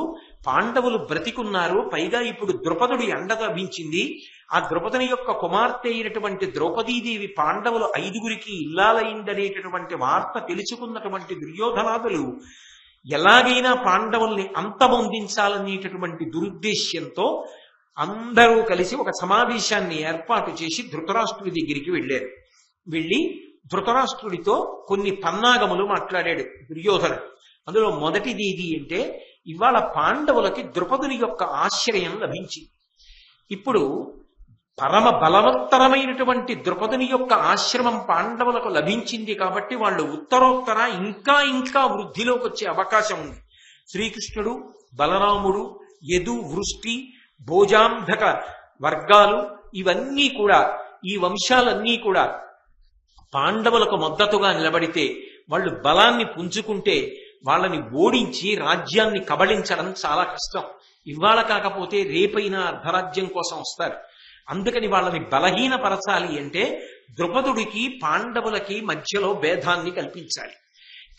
పాండవులు బ్రతికున్నారు. పైగా ఇప్పుడు ద్రౌపదుడి ఎండ లభించింది. ఆ ద్రౌపదుని యొక్క కుమార్తె అయినటువంటి ద్రౌపదీదేవి పాండవులు 5గురికి ఇల్లాలైందనేటటువంటి వార్త తెలుసుకున్నటువంటి దుర్యోధనాదులు ఎలాగైనా పాండవుల్ని అంతమొందించాలనేటటువంటి దురుద్దేశ్యంతో అందరూ కలిసి ఒక సమావేశాన్ని ఏర్పాటు చేసి ధృతరాష్ట్రుడి దగ్గరికి వెళ్ళారు. వెళ్ళి ధృతరాష్ట్రుడితో కొన్ని పన్నాగములు మాట్లాడాడు దుర్యోధనుడు. అందులో మొదటిది ఏది అంటే ఇవాళ పాండవులకి ద్రౌపదుని యొక్క ఆశ్రయం లభించింది. ఇప్పుడు పరమ బలవత్తరమైనటువంటి ద్రౌపదుని యొక్క ఆశ్రమం పాండవులకు లభించింది కాబట్టి వాళ్ళు ఉత్తరోత్తర ఇంకా ఇంకా వృద్ధిలోకి వచ్చే అవకాశం ఉంది. శ్రీకృష్ణుడు, బలరాముడు, యదు, వృష్టి, భోజాంధక వర్గాలు ఇవన్నీ కూడా ఈ వంశాలన్నీ కూడా పాండవులకు మద్దతుగా నిలబడితే వాళ్ళు బలాన్ని పుంజుకుంటే వాళ్ళని ఓడించి రాజ్యాన్ని కబళించడం చాలా కష్టం. ఇవాళ కాకపోతే రేపైనా అర్ధరాజ్యం కోసం వస్తారు. అందుకని వాళ్ళని బలహీనపరచాలి అంటే ద్రౌపదుడికి పాండవులకి మధ్యలో భేదాన్ని కల్పించాలి.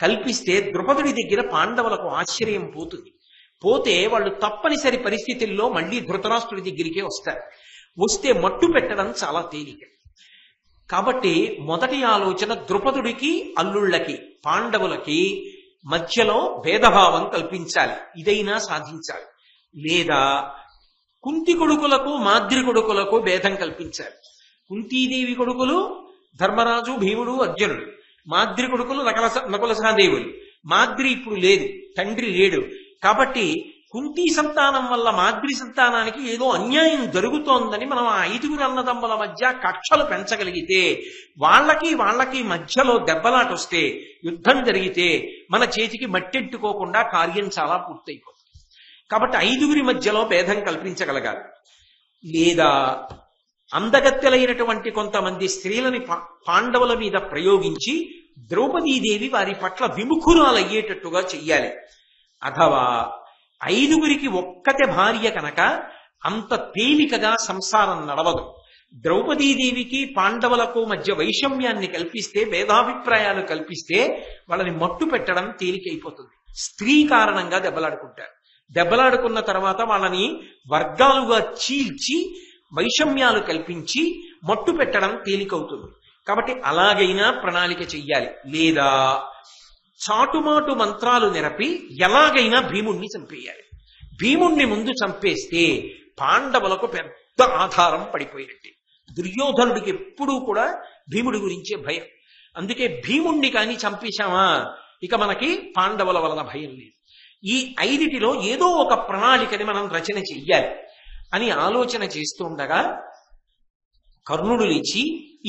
కల్పిస్తే ద్రౌపదుడి దగ్గర పాండవులకు ఆశ్రయం పోతుంది. పోతే వాళ్ళు తప్పనిసరి పరిస్థితుల్లో మళ్ళీ ధృతరాష్ట్రుడి దగ్గరికే వస్తారు. వస్తే మట్టు పెట్టడం చాలా తేలిక. కాబట్టి మొదటి ఆలోచన ద్రౌపదుడికి అల్లుళ్ళకి పాండవులకి మధ్యలో భేదభావం కల్పించాలి. ఇదైనా సాధించాలి. లేదా కుంతి కొడుకులకు మాద్రి కొడుకులకు భేదం కల్పించాలి. కుంతీదేవి కొడుకులు ధర్మరాజు, భీముడు, అర్జునుడు. మాద్రి కొడుకులు నకుల సహదేవులు. మాద్రి ఇప్పుడు లేదు, తండ్రి లేడు. కాబట్టి కుంతీ సంతానం వల్ల మాద్రి సంతానానికి ఏదో అన్యాయం జరుగుతోందని మనం ఆ 5గురు అన్నదమ్ముల మధ్య కక్షలు పెంచగలిగితే వాళ్ళకి మధ్యలో దెబ్బలాట వస్తే యుద్ధం జరిగితే మన చేతికి మట్టెట్టుకోకుండా కార్యం చాలా పూర్తయిపోతుంది. కాబట్టి 5గురి మధ్యలో భేదం కల్పించగలగాలి. లేదా అందగత్తెలైనటువంటి కొంతమంది స్త్రీలని పాండవుల మీద ప్రయోగించి ద్రౌపదీదేవి వారి పట్ల విముఖురాలయ్యేటట్టుగా చెయ్యాలి. అథవా 5గురికి ఒక్కతే భార్య కనుక అంత తేలికగా సంసారం నడవదు. ద్రౌపదీదేవికి పాండవులకు మధ్య వైషమ్యాన్ని కల్పిస్తే, భేదాభిప్రాయాలు కల్పిస్తే వాళ్ళని మట్టు పెట్టడం తేలికైపోతుంది. స్త్రీ కారణంగా దెబ్బలాడుకుంటారు. దెబ్బలాడుకున్న తర్వాత వాళ్ళని వర్గాలుగా చీల్చి వైషమ్యాలు కల్పించి మట్టు పెట్టడం తేలికవుతుంది. కాబట్టి అలాగైనా ప్రణాళిక చెయ్యాలి. లేదా చాటుమాటు మంత్రాలు నిరపి ఎలాగైనా భీముణ్ణి చంపేయాలి. భీముణ్ణి ముందు చంపేస్తే పాండవులకు పెద్ద ఆధారం పడిపోయినట్టే. దుర్యోధనుడికి ఎప్పుడూ కూడా భీముడి గురించే భయం. అందుకే భీముణ్ణి కానీ చంపేశామా ఇక మనకి పాండవుల వలన భయం లేదు. ఈ 5టిలో ఏదో ఒక ప్రణాళికని మనం రచన చెయ్యాలి అని ఆలోచన చేస్తుండగా కర్ణుడు లేచి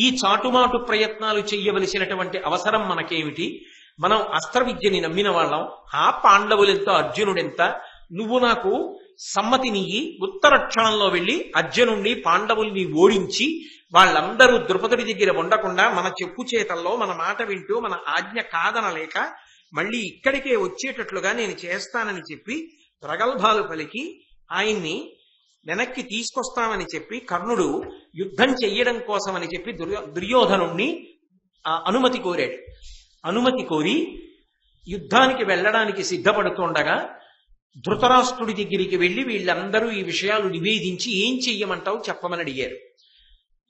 ఈ చాటుమాటు ప్రయత్నాలు చెయ్యవలసినటువంటి అవసరం మనకేమిటి? మనం అస్త్ర విద్యని నమ్మిన వాళ్ళం. ఆ పాండవులెంత, అర్జునుడెంత, నువ్వు నాకు సమ్మతినియ్యి, ఉత్తర క్షణంలో వెళ్ళి అర్జునుణ్ణి పాండవుల్ని ఓడించి వాళ్ళందరూ ద్రౌపదుడి దగ్గర ఉండకుండా మన చెప్పు చేతల్లో మన మాట వింటూ మన ఆజ్ఞ కాదనలేక మళ్ళీ ఇక్కడికే వచ్చేటట్లుగా నేను చేస్తానని చెప్పి ప్రగల్భాలు పలికి ఆయన్ని వెనక్కి తీసుకొస్తామని చెప్పి కర్ణుడు యుద్ధం చెయ్యడం కోసమని చెప్పి దుర్యోధనుణ్ణి అనుమతి కోరాడు. అనుమతి కోరి యుద్ధానికి వెళ్ళడానికి సిద్ధపడుతుండగా ధృతరాష్ట్రుడి దగ్గరికి వెళ్లి వీళ్ళందరూ ఈ విషయాలు నివేదించి ఏం చెయ్యమంటావు చెప్పమని అడిగారు.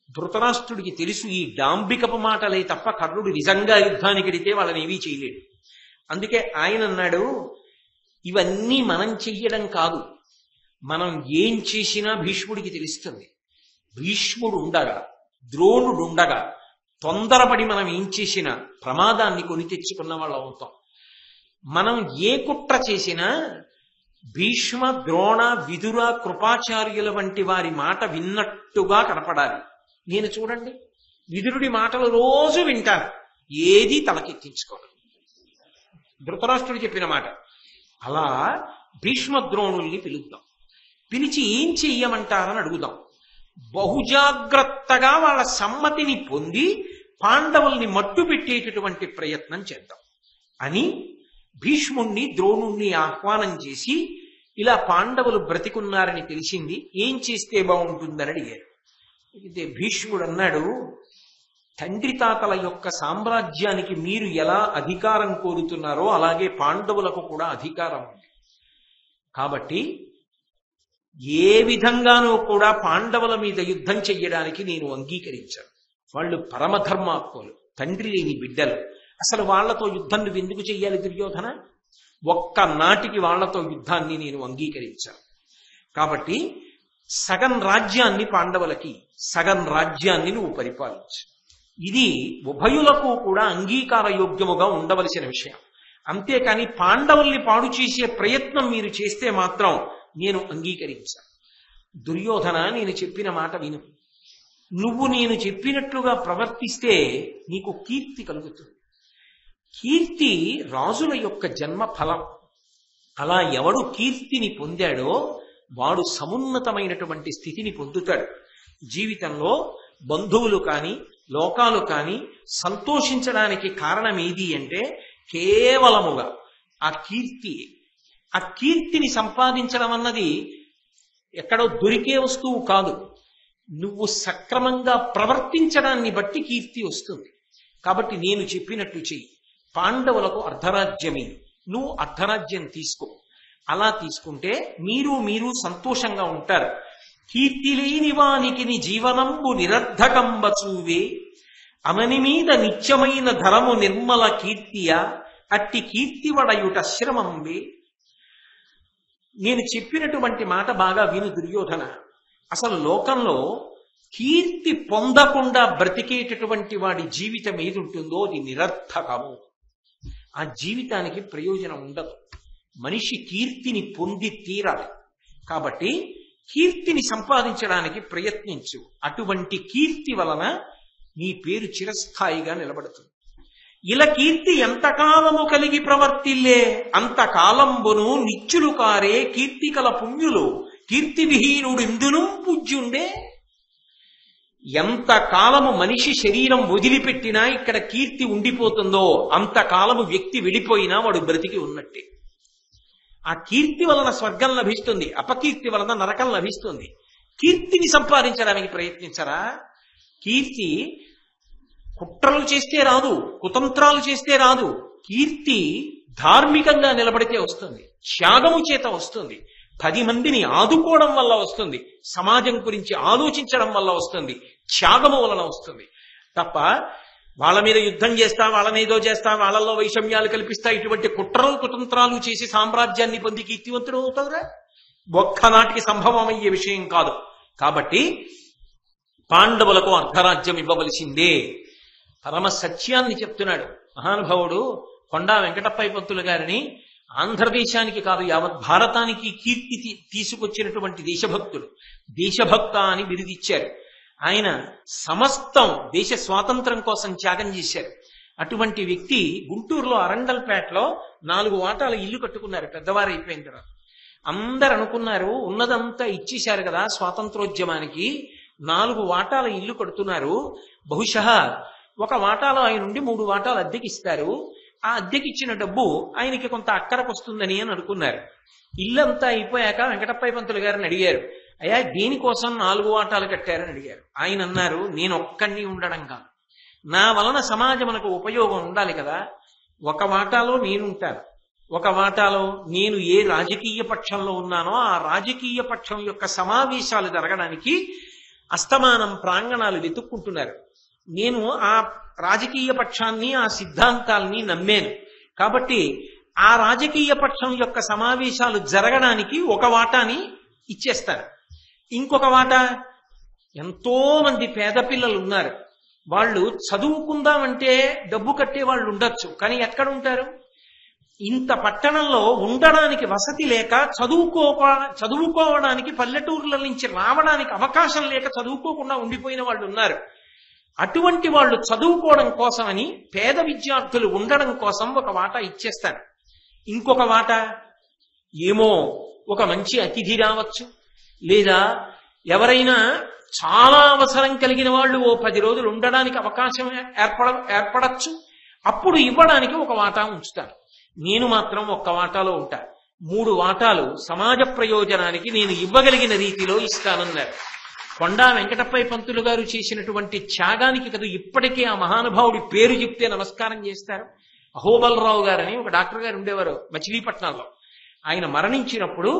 ధృతరాష్ట్రుడికి తెలుసు ఈ డాంబికపు మాటలే తప్ప కర్ణుడు నిజంగా యుద్ధానికి వెడితే వాళ్ళని ఏమీ చేయలేడు. అందుకే ఆయన అన్నాడు, ఇవన్నీ మనం చెయ్యడం కాదు, మనం ఏం చేసినా భీష్ముడికి తెలుస్తుంది. భీష్ముడు ఉండగా, ద్రోణుడు ఉండగా తొందరపడి మనం ఏం చేసినా ప్రమాదాన్ని కొని తెచ్చుకున్న వాళ్ళు అవుతాం. మనం ఏ కుట్ర చేసినా భీష్మ, ద్రోణ, విదుర, కృపాచార్యుల వంటి వారి మాట విన్నట్టుగా కనపడాలి. నేను చూడండి, విదురుడి మాటలు రోజు వింటాను, ఏది తలకెక్కించుకోను. ధృతరాష్ట్రుడు చెప్పిన మాట అలా భీష్మ ద్రోణుల్ని పిలుద్దాం, పిలిచి ఏం చెయ్యమంటారని అడుగుదాం. బహుజాగ్రత్తగా వాళ్ళ సమ్మతిని పొంది పాండవుల్ని మట్టు పెట్టేటటువంటి ప్రయత్నం చేద్దాం అని భీష్ముణ్ణి, ద్రోణుణ్ణి ఆహ్వానం చేసి ఇలా పాండవులు బ్రతికున్నారని తెలిసింది, ఏం చేస్తే బాగుంటుందని అడిగారు. అయితే భీష్ముడు అన్నాడు, తండ్రి తాతల యొక్క సామ్రాజ్యానికి మీరు ఎలా అధికారం కోరుతున్నారో అలాగే పాండవులకు కూడా అధికారం ఉంది. కాబట్టి ఏ విధంగానూ కూడా పాండవుల మీద యుద్ధం చెయ్యడానికి నేను అంగీకరించాను. వాళ్ళు పరమధర్మాత్ములు, తండ్రి లేని బిడ్డలు. అసలు వాళ్లతో యుద్ధం నువ్వు ఎందుకు చెయ్యాలి దుర్యోధన? ఒక్క నాటికి వాళ్లతో యుద్ధాన్ని నేను అంగీకరించాను. కాబట్టి సగం రాజ్యాన్ని పాండవులకి, సగం రాజ్యాన్ని నువ్వు పరిపాలించు. ఇది ఉభయులకు కూడా అంగీకార యోగ్యముగా ఉండవలసిన విషయం. అంతేకాని పాండవుల్ని పాడు చేసే ప్రయత్నం మీరు చేస్తే మాత్రం నేను అంగీకరించాను. దుర్యోధన, నేను చెప్పిన మాట విను. నువ్వు నేను చెప్పినట్లుగా ప్రవర్తిస్తే నీకు కీర్తి కలుగుతుంది. కీర్తి రాజుల యొక్క జన్మ ఫలం. అలా ఎవడు కీర్తిని పొందాడో వాడు సమున్నతమైనటువంటి స్థితిని పొందుతాడు. జీవితంలో బంధువులు కాని, లోకాలు కాని సంతోషించడానికి కారణం ఏది అంటే కేవలముగా ఆ కీర్తి. ఆ కీర్తిని సంపాదించడం అన్నది ఎక్కడో దొరికే వస్తువు కాదు. నువ్వు సక్రమంగా ప్రవర్తించడాన్ని బట్టి కీర్తి వస్తుంది. కాబట్టి నేను చెప్పినట్టు చెయ్యి. పాండవులకు అర్ధరాజ్యమే, నువ్వు అర్ధరాజ్యం తీసుకో. అలా తీసుకుంటే మీరు సంతోషంగా ఉంటారు. కీర్తి లేని వానికి నీ జీవనంబు నిరర్ధకంబచూవే, అమని మీద నిత్యమైన ధరము నిర్మల కీర్తియ, అట్టి కీర్తి వడయుట శ్రమంబే. నేను చెప్పినటువంటి మాట బాగా విను దుర్యోధన. అసలు లోకంలో కీర్తి పొందకుండా బ్రతికేటటువంటి వాడి జీవితం ఏది ఉంటుందో అది నిరర్థకము. ఆ జీవితానికి ప్రయోజనం ఉండదు. మనిషి కీర్తిని పొంది తీరాలి. కాబట్టి కీర్తిని సంపాదించడానికి ప్రయత్నించు. అటువంటి కీర్తి వలన నీ పేరు చిరస్థాయిగా నిలబడుతుంది. ఇలా కీర్తి ఎంతకాలము కలిగి ప్రవర్తిల్లే అంతకాలంబును నిత్యులు కారే కీర్తికల పుణ్యులు, కీర్తి విహీనుడు ఇందును పూజ్యుండే. ఎంతకాలము మనిషి శరీరం వదిలిపెట్టినా ఇక్కడ కీర్తి ఉండిపోతుందో అంతకాలము వ్యక్తి విడిపోయినా వాడు బ్రతికి ఉన్నట్టే. ఆ కీర్తి వలన స్వర్గం లభిస్తుంది, అపకీర్తి వలన నరకం లభిస్తుంది. కీర్తిని సంపాదించడానికి ప్రయత్నించరా. కీర్తి కుట్రలు చేస్తే రాదు, కుతంత్రాలు చేస్తే రాదు. కీర్తి ధార్మికంగా నిలబడితే వస్తుంది, త్యాగము చేత వస్తుంది, 10 మందిని ఆదుకోవడం వల్ల వస్తుంది, సమాజం గురించి ఆలోచించడం వల్ల వస్తుంది, త్యాగము వలన వస్తుంది. తప్ప వాళ్ళ మీద యుద్ధం చేస్తా, వాళ్ళని ఏదో చేస్తా, వాళ్ళల్లో వైషమ్యాలు కల్పిస్తా, ఇటువంటి కుట్రలు కుతంత్రాలు చేసి సామ్రాజ్యాన్ని పొంది కీర్తివంతుడు అవుతావురా? ఒక్కనాటికి సంభవం అయ్యే విషయం కాదు. కాబట్టి పాండవులకు అర్ధరాజ్యం ఇవ్వవలసిందే. పరమ సత్యాన్ని చెప్తున్నాడు మహానుభావుడు కొండా వెంకటప్పయ్య పంతులు గారిని. ఆంధ్రదేశానికి కాదు, యావత్ భారతానికి కీర్తి తీసుకొచ్చినటువంటి దేశభక్తుడు. దేశభక్త అని బిరుదిచ్చారు. ఆయన సమస్తం దేశ స్వాతంత్రం కోసం త్యాగం చేశారు. అటువంటి వ్యక్తి గుంటూరులో అరండల్పేటలో 4 వాటాల ఇల్లు కట్టుకున్నారు. పెద్దవారు అయిపోయిన తర్వాత అందరు అనుకున్నారు ఉన్నదంతా ఇచ్చేశారు కదా స్వాతంత్రోద్యమానికి, 4 వాటాల ఇల్లు కడుతున్నారు, బహుశా 1 వాటాలో ఆయన నుండి 3 వాటాలు అద్దెకిస్తారు, ఆ అద్దెకిచ్చిన డబ్బు ఆయనకి కొంత అక్కరకు వస్తుందని అని అనుకున్నారు. ఇల్లంతా అయిపోయాక వెంకటప్పయ్య పంతులు గారిని అడిగారు, అయ్యా దేనికోసం 4 వాటాలు కట్టారని అడిగారు. ఆయన అన్నారు, నేను ఒక్కడిని ఉండడం కాదు, నా వలన సమాజమునకు ఉపయోగం ఉండాలి కదా. ఒక వాటాలో నేనుంటాను, ఒక వాటాలో నేను ఏ రాజకీయ పక్షంలో ఉన్నానో ఆ రాజకీయ పక్షం యొక్క సమావేశాలు జరగడానికి అస్తమానం ప్రాంగణాలు వెతుక్కుంటున్నారు. నేను ఆ రాజకీయ పక్షాన్ని ఆ సిద్ధాంతాల్ని నమ్మాను కాబట్టి ఆ రాజకీయ పక్షం యొక్క సమావేశాలు జరగడానికి ఒక వాటాని ఇచ్చేస్తారు. ఇంకొక వాటా, ఎంతో మంది పేద పిల్లలు ఉన్నారు, వాళ్ళు చదువుకుందామంటే డబ్బు కట్టే వాళ్ళు ఉండొచ్చు, కానీ ఎక్కడ ఉంటారు? ఇంత పట్టణంలో ఉండడానికి వసతి లేక చదువుకోవడానికి పల్లెటూర్ల నుంచి రావడానికి అవకాశం లేక చదువుకోకుండా ఉండిపోయిన వాళ్ళు ఉన్నారు. అటువంటి వాళ్ళు చదువుకోవడం కోసమని పేద విద్యార్థులు ఉండడం కోసం ఒక వాటా ఇచ్చేస్తారు. ఇంకొక వాటా ఏమో ఒక మంచి అతిథి రావచ్చు, లేదా ఎవరైనా చాలా అవసరం కలిగిన వాళ్ళు ఓ 10 రోజులు ఉండడానికి అవకాశం ఏర్పడచ్చు, అప్పుడు ఇవ్వడానికి ఒక వాటా ఉంచుతారు. నేను మాత్రం ఒక్క వాటాలో ఉంటా. 3 వాటాలు సమాజ ప్రయోజనానికి నేను ఇవ్వగలిగిన రీతిలో ఇస్తానన్నారు. కొండా వెంకటప్పయ్య పంతులు గారు చేసినటువంటి త్యాగానికి కదా ఇప్పటికీ ఆ మహానుభావుడి పేరు చెప్తే నమస్కారం చేస్తారు. అహోబలరావు గారని ఒక డాక్టర్ గారు ఉండేవారు మచిలీపట్నంలో. ఆయన మరణించినప్పుడు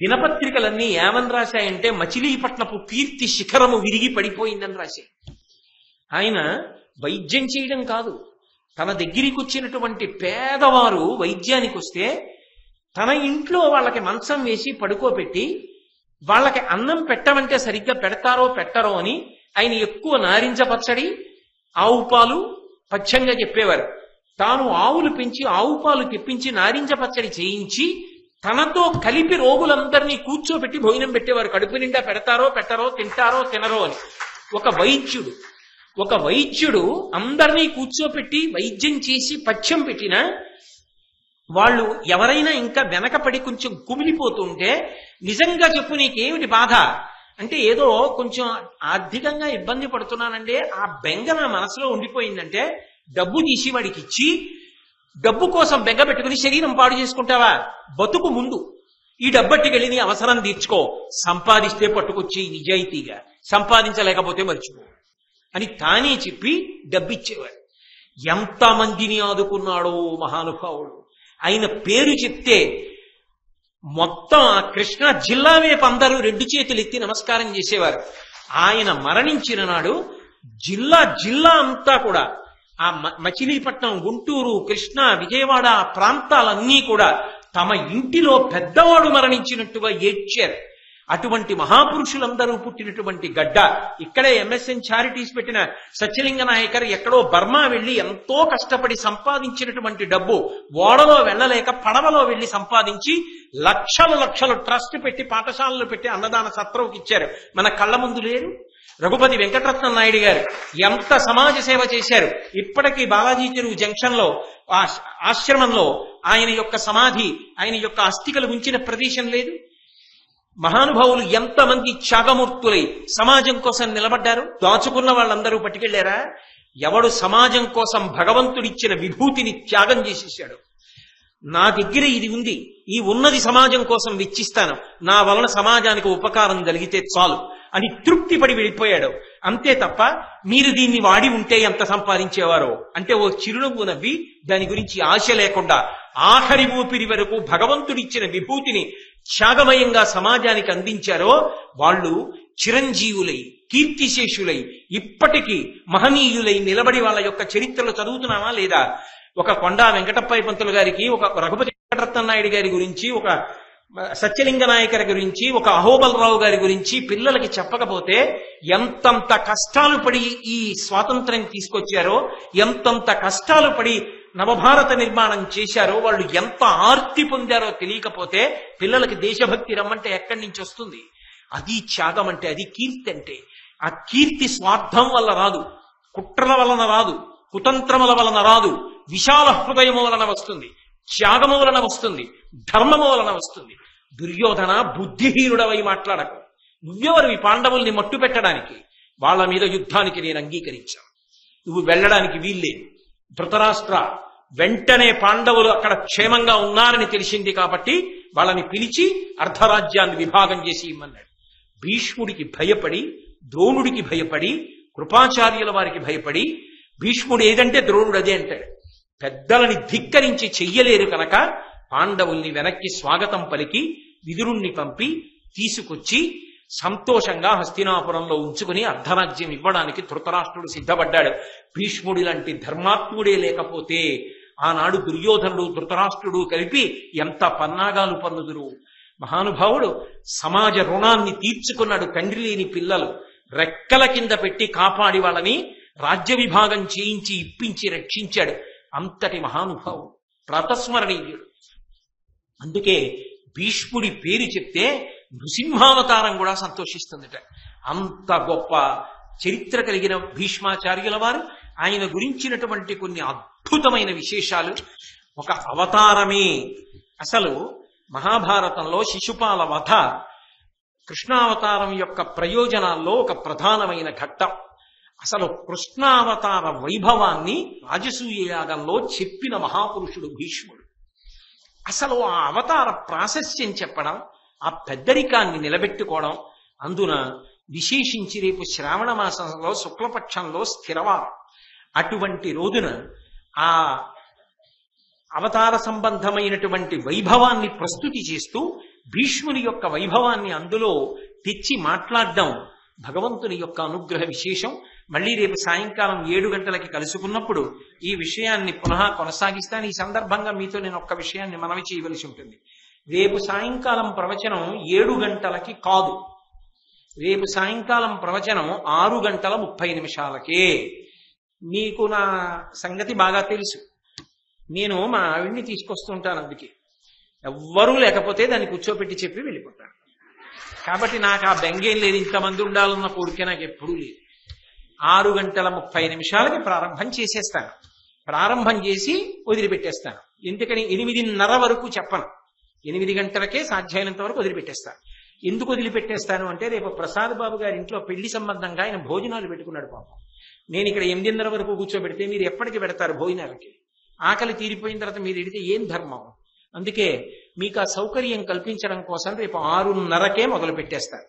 దినపత్రికలన్నీ ఏమని రాశాయంటే మచిలీపట్నపు కీర్తి శిఖరము విరిగి పడిపోయిందని రాశాయి. ఆయన వైద్యం చేయడం కాదు, తన దగ్గరికి వచ్చినటువంటి పేదవారు వైద్యానికి వస్తే తన ఇంట్లో వాళ్ళకి మంచం వేసి పడుకోబెట్టి వాళ్ళకి అన్నం పెట్టమంటే సరిగ్గా పెడతారో పెట్టరో అని ఆయన ఎక్కువ నారింజ పచ్చడి, ఆవు పాలు పచ్చంగా చెప్పేవారు. తాను ఆవులు పెంచి ఆవు పాలు తెప్పించి నారింజ పచ్చడి చేయించి తనతో కలిపి రోగులందరినీ కూర్చోబెట్టి భోజనం పెట్టేవారు. కడుపు నిండా పెడతారో పెట్టరో, తింటారో తినరో అని. ఒక వైద్యుడు అందరినీ కూర్చోపెట్టి వైద్యం చేసి పథ్యం పెట్టినా వాళ్ళు ఎవరైనా ఇంకా వెనకపడి కొంచెం కుమిలిపోతుంటే, నిజంగా చెప్పు నీకేమిటి బాధ అంటే, ఏదో కొంచెం ఆర్థికంగా ఇబ్బంది పడుతున్నానంటే ఆ బెంగ నా మనసులో ఉండిపోయిందంటే డబ్బు తీసి వాడికి ఇచ్చి, డబ్బు కోసం బెంగ పెట్టుకుని శరీరం పాడు చేసుకుంటావా? బతుకు ముందు ఈ డబ్బట్టుకెళ్ళి నీ అవసరం తీర్చుకో, సంపాదిస్తే పట్టుకొచ్చి నిజాయితీగా, సంపాదించలేకపోతే మర్చిపో అని తానే చెప్పి డబ్బిచ్చేవాడు. ఎంతమందిని ఆదుకున్నాడో మహానుభావుడు. ఆయన పేరు చెప్తే మొత్తం ఆ కృష్ణా జిల్లా వైపు అందరూ 2 చేతులు ఎత్తి నమస్కారం చేసేవారు. ఆయన మరణించిన నాడు జిల్లా అంతా కూడా ఆ మచిలీపట్నం, గుంటూరు, కృష్ణా, విజయవాడ ప్రాంతాలన్నీ కూడా తమ ఇంటిలో పెద్దవాడు మరణించినట్టుగా ఏడ్చారు. అటువంటి మహాపురుషులందరూ పుట్టినటువంటి గడ్డ. ఇక్కడే MSN చారిటీస్ పెట్టిన సత్యలింగ నాయకర్ ఎక్కడో బర్మా వెళ్లి ఎంతో కష్టపడి సంపాదించినటువంటి డబ్బు ఓడలో వెళ్ళలేక పడవలో వెళ్లి సంపాదించి లక్షలు ట్రస్ట్ పెట్టి పాఠశాలలు పెట్టి అన్నదాన సత్రవుకి ఇచ్చారు. మన కళ్ళ ముందు లేరు. రఘుపతి వెంకటరత్న నాయుడు గారు ఎంత సమాజ సేవ చేశారు. ఇప్పటికీ బాలాజీ చెరువు జంక్షన్ లో ఆశ్రమంలో ఆయన యొక్క సమాధి, ఆయన యొక్క అస్థికలు ఉంచిన ప్రదేశం లేదు. మహానుభావులు ఎంతమంది త్యాగమూర్తులై సమాజం కోసం నిలబడ్డారు. దాచుకున్న వాళ్ళందరూ పట్టుకెళ్లారా? ఎవడు సమాజం కోసం భగవంతుడిచ్చిన విభూతిని త్యాగం చేసేసాడు. నా దగ్గర ఇది ఉంది, ఈ ఉన్నది సమాజం కోసం వెచ్చిస్తాను, నా వలన సమాజానికి ఉపకారం జరిగితే చాలు అని తృప్తిపడి వెళ్ళిపోయాడు. అంతే తప్ప మీరు దీన్ని వాడి ఉంటే ఎంత సంపాదించేవారో అంటే ఓ చిరునవ్వు నవ్వి దాని గురించి ఆశ లేకుండా ఆఖరి ఊపిరి వరకు భగవంతుడిచ్చిన విభూతిని త్యాగమయంగా సమాజానికి అందించారో వాళ్ళు చిరంజీవులై, కీర్తిశేషులై, ఇప్పటికీ మహనీయులై నిలబడి వాళ్ళ యొక్క చరిత్రలు చదువుతున్నామా లేదా? ఒక కొండా వెంకటప్పయ్య పంతులు గారికి, ఒక రఘుపతి వెంకటరత్న నాయుడు గారి గురించి, ఒక సత్యలింగ నాయకర్ గురించి, ఒక అహోబలరావు గారి గురించి పిల్లలకి చెప్పకపోతే ఎంతంత కష్టాలు పడి ఈ స్వాతంత్ర్యం తీసుకొచ్చారో, ఎంతంత కష్టాలు పడి నవభారత నిర్మాణం చేశారో, వాళ్ళు ఎంత ఆర్తి పొందారో తెలియకపోతే పిల్లలకి దేశభక్తి రమ్మంటే ఎక్కడి నుంచి వస్తుంది? అది త్యాగం అంటే, అది కీర్తి అంటే. ఆ కీర్తి స్వార్థం వల్ల రాదు, కుట్రల వలన రాదు, కుతంత్రముల వలన రాదు, విశాల హృదయము వలన వస్తుంది, త్యాగము వలన వస్తుంది, ధర్మము వలన వస్తుంది. దుర్యోధన, బుద్ధిహీనుడవై మాట్లాడకు. నువ్వెవరు ఈ పాండవుల్ని మట్టు పెట్టడానికి? వాళ్ళ మీద యుద్ధానికి నేను అంగీకరించాను, నువ్వు వెళ్ళడానికి వీల్లేదు. ధృతరాష్ట్ర, వెంటనే పాండవులు అక్కడ క్షేమంగా ఉన్నారని తెలిసింది కాబట్టి వాళ్ళని పిలిచి అర్ధరాజ్యాన్ని విభాగం చేసి ఇమ్మన్నాడు. భీష్ముడికి భయపడి, ద్రోణుడికి భయపడి, కృపాచార్యుల వారికి భయపడి, భీష్ముడు ఏదంటే ద్రోణుడు అదే అంటాడు. పెద్దలని ధిక్కరించి చెయ్యలేరు కనుక పాండవుల్ని వెనక్కి స్వాగతం పలికి విదురుణ్ణి పంపి తీసుకొచ్చి సంతోషంగా హస్తినాపురంలో ఉంచుకుని అర్ధరాజ్యం ఇవ్వడానికి ధృతరాష్ట్రుడు సిద్ధపడ్డాడు. భీష్ముడి లాంటి ధర్మాత్ముడే లేకపోతే ఆనాడు దుర్యోధనుడు ధృతరాష్ట్రుడు కలిపి ఎంత పన్నాగాలు పన్నుదురు. మహానుభావుడు సమాజ రుణాన్ని తీర్చుకున్నాడు. తండ్రి లేని పిల్లలు రెక్కల కింద పెట్టి కాపాడి వాళ్ళని రాజ్య విభాగం చేయించి ఇప్పించి రక్షించాడు. అంతటి మహానుభావుడు, ప్రాతస్మరణీయుడు. అందుకే భీష్ముడి పేరు చెప్తే నృసింహావతారం కూడా సంతోషిస్తుందట. అంత గొప్ప చరిత్ర కలిగిన భీష్మాచార్యుల వారు, ఆయన గురించినటువంటి కొన్ని అద్భుతమైన విశేషాలు. ఒక అవతారమే. అసలు మహాభారతంలో శిశుపాల వధ కృష్ణావతారం యొక్క ప్రయోజనాల్లో ఒక ప్రధానమైన ఘట్టం. అసలు కృష్ణావతార వైభవాన్ని రాజసూయ యాగంలో చెప్పిన మహాపురుషుడు భీష్ముడు. అసలు ఆ అవతార ప్రాశస్యం చెప్పడం, ఆ పెద్దరికాన్ని నిలబెట్టుకోవడం. అందున విశేషించి రేపు శ్రావణ మాసంలో శుక్లపక్షంలో స్థిరవారం. అటువంటి రోజున ఆ అవతార సంబంధమైనటువంటి వైభవాన్ని ప్రస్తుతి చేస్తూ భీష్ముని యొక్క వైభవాన్ని అందులో తెచ్చి మాట్లాడడం భగవంతుని యొక్క అనుగ్రహ విశేషం. మళ్ళీ రేపు సాయంకాలం 7 గంటలకి కలుసుకున్నప్పుడు ఈ విషయాన్ని పునః కొనసాగిస్తాను. ఈ సందర్భంగా మీతో నేను ఒక్క విషయాన్ని మనవి చేయవలసి ఉంటుంది. రేపు సాయంకాలం ప్రవచనం 7 గంటలకి కాదు. రేపు సాయంకాలం ప్రవచనం 6:30 మీకు నా సంగతి బాగా తెలుసు. నేను మా ఆవిడ్ని తీసుకొస్తుంటాను. అందుకే ఎవ్వరూ లేకపోతే దాన్ని కూర్చోపెట్టి చెప్పి వెళ్ళిపోతాను. కాబట్టి నాకు ఆ బెంగేం లేదు. ఇంతమంది ఉండాలన్న కోరిక నాకు ఎప్పుడూ లేదు. 6:30 ప్రారంభం చేసేస్తాను. ప్రారంభం చేసి వదిలిపెట్టేస్తాను. ఎందుకని 8:30 వరకు చెప్పను. 8 గంటలకే సాధ్యమైనంత వరకు వదిలిపెట్టేస్తాను. ఎందుకు వదిలిపెట్టేస్తాను అంటే రేపు ప్రసాద్ బాబు గారి ఇంట్లో పెళ్లి సంబంధంగా ఆయన భోజనాలు పెట్టుకున్నాడు పాపం. నేను ఇక్కడ 8:30 వరకు కూర్చోబెడితే మీరు ఎప్పటికి పెడతారు భోజనాలకి? ఆకలి తీరిపోయిన తర్వాత మీరు ఎడితే ఏం ధర్మం? అందుకే మీకు ఆ సౌకర్యం కల్పించడం కోసం రేపు 6:30 మొదలు పెట్టేస్తాను.